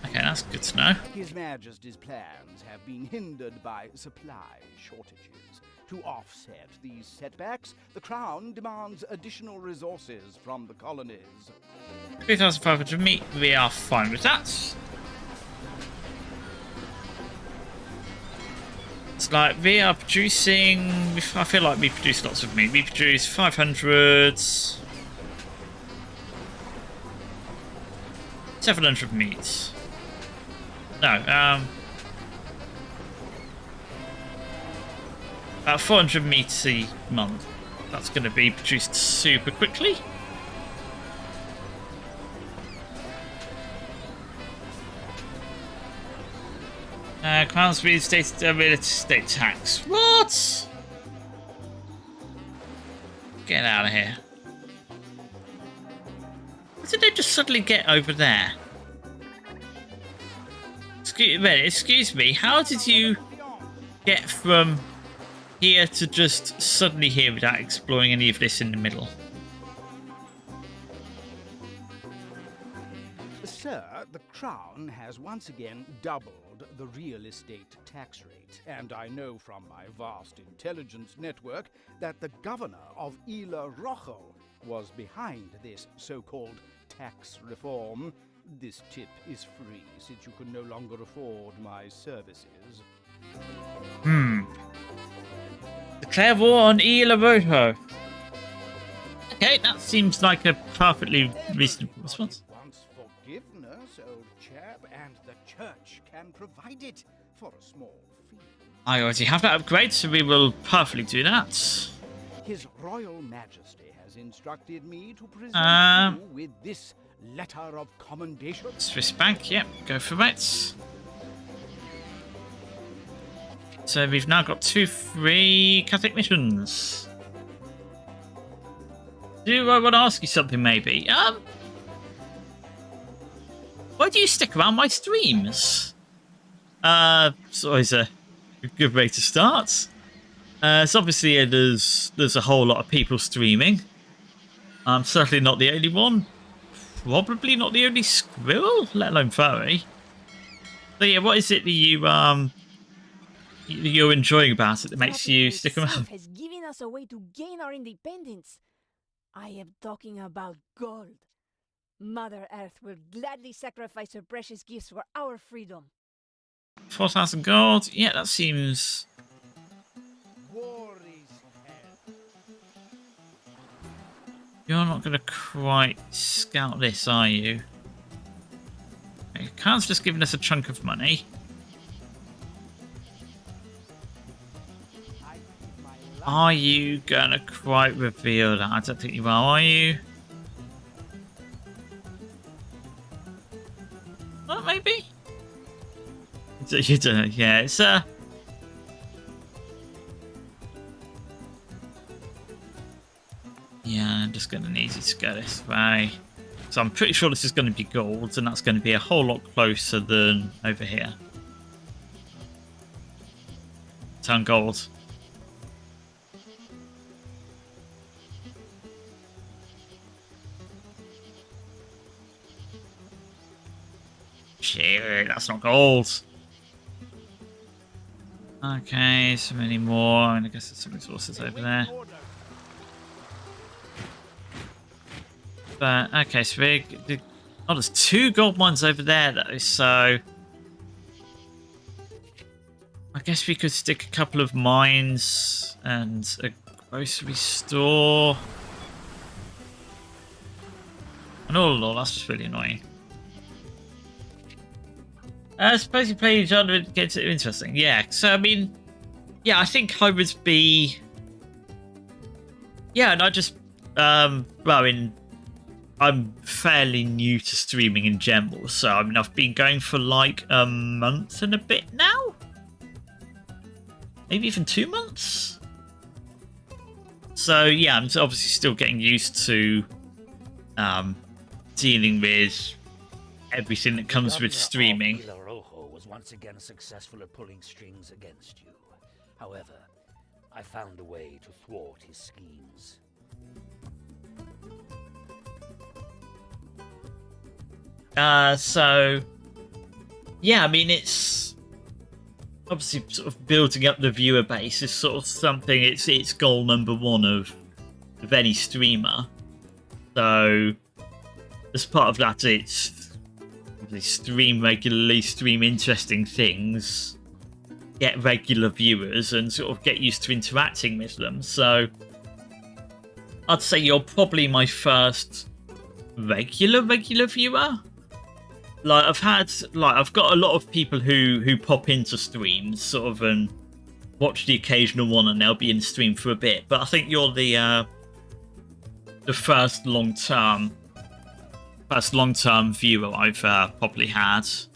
Okay, that's good to know. His Majesty's plans have been hindered by supply shortages. To offset these setbacks, the Crown demands additional resources from the colonies. 3,500 meat, we are fine with that. It's like we are producing... I feel like we produce lots of meat. We produce 500... 700 meat. No, about 400 meters a month. That's going to be produced super quickly. Crowns real estate tax. What? Get out of here. What did they just suddenly get over there? Excuse me, how did you get from here to just suddenly here without exploring any of this in the middle? Sir, the Crown has once again doubled the real estate tax rate, and I know from my vast intelligence network that the governor of Isla Rojo was behind this so-called tax reform. This tip is free, since you can no longer afford my services. Declare war on Isla Rojo. Okay, that seems like a perfectly reasonable response. Wants forgiveness, old chap, and the church can provide it for a small fee. I already have that upgrade, so we will perfectly do that. His Royal Majesty has instructed me to present you with this letter of commendation. Swiss Bank, yep, go for it. So we've now got 2 free Catholic missions. Do I want to ask you something, maybe? Why do you stick around my streams? It's always a good way to start. So obviously there's a whole lot of people streaming. I'm certainly not the only one. Probably not the only squirrel, let alone furry. So yeah, what is it that you're enjoying about it that makes you stick around? Has given us a way to gain our independence. I am talking about gold. Mother Earth will gladly sacrifice her precious gifts for our freedom. 4,000 gold. Yeah, that seems. War is hell. You're not going to quite scout this, are you? Okay, Khan's just given us a chunk of money. Are you going to quite reveal that? I don't think you are you? Well, maybe? You don't know. Yeah, it's yeah, I'm just going to need you to go this way. So I'm pretty sure this is going to be gold, and that's going to be a whole lot closer than over here. Turn gold. Shit, that's not gold. Okay, so many more, and I guess there's some resources over there. But, okay, so there's 2 gold mines over there, though, so I guess we could stick a couple of mines and a grocery store. And all that's just really annoying. I suppose you play each other, it gets interesting. Yeah, so I mean, yeah, I think I would be. Yeah, and I just, well, I'm fairly new to streaming in general, so I mean, I've been going for like a month and a bit now, maybe even 2 months. So yeah, I'm obviously still getting used to dealing with everything that comes with streaming. Once again successful at pulling strings against you. However, I found a way to thwart his schemes. So yeah, I mean, it's obviously sort of building up the viewer base is sort of something. It's goal number 1 of any streamer. So as part of that, it's stream regularly, stream interesting things, get regular viewers, and sort of get used to interacting with them. So I'd say you're probably my first regular viewer. Like I've got a lot of people who pop into streams sort of and watch the occasional one and they'll be in stream for a bit. But I think you're the first long-term viewer I've probably had. So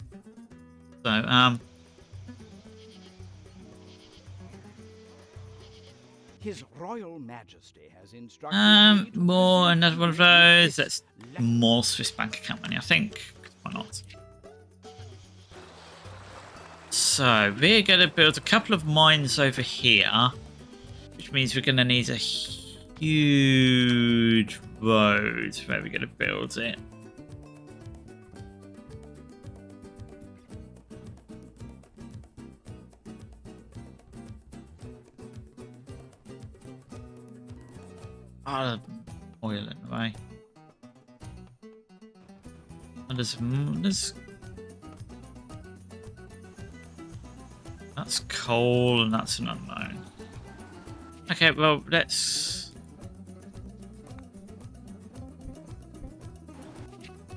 His Royal Majesty has instructed me to more present another one of you with those. this That's more Swiss bank account money, I think. Why not? So we're going to build a couple of mines over here, which means we're going to need a huge road. Where we're going to build it. Oil in the way. And there's that's coal and that's an unknown. Okay, well let's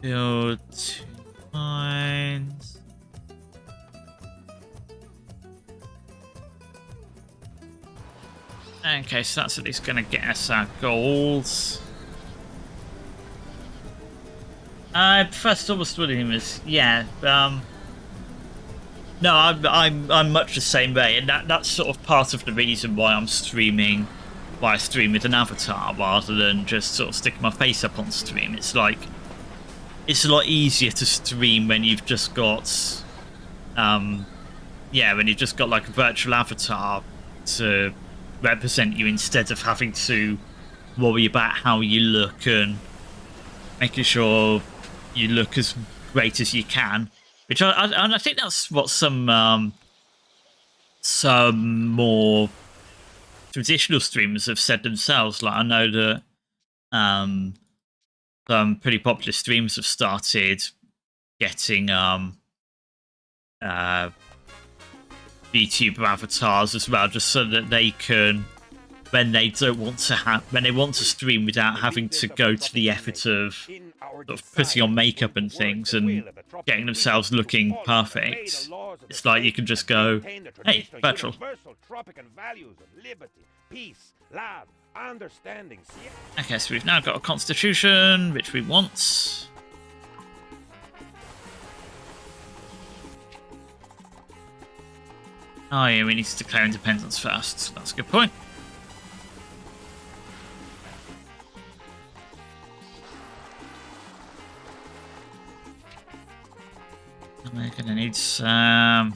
build 2 mines. Okay, so that's at least going to get us our goals. I prefer Thomas Williams, yeah. No, I'm much the same way, and that's sort of part of the reason why I'm streaming. Why I stream with an avatar rather than just sort of sticking my face up on stream. It's like it's a lot easier to stream when you've just got, when you've just got like a virtual avatar to represent you instead of having to worry about how you look and making sure you look as great as you can, which I think that's what some more traditional streamers have said themselves. Like I know that some pretty popular streamers have started getting Vtuber avatars as well, just so that they can, when they want to stream without having to go to the effort of sort of putting on makeup and things and getting themselves looking perfect. It's like you can just go, hey, virtual. Okay, so we've now got a constitution, which we want. Oh yeah, we need to declare independence first. That's a good point. And we're gonna need some...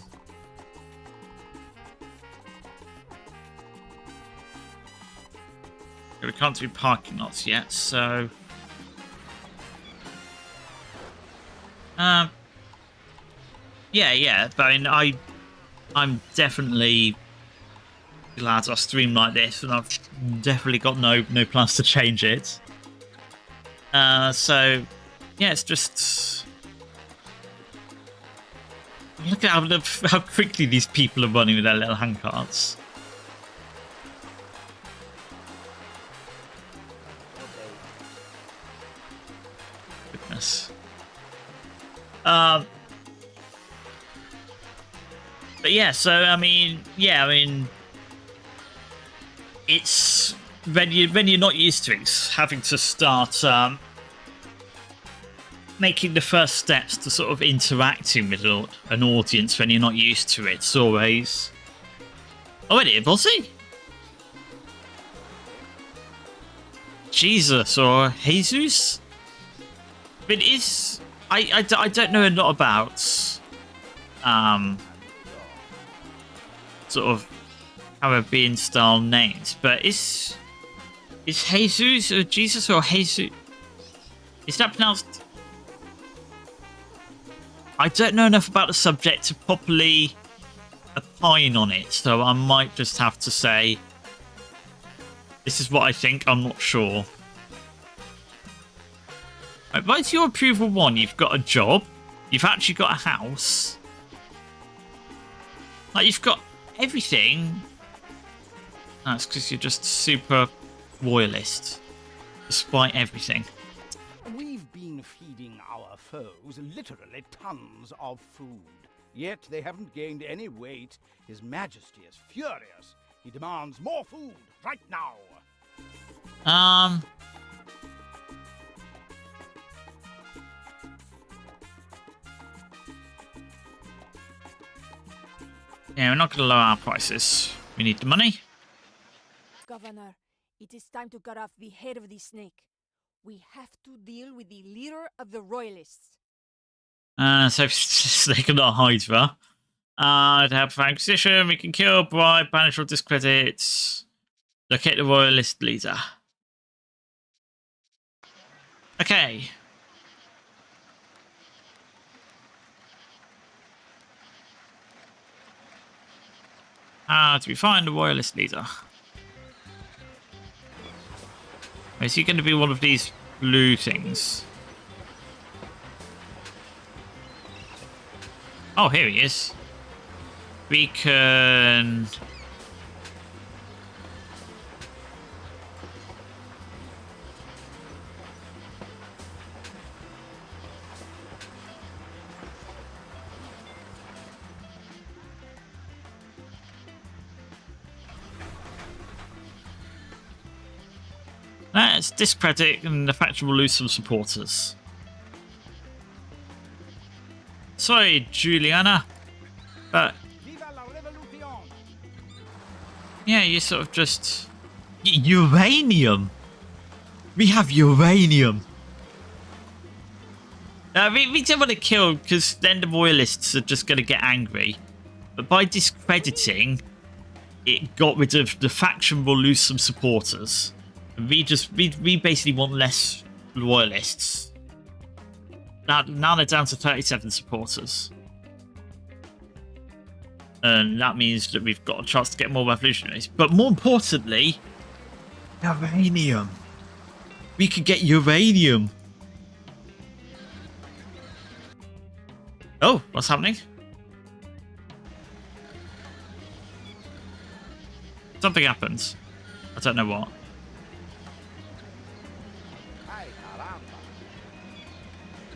We can't do parking lots yet, so... Yeah, but I mean, I'm definitely glad I stream like this, and I've definitely got no plans to change it. So yeah, it's just look at how quickly these people are running with their little handcarts. Goodness. But yeah, so I mean, it's when you're not used to it, it's having to start making the first steps to sort of interacting with an audience when you're not used to it. It's always, oh, wait, here, Bossy, Jesus or Jesus. It is. I don't know a lot about sort of Caribbean style names, but is Jesus or Jesus or Jesus, is that pronounced? I don't know enough about the subject to properly opine on it, so I might just have to say this is what I think. I'm not sure. Right, what's your approval one? You've got a job, you've actually got a house, like you've got everything. That's because you're just super royalist, despite everything. We've been feeding our foes literally tons of food. Yet they haven't gained any weight. His Majesty is furious. He demands more food right now. Yeah, we're not going to lower our prices. We need the money. Governor, it is time to cut off the head of the snake. We have to deal with the leader of the royalists. So snake and not Hydra. To help our position, we can kill, bribe, banish, or discredit. Locate the royalist leader. Okay. How do we find the royalist leader? Is he going to be one of these blue things? Oh, here he is. We can... Let's discredit, and the faction will lose some supporters. Sorry, Juliana, but yeah, you sort of just uranium. We have uranium. We don't want to kill because then the royalists are just going to get angry. But by discrediting, it got rid of the faction will lose some supporters. We basically want less royalists. Now they're down to 37 supporters. And that means that we've got a chance to get more revolutionaries. But more importantly, uranium. We could get uranium. Oh, what's happening? Something happens. I don't know what.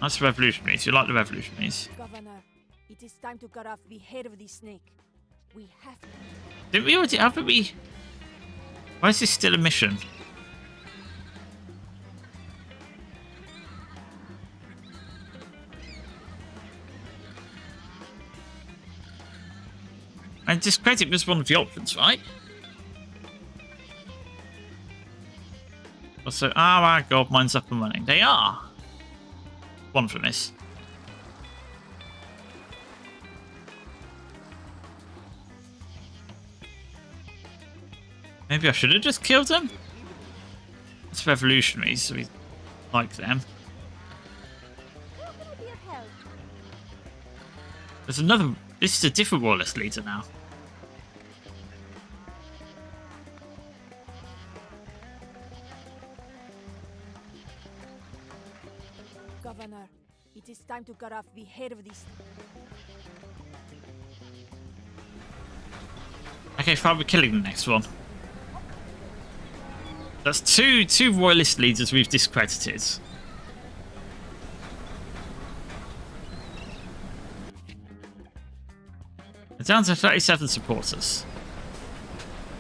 That's the revolutionaries. You like the revolutionaries. Governor, it is time to cut off the head of the snake. We have to... Didn't we already... Haven't we... Why is this still a mission? And discredit was one of the options, right? Also, oh my god, mine's up and running. They are. One from this. Maybe I should have just killed them? It's revolutionaries, so we like them. There's another... This is a different royalist leader now. Governor, it is time to cut off the head of this. Okay, fine, we're killing the next one. That's two royalist leaders we've discredited. We're down to 37 supporters.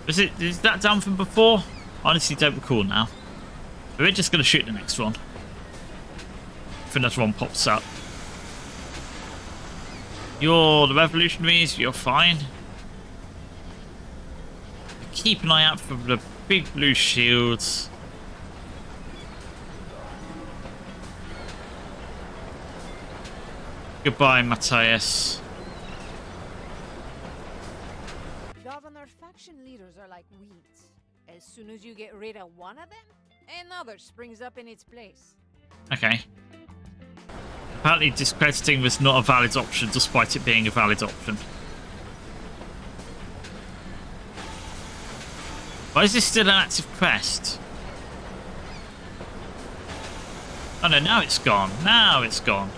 Is that down from before? I honestly don't recall now. But we're just going to shoot the next one. If another one pops up. You're the revolutionaries, you're fine. Keep an eye out for the big blue shields. Goodbye, Matthias. Governor, faction leaders are like weeds. As soon as you get rid of one of them, another springs up in its place. Okay. Apparently discrediting was not a valid option, despite it being a valid option. Why is this still an active quest? Oh no, now it's gone. Now it's gone.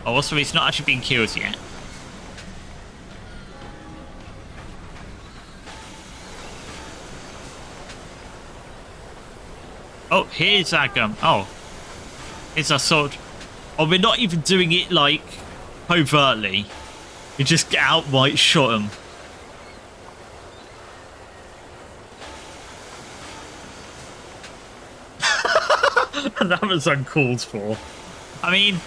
Oh, also he's not actually been killed yet. Oh, here's our gun. Oh. Here's our sword. Oh, we're not even doing it like covertly. You just outright shot him. That was uncalled for. I mean,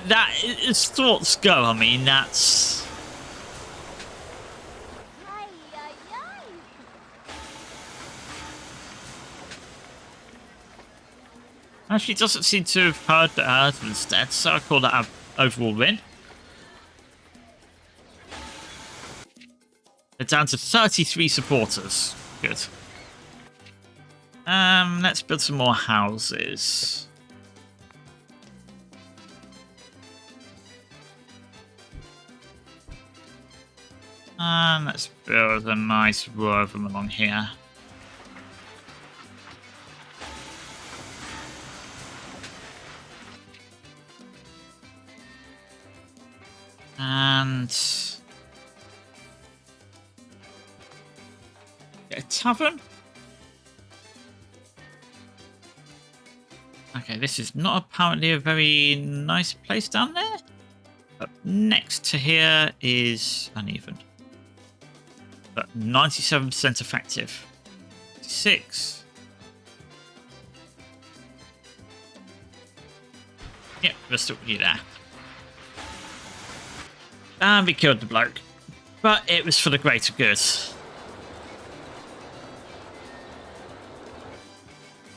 that as thoughts go. I mean, that's. Actually, doesn't seem to have heard the Earth instead, so I call that an overall win. They're down to 33 supporters. Good. Let's build some more houses. Let's build a nice row of them along here. And get a tavern. Okay, this is not apparently a very nice place down there. But next to here is uneven. But 97% effective. 6. Yep, we'll still be there. And we killed the bloke. But it was for the greater good.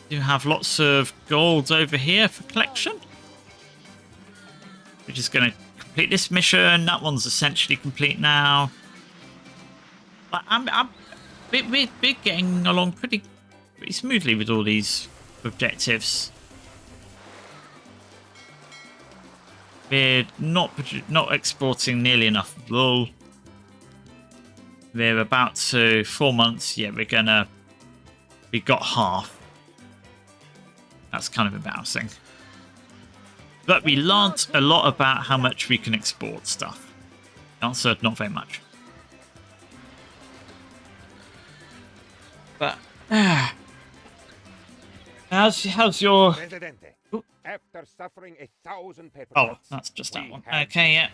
Do have lots of gold over here for collection. We're just going to complete this mission. That one's essentially complete now. But we're getting along pretty smoothly with all these objectives. We're not exporting nearly enough wool. We're about to 4 months. Yeah, we got half. That's kind of embarrassing. But we learnt a lot about how much we can export stuff. Answer, not very much. But how's your? Presidente, after suffering 1,000 paper Oh, cuts, that's just that we one. have- Okay, yeah.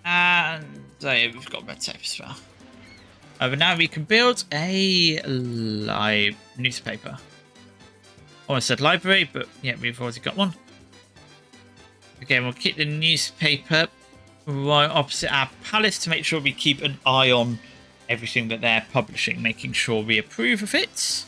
And yeah, we've got red tape as well. But now we can build a live newspaper. Oh, I said library, but yeah, we've already got one. Again, we'll keep the newspaper right opposite our palace to make sure we keep an eye on everything that they're publishing, making sure we approve of it.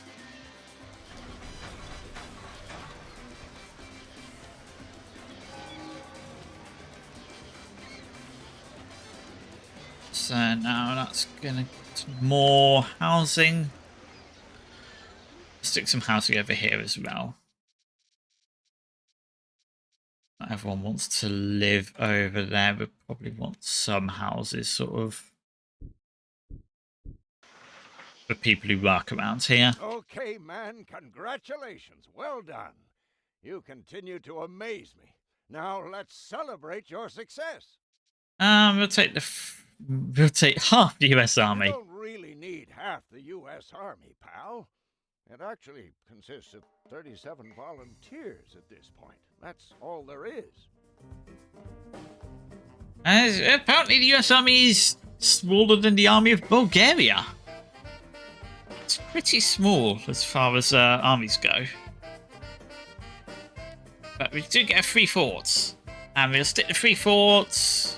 So now that's gonna get more housing. Stick some housing over here as well. Not everyone wants to live over there. We probably want some houses sort of for people who work around here. Okay, man, congratulations. Well done. You continue to amaze me. Now let's celebrate your success. We'll take half the US Army. You don't really need half the U.S. Army, pal. It actually consists of 37 volunteers at this point. That's all there is. Apparently the US Army is smaller than the army of Bulgaria. It's pretty small as far as armies go. But we do get 3 forts. And we'll stick the 3 forts.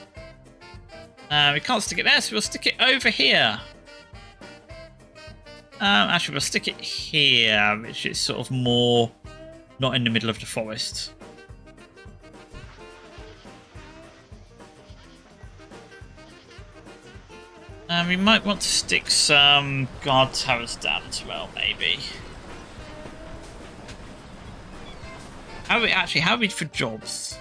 We can't stick it there, so we'll stick it over here. Actually, we'll stick it here, which is sort of more not in the middle of the forest. We might want to stick some guard towers down as well, maybe. How are we for jobs?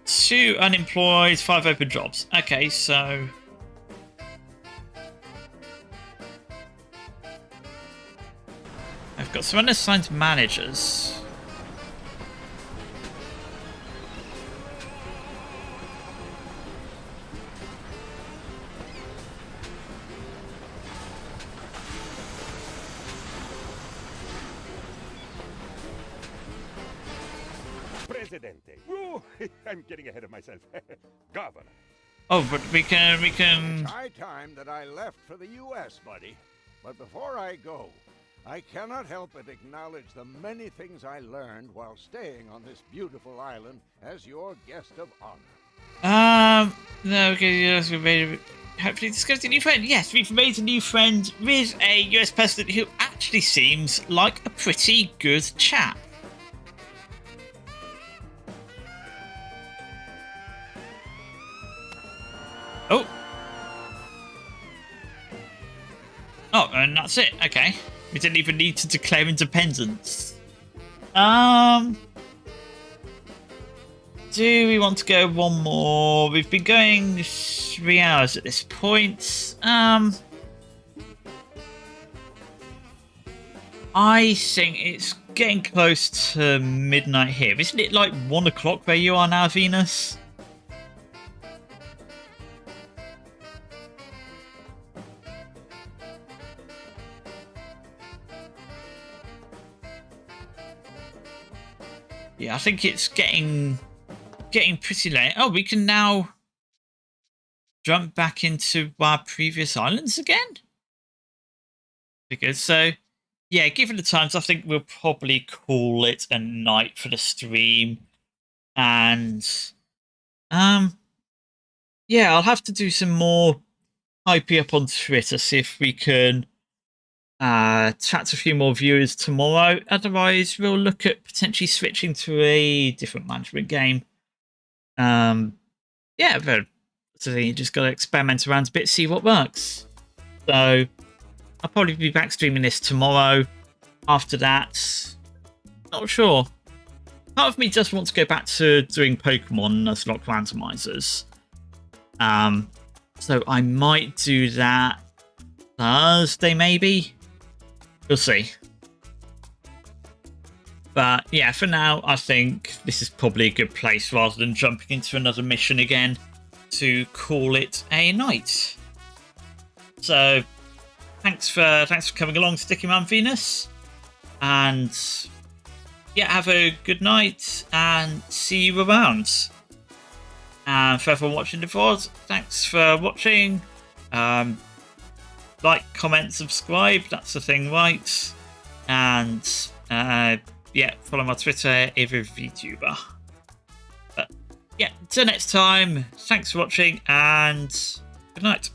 2 unemployed, 5 open jobs. Okay, so I've got some unassigned managers. Presidente. Oh, I'm getting ahead of myself. Governor. Oh, but we can. It's high time that I left for the U.S., buddy. But before I go, I cannot help but acknowledge the many things I learned while staying on this beautiful island as your guest of honor. No, okay, yes, we made. Hopefully, discovered a new friend. Yes, we've made a new friend with a US president who actually seems like a pretty good chap. Oh. Oh, and that's it. Okay. We didn't even need to declare independence. Do we want to go one more? We've been going 3 hours at this point. I think it's getting close to midnight here. Isn't it like 1 o'clock where you are now, Venus? Yeah, I think it's getting pretty late. Oh, we can now jump back into our previous islands again? Because so, yeah, given the times, I think we'll probably call it a night for the stream. And, yeah, I'll have to do some more hyping up on Twitter, see if we can chat to a few more viewers tomorrow. Otherwise, we'll look at potentially switching to a different management game. Yeah, but so you just got to experiment around a bit, see what works. So I'll probably be back streaming this tomorrow. After that, not sure. Part of me just wants to go back to doing Pokemon Nuzlocke randomizers. So I might do that Thursday, maybe. We'll see. But yeah, for now, I think this is probably a good place rather than jumping into another mission again to call it a night. So thanks for coming along, Sticky Man Venus, and yeah, have a good night and see you around. And for everyone watching the VOD, thanks for watching. Like, comment, subscribe, that's the thing, right? And yeah, follow my Twitter, Vtuber. But yeah, until next time, thanks for watching and good night.